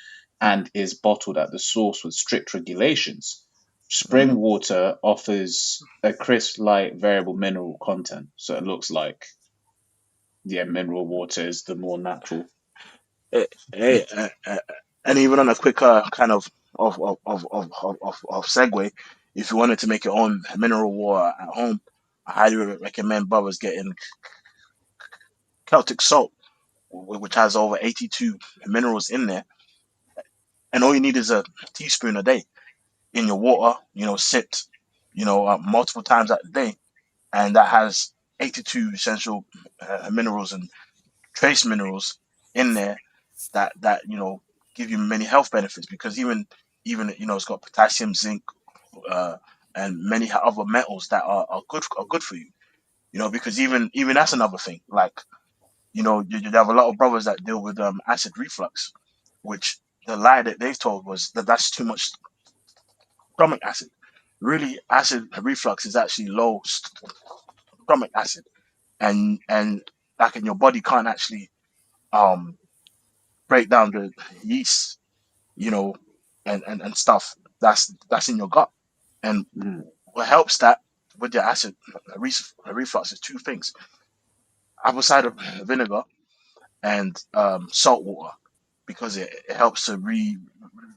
and is bottled at the source with strict regulations. Hmm. Spring water offers a crisp, light, variable mineral content, so it looks like yeah, mineral water is the more natural. Eh, eh, eh, eh, and even on a quicker kind of segue, if you wanted to make your own mineral water at home, I highly recommend brothers getting Celtic salt, which has over 82 minerals in there, and all you need is a teaspoon a day in your water. Sipped, multiple times a day, and that has 82 essential minerals and trace minerals in there that give you many health benefits, because even it's got potassium, zinc, uh, and many other metals that are good for you. Because even that's another thing. Like, you have a lot of brothers that deal with acid reflux, which the lie that they told was that that's too much stomach acid. Really, acid reflux is actually low stomach acid, and like, in your body can't actually um break down the yeast, you know, and stuff that's in your gut. And Mm, what helps that with your acid reflux is two things: apple cider vinegar and salt water, because it helps to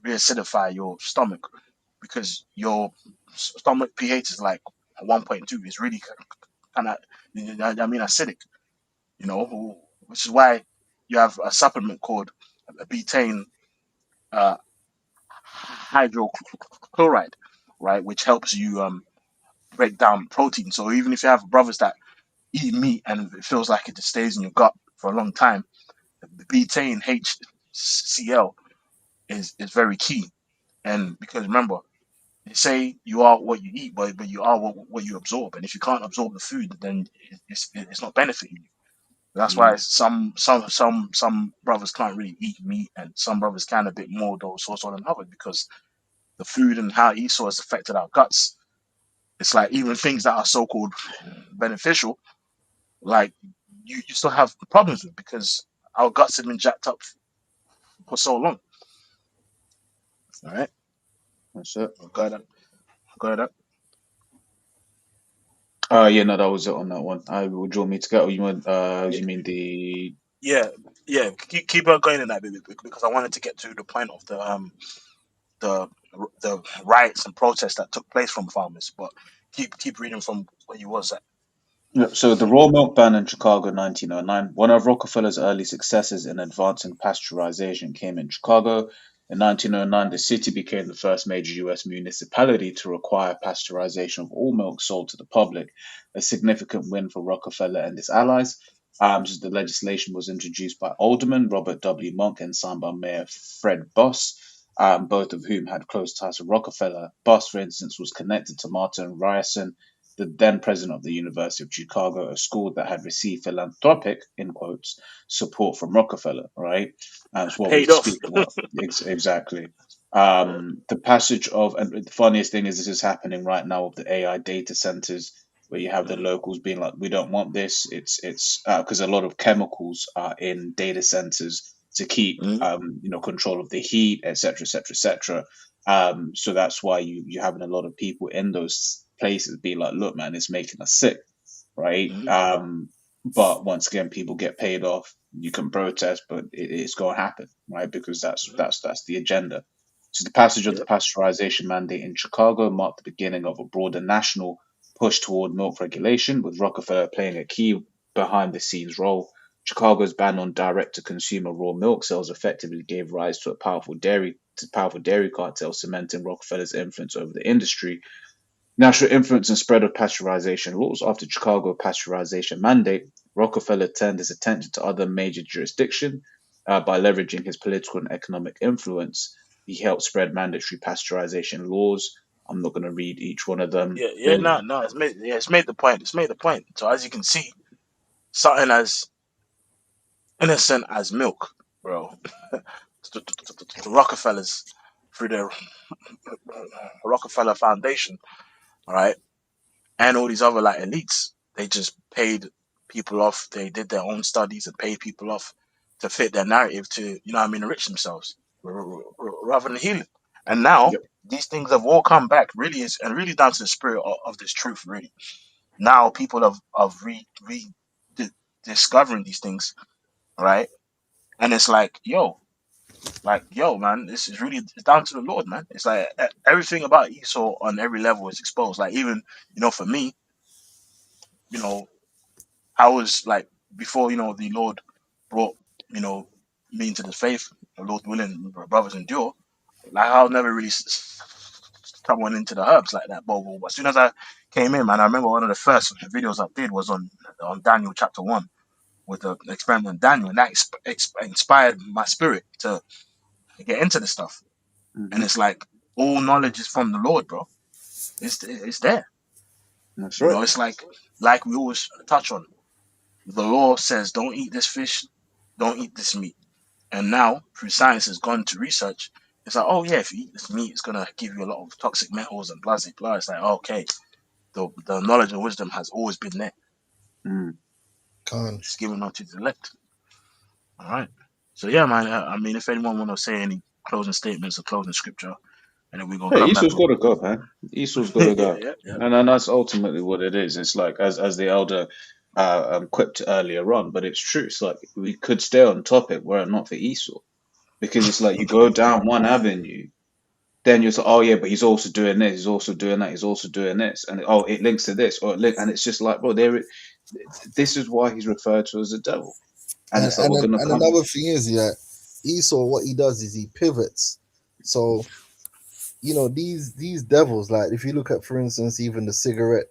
reacidify your stomach, because your stomach pH is like 1.2. It's really kind of, I mean, acidic, which is why you have a supplement called betaine uh, hydrochloride, right, which helps you break down protein. So even if you have brothers that eat meat and it feels like it just stays in your gut for a long time, the betaine HCl is very key. And because remember, they say you are what you eat, but you are what you absorb. And if you can't absorb the food, then it's not benefiting you. That's why mm, some brothers can't really eat meat, and some brothers can a bit more, though, so than others, because the food and how Esau has affected our guts. It's like even things that are so called beneficial, like, you still have problems with, because our guts have been jacked up for so long. All right, that's it. go ahead, go ahead. Yeah, no, that was it on that one. I would you want me to go? Or you mean the Yeah, yeah. Keep on going in that bit, because I wanted to get to the point of the the riots and protests that took place from farmers. But keep reading from where you was at. Yep, so the raw milk ban in Chicago 1909, one of Rockefeller's early successes in advancing pasteurization came in Chicago. In 1909, the city became the first major U.S. municipality to require pasteurization of all milk sold to the public, a significant win for Rockefeller and his allies. So the legislation was introduced by Alderman Robert W. Monk and signed by Mayor Fred Buss, both of whom had close ties to Rockefeller. Buss, for instance, was connected to Martin Ryerson, the then president of the University of Chicago, a school that had received philanthropic, in quotes, support from Rockefeller, right? That's what we Paid off. speak about. Exactly. The passage of, and the funniest thing is this is happening right now with the AI data centers, where you have the locals being like, we don't want this. It's because a lot of chemicals are in data centers to keep control of the heat, etc., etc., etc. So that's why you're having a lot of people in those places be like, look, man, it's making us sick, right? But once again, people get paid off. You can protest, but it's going to happen, right? Because that's the agenda. So the passage of the Yep. pasteurization mandate in Chicago marked the beginning of a broader national push toward milk regulation, with Rockefeller playing a key behind the scenes role. Chicago's ban on direct to consumer raw milk sales effectively gave rise to a powerful dairy cartel, cementing Rockefeller's influence over the industry. National influence and spread of pasteurization laws. After Chicago pasteurization mandate, Rockefeller turned his attention to other major jurisdictions by leveraging his political and economic influence. He helped spread mandatory pasteurization laws. I'm not going to read each one of them. Yeah, no, it's made the point. It's made the point. So as you can see, something as innocent as milk, bro. The Rockefellers through the Rockefeller Foundation, all right, and all these other like elites, they just paid people off. They did their own studies and paid people off to fit their narrative to, enrich themselves rather than heal it. And now Yep. these things have all come back, really, is and really down to the spirit of this truth. Really, now people have discovering these things, right? And it's yo, man, this is really it's down to the Lord, man. It's like everything about Esau on every level is exposed. Like even for me, you know, I was like before the Lord brought you know me into the faith, the Lord willing, brothers endure. Like I'll never really someone into the herbs like that. But as soon as I came in, man, I remember one of the first videos I did was on Daniel chapter 1 with the experiment on Daniel, and that inspired my spirit to get into this stuff. And Hmm. it's like all knowledge is from the Lord, bro. It's there. That's right. It's like we always touch on. The law says don't eat this fish, don't eat this meat. And now through science has gone to research, it's like, oh yeah, if you eat this meat, it's gonna give you a lot of toxic metals and blah blah blah. It's like, okay, the knowledge and wisdom has always been there. Mm. Con. It's given unto the elect. All right. So yeah, man. I mean, if anyone want to say any closing statements or closing scripture, and then we're gonna Hey, come back Esau's got on. to go, man. Esau's got Yeah, to go, yeah. and that's ultimately what it is. It's like as the elder quipped earlier on, but it's true. It's like we could stay on topic were it not for Esau, because it's like you go down one avenue, then you're like, oh yeah, but he's also doing this, he's also doing that, he's also doing this, and oh, it links to this, and it's just like, bro, this is why he's referred to as the devil, and And it's like and we're then- gonna and come. another thing is that Esau, what he does is he pivots. So these devils, like if you look at, for instance, even the cigarette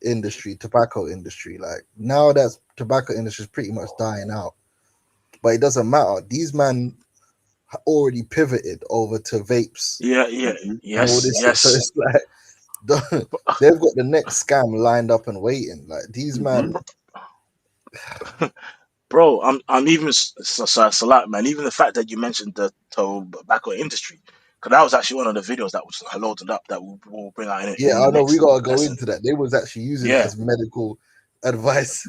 industry, tobacco industry, like now that tobacco industry is pretty much dying out, but it doesn't matter. These men already pivoted over to vapes Yeah. Hmm. and all Yes, this shit. So yes. it's like they've got the next scam lined up and waiting. Like these Hmm. man, Bro, I'm even Salat, man. Even the fact that you mentioned the tobacco industry, because that was actually one of the videos that was loaded up that we'll bring out yeah, in the I know we next gotta go lesson. into that. They was actually using it Yeah, as medical advice.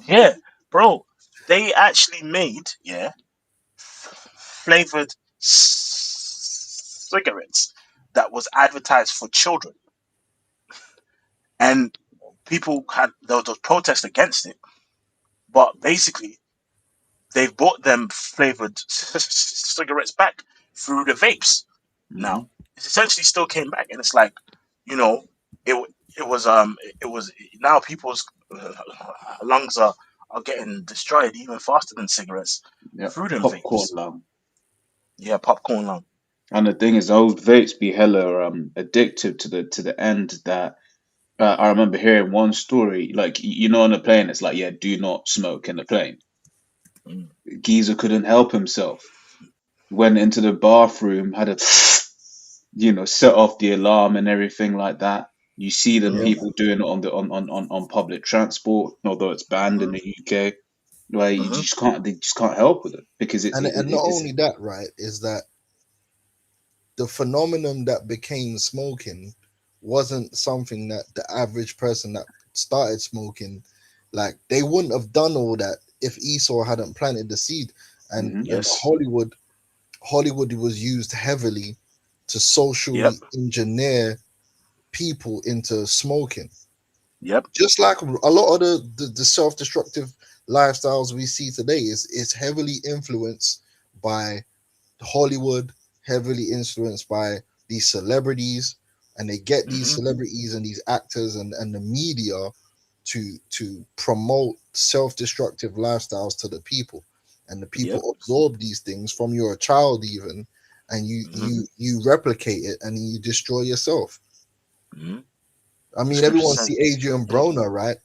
yeah, bro. They actually made flavored cigarettes that was advertised for children, and people had there was protests against it. But basically, they've bought them flavored cigarettes back through the vapes. Hmm. Now it essentially still came back, and it's like, you know, it it was now people's lungs are getting destroyed even faster than cigarettes Yeah, through them popcorn vapes. lung. Yeah, popcorn lung. And the thing is, those vapes be hella addictive to the end that I remember hearing one story, like on the plane, it's like, yeah, do not smoke in the plane. Mm. Geezer couldn't help himself. Went into the bathroom, had a set off the alarm and everything like that. You see them Yeah, Mm-hmm. people doing it on public transport, although it's banned in Mm-hmm. the UK. Like you Mm-hmm. just can't, they just can't help with it because and not only that, right, is that the phenomenon that became smoking wasn't something that the average person that started smoking, like they wouldn't have done all that if Esau hadn't planted the seed. And Hmm. Yes. Hollywood was used heavily to Yep. socially engineer people into smoking. Yep. Just like a lot of the self-destructive lifestyles we see today is heavily influenced by Hollywood, heavily influenced by these celebrities, and they get these Hmm. celebrities and these actors and the media to promote self-destructive lifestyles to the people, and the Yep. people absorb these things from your child even, and you Hmm. you you replicate it and you destroy yourself. Hmm. I The mean, scripture everyone says, see Adrian yeah. Broner, right?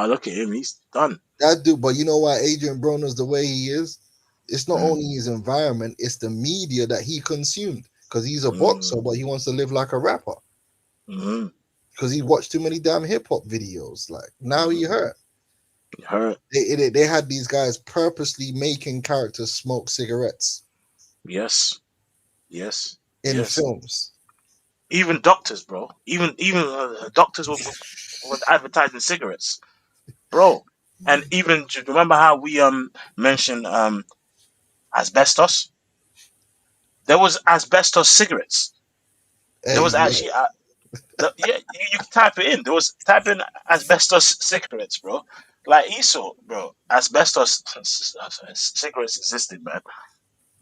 Look at him. He's done. That dude, but you know why Adrian Broner's the way he is? It's not Mm, only his environment, it's the media that he consumed. Because he's a boxer, mm, but he wants to live like a rapper. mm, Because he watched too many damn hip hop videos. Like now he mm. hurt. Hurt. They had these guys purposely making characters smoke cigarettes Yes. Yes. in Yes. films. Even doctors, bro. Even doctors were advertising cigarettes, bro. And even do you remember how we mentioned asbestos? There was asbestos cigarettes. There Hey, was yeah. actually yeah, you can type it in. There was type in asbestos cigarettes, bro. Like Esau, bro. Asbestos cigarettes existed, man.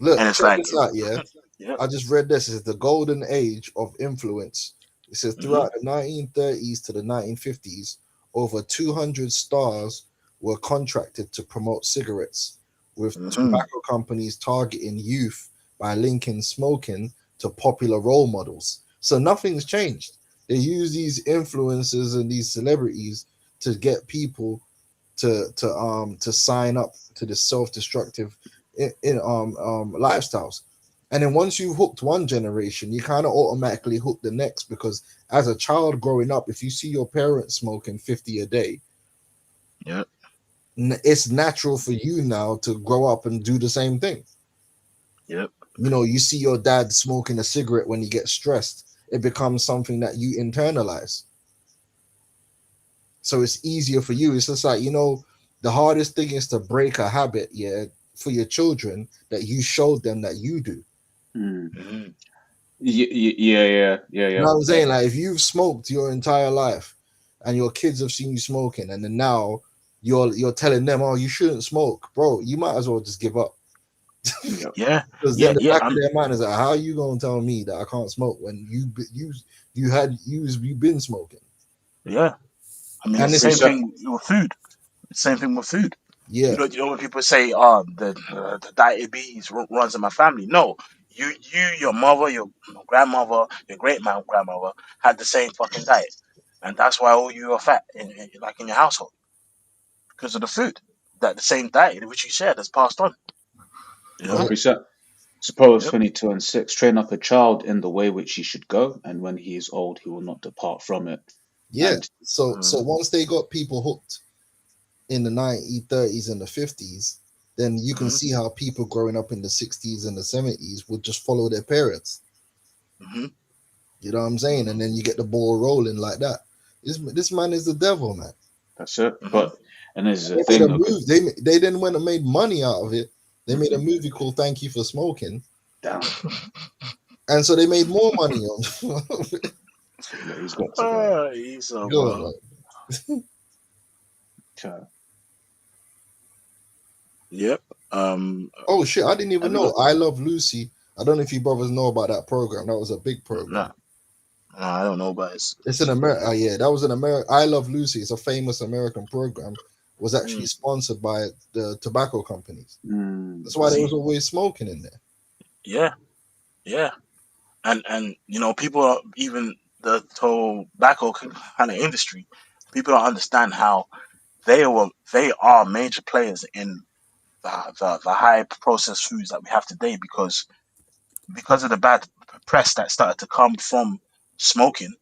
Look, And it's check like, this out, yeah. yeah. I just read this. It's the golden age of influence. It says Hmm. throughout the 1930s to the 1950s, over 200 stars were contracted to promote cigarettes, with Hmm. tobacco companies targeting youth by linking smoking to popular role models. So nothing's changed. They use these influencers and these celebrities to get people to sign up to the self-destructive lifestyles. And then once you've hooked one generation, you kind of automatically hook the next, because as a child growing up, if you see your parents smoking 50 a day, Yeah. it's natural for you now to grow up and do the same thing. Yep. You know, you see your dad smoking a cigarette when he gets stressed, it becomes something that you internalize. So it's easier for you. It's just like, the hardest thing is to break a habit, yeah, for your children that you showed them that you do. Mm. Hmm. Yeah, You yeah. know what I'm saying? Like if you've smoked your entire life and your kids have seen you smoking, and then now you're telling them, oh, you shouldn't smoke, bro, you might as well just give up. Yep. Yeah. Because Yeah. then the Yeah. back of their mind is like, how are you gonna tell me that I can't smoke when you've been smoking? Yeah. I mean, And it's the it's same Precept. thing with food. Same thing with food. yeah, You know when people say, the diabetes runs in my family." No, your mother, your grandmother, your grandmother had the same fucking diet, and that's why all you are fat like in your household because of the food. That the same diet which you shared that's passed on. You know. Precept. Suppose Yep. 22:6. Train up a child in the way which he should go, and when he is old, he will not depart from it. yeah. And So Mm-hmm. once they got people hooked in the 1930s and the 50s, then you can Mm-hmm. see how people growing up in the 60s and the 70s would just follow their parents. Mm-hmm. You know what I'm saying? And then you get the ball rolling like that. This man is the devil, man. that's it. Mm-hmm. But and this is the They made thing, a though, 'cause move. They then went and made money out of it. They made a movie called Thank You for Smoking, damn, and so they made more money on. yeah, he's got to go. Esau, Go on, bro. man. Child. Yep. Oh shit! I didn't even Have you know. got? I Love Lucy. I don't know if you brothers know about that program. That was a big program. Nah, nah, I don't know, but It's it's an a good America. one. Yeah, that was an America. I Love Lucy. It's a famous American program. Was actually Mm, sponsored by the tobacco companies. That's I why there was see. always smoking in there. yeah, yeah. And people are even the whole tobacco kind of industry. People don't understand how they are major players in the high processed foods that we have today because of the bad press that started to come from smoking.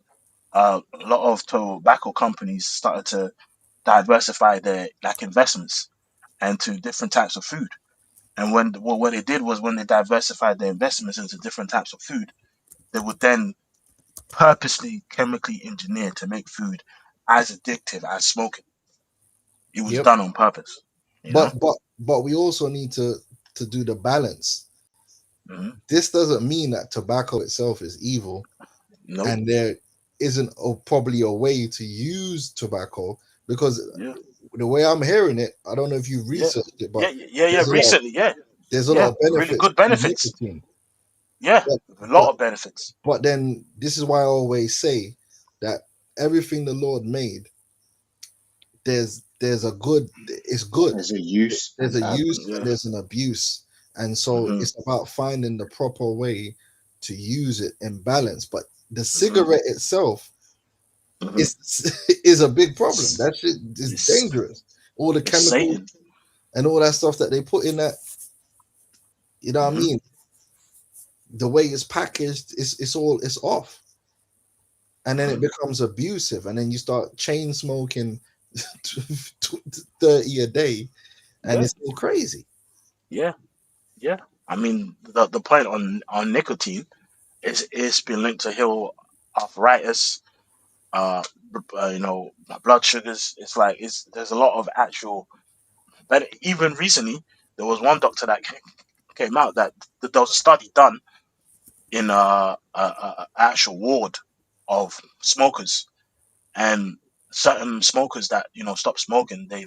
A lot of tobacco companies started to diversify their like investments into different types of food. And what they did was when they diversified their investments into different types of food, they would then purposely chemically engineered to make food as addictive as smoking. It was Yep. done on purpose, you know. But we also need to to do the balance. Hmm. This doesn't mean that tobacco itself is evil, Nope. and there isn't probably a way to use tobacco, because Yeah. the way I'm hearing it, I don't know if you've Yeah. researched it, but Yeah. there's a lot of, Recently, yeah. there's a lot Yeah. of Really benefits good to benefits. nicotine. Yeah. But, A but lot of benefits. but then this is why I always say that everything the Lord made, there's a good, it's good. There's a use There's and a use Yeah. and there's an abuse. And so Hmm. it's about finding the proper way to use it in balance. But the Hmm. cigarette itself Hmm. is is a big problem. It's, That shit is it's dangerous. All the it's chemicals Satan. and all that stuff that they put in that, you know what I Hmm. mean? The way it's packaged, it's off. And then it Hmm. becomes abusive, and then you start chain smoking 30 a day, and Yeah. it's all crazy. Yeah. Yeah. I mean, the point on nicotine is it's been linked to heal arthritis, uh, blood sugars. It's like there's a lot of actual. But even recently, there was one doctor that came out that there was a study done in a actual ward of smokers, and certain smokers that stopped smoking, they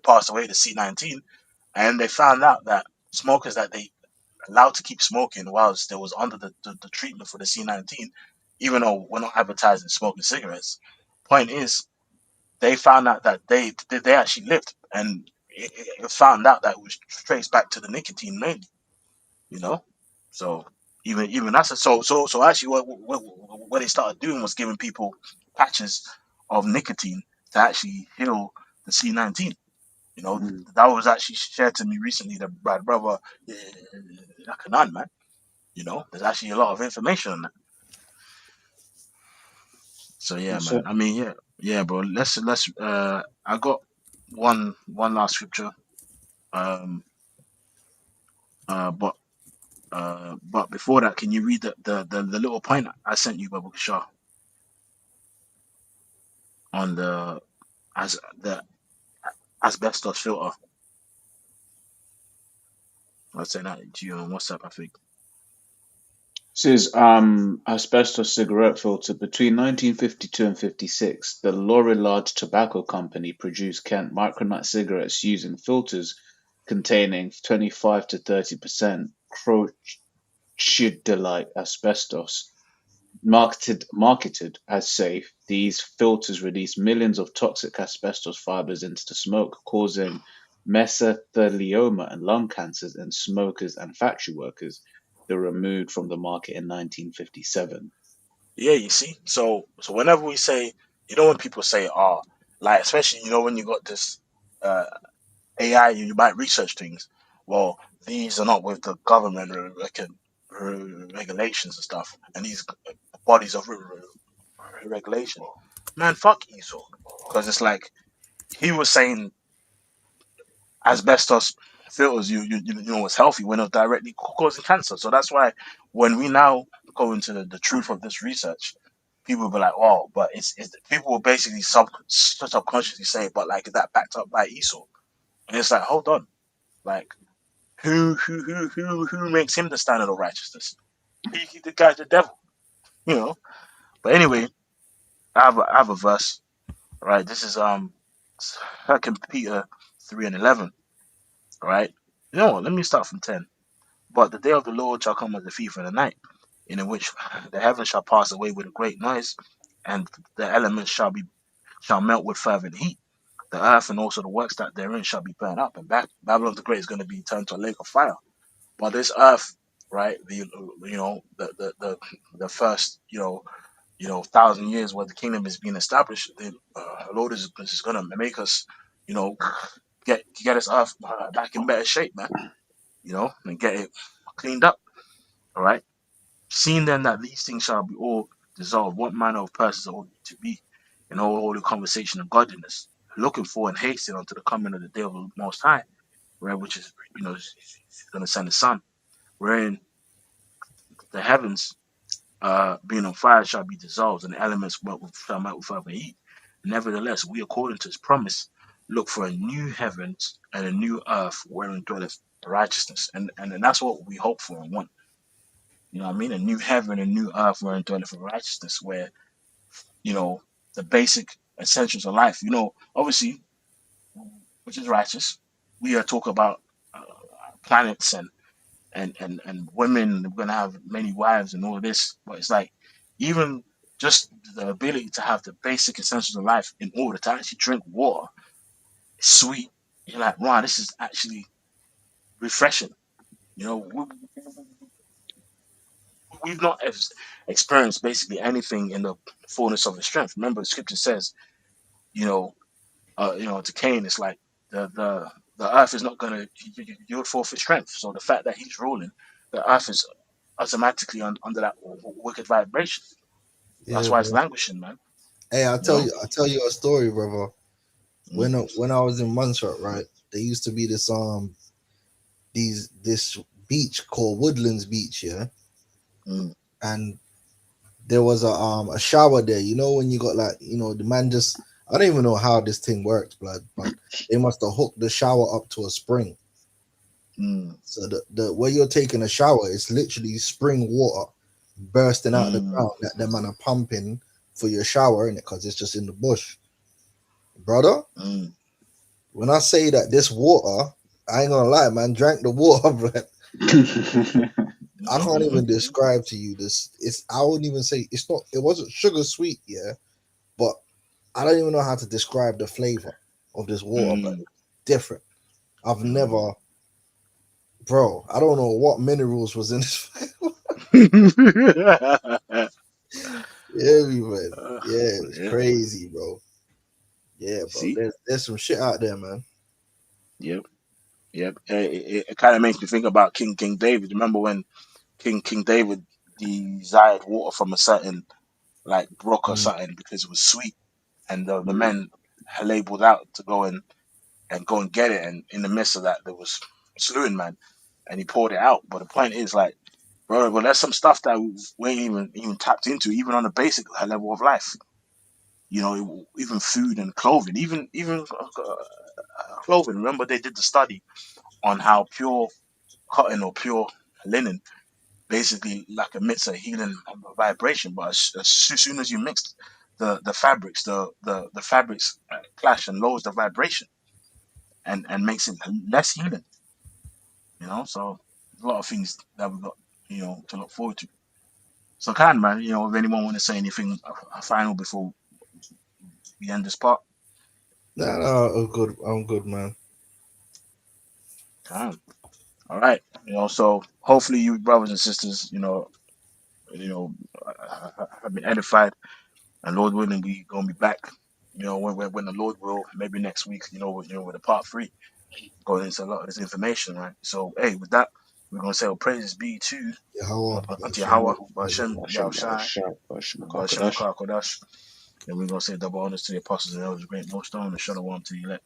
passed away to C19, and they found out that smokers that they allowed to keep smoking whilst they was under the treatment for the C19, even though we're not advertising smoking cigarettes. Point is, they found out that they actually lived, and it found out that it was traced back to the nicotine mainly. You know, so even that's so actually what they started doing was giving people patches of nicotine to actually heal the C19. You know, mm. that was actually shared to me recently. That my brother, Kanan, man. There's actually a lot of information on that. So yeah, man. So I mean, yeah, bro. Let's. I got one last scripture. Um. But before that, can you read the little point I sent you, Babu Shah, on the asbestos filter? I sent that to you on WhatsApp, I think. says asbestos cigarette filter between 1952 and 56. The Lorillard Tobacco Company produced Kent micronut cigarettes using filters containing 25 to 30% crochidolite asbestos. Marketed as safe, these filters release millions of toxic asbestos fibers into the smoke, causing mesothelioma and lung cancers in smokers and factory workers. They were removed from the market in 1957. Yeah, you see. So whenever we say, when people say, "Oh," like especially when you got this uh, AI, you might research things. Well, these are not with the government regulations and stuff, and these bodies of regulation. Man, fuck Esau, because it's like he was saying asbestos filters was healthy when it was directly causing cancer. So that's why when we now go into the truth of this research, people will be like, "Oh, but it's people will basically subconsciously say, but like is that backed up by Esau?" And it's like, hold on, like who makes him the standard of righteousness? The guy's the devil, you know. But anyway, I have a verse, right? This is Second Peter 3:11, right? You know what? Let me start from 10. But the day of the Lord shall come as a thief in the night, in which the heavens shall pass away with a great noise, and the elements shall melt with fervent heat. The earth and also the works that therein shall be burned up, and Babylon the Great is going to be turned to a lake of fire. But this earth, right? The first 1,000 years where the kingdom is being established, the Lord is going to make us, you know, get this earth back in better shape, man. And get it cleaned up. All right. Seeing then that these things shall be all dissolved, what manner of persons ought you to be in all holy conversation and godliness, looking for and hasting unto the coming of the day of the Most High, right? Which is, is going to send the sun, wherein the heavens, being on fire, shall be dissolved, and the elements shall melt with fervent heat. Nevertheless, we, according to his promise, look for a new heavens and a new earth wherein dwelleth righteousness, and that's what we hope for and want. You know what I mean? A new heaven, a new earth, where dwelleth for righteousness, where the basic essentials of life. Obviously, which is righteous. We are talking about uh, planets and women. We're gonna have many wives and all this, but it's like even just the ability to have the basic essentials of life in order to actually drink water, is sweet. You're like, wow, this is actually refreshing. You know, we've not experienced basically anything in the fullness of the strength. Remember, the scripture says, you know, to Cain, it's like the earth is not going to yield forth its strength. So the fact that he's ruling, the earth is automatically under that wicked vibration. That's Yeah, why it's bro. languishing, man. Hey, You know. I'll tell you a story, brother. Mm, When I was in Montserrat, right, there used to be this beach called Woodlands Beach, yeah, mm, and there was a shower there. You know, when you got like, the man just, I don't even know how this thing works, blood, but they must have hooked the shower up to a spring. mm, So the where you're taking a shower, it's literally spring water bursting out of the mm, ground that the man are pumping for your shower in it, because it's just in the bush, brother. mm. When I say that this water, I ain't gonna lie, man, drank the water, but I can't even describe to you this. I wouldn't even say it's not. It wasn't sugar sweet, yeah, but I don't even know how to describe the flavor of this water, but Mm, it's different. I've mm. never, bro. I don't know what minerals was in this. Yeah, man. Yeah, it's Yeah. crazy, bro. Yeah, bro. See. There's some shit out there, man. Yep. Yep. It kind of makes me think about King David. Remember when King David desired water from a certain like brook or Mm. something because it was sweet, and the men had labeled out to go and get it, and in the midst of that there was slewing man, and he poured it out. But the point is, like, bro, well, there's some stuff that we ain't even tapped into, even on a basic level of life. Even food and clothing, even clothing. Remember, they did the study on how pure cotton or pure linen basically like emits a healing vibration, but as soon as you mix the fabrics, the fabrics clash and lowers the vibration and makes it less healing. So a lot of things that we got to look forward to. So, man, if anyone want to say anything final before we end this part, Nah, no, I'm good. I'm good, man. can. All right. So hopefully you brothers and sisters, you know, have been edified, and Lord willing, we gonna be back. When the Lord will, maybe next week. With a part three, going into a lot of this information, right? So, hey, with that, we're gonna say, "Oh, praises be to Yahweh, unto Bashem, Yahweh, Yahweh. Bashem, Yahushai, Bashem Shut Kodash." And we're gonna say double honors to the apostles and elders, great millstone, and shalom to the elect.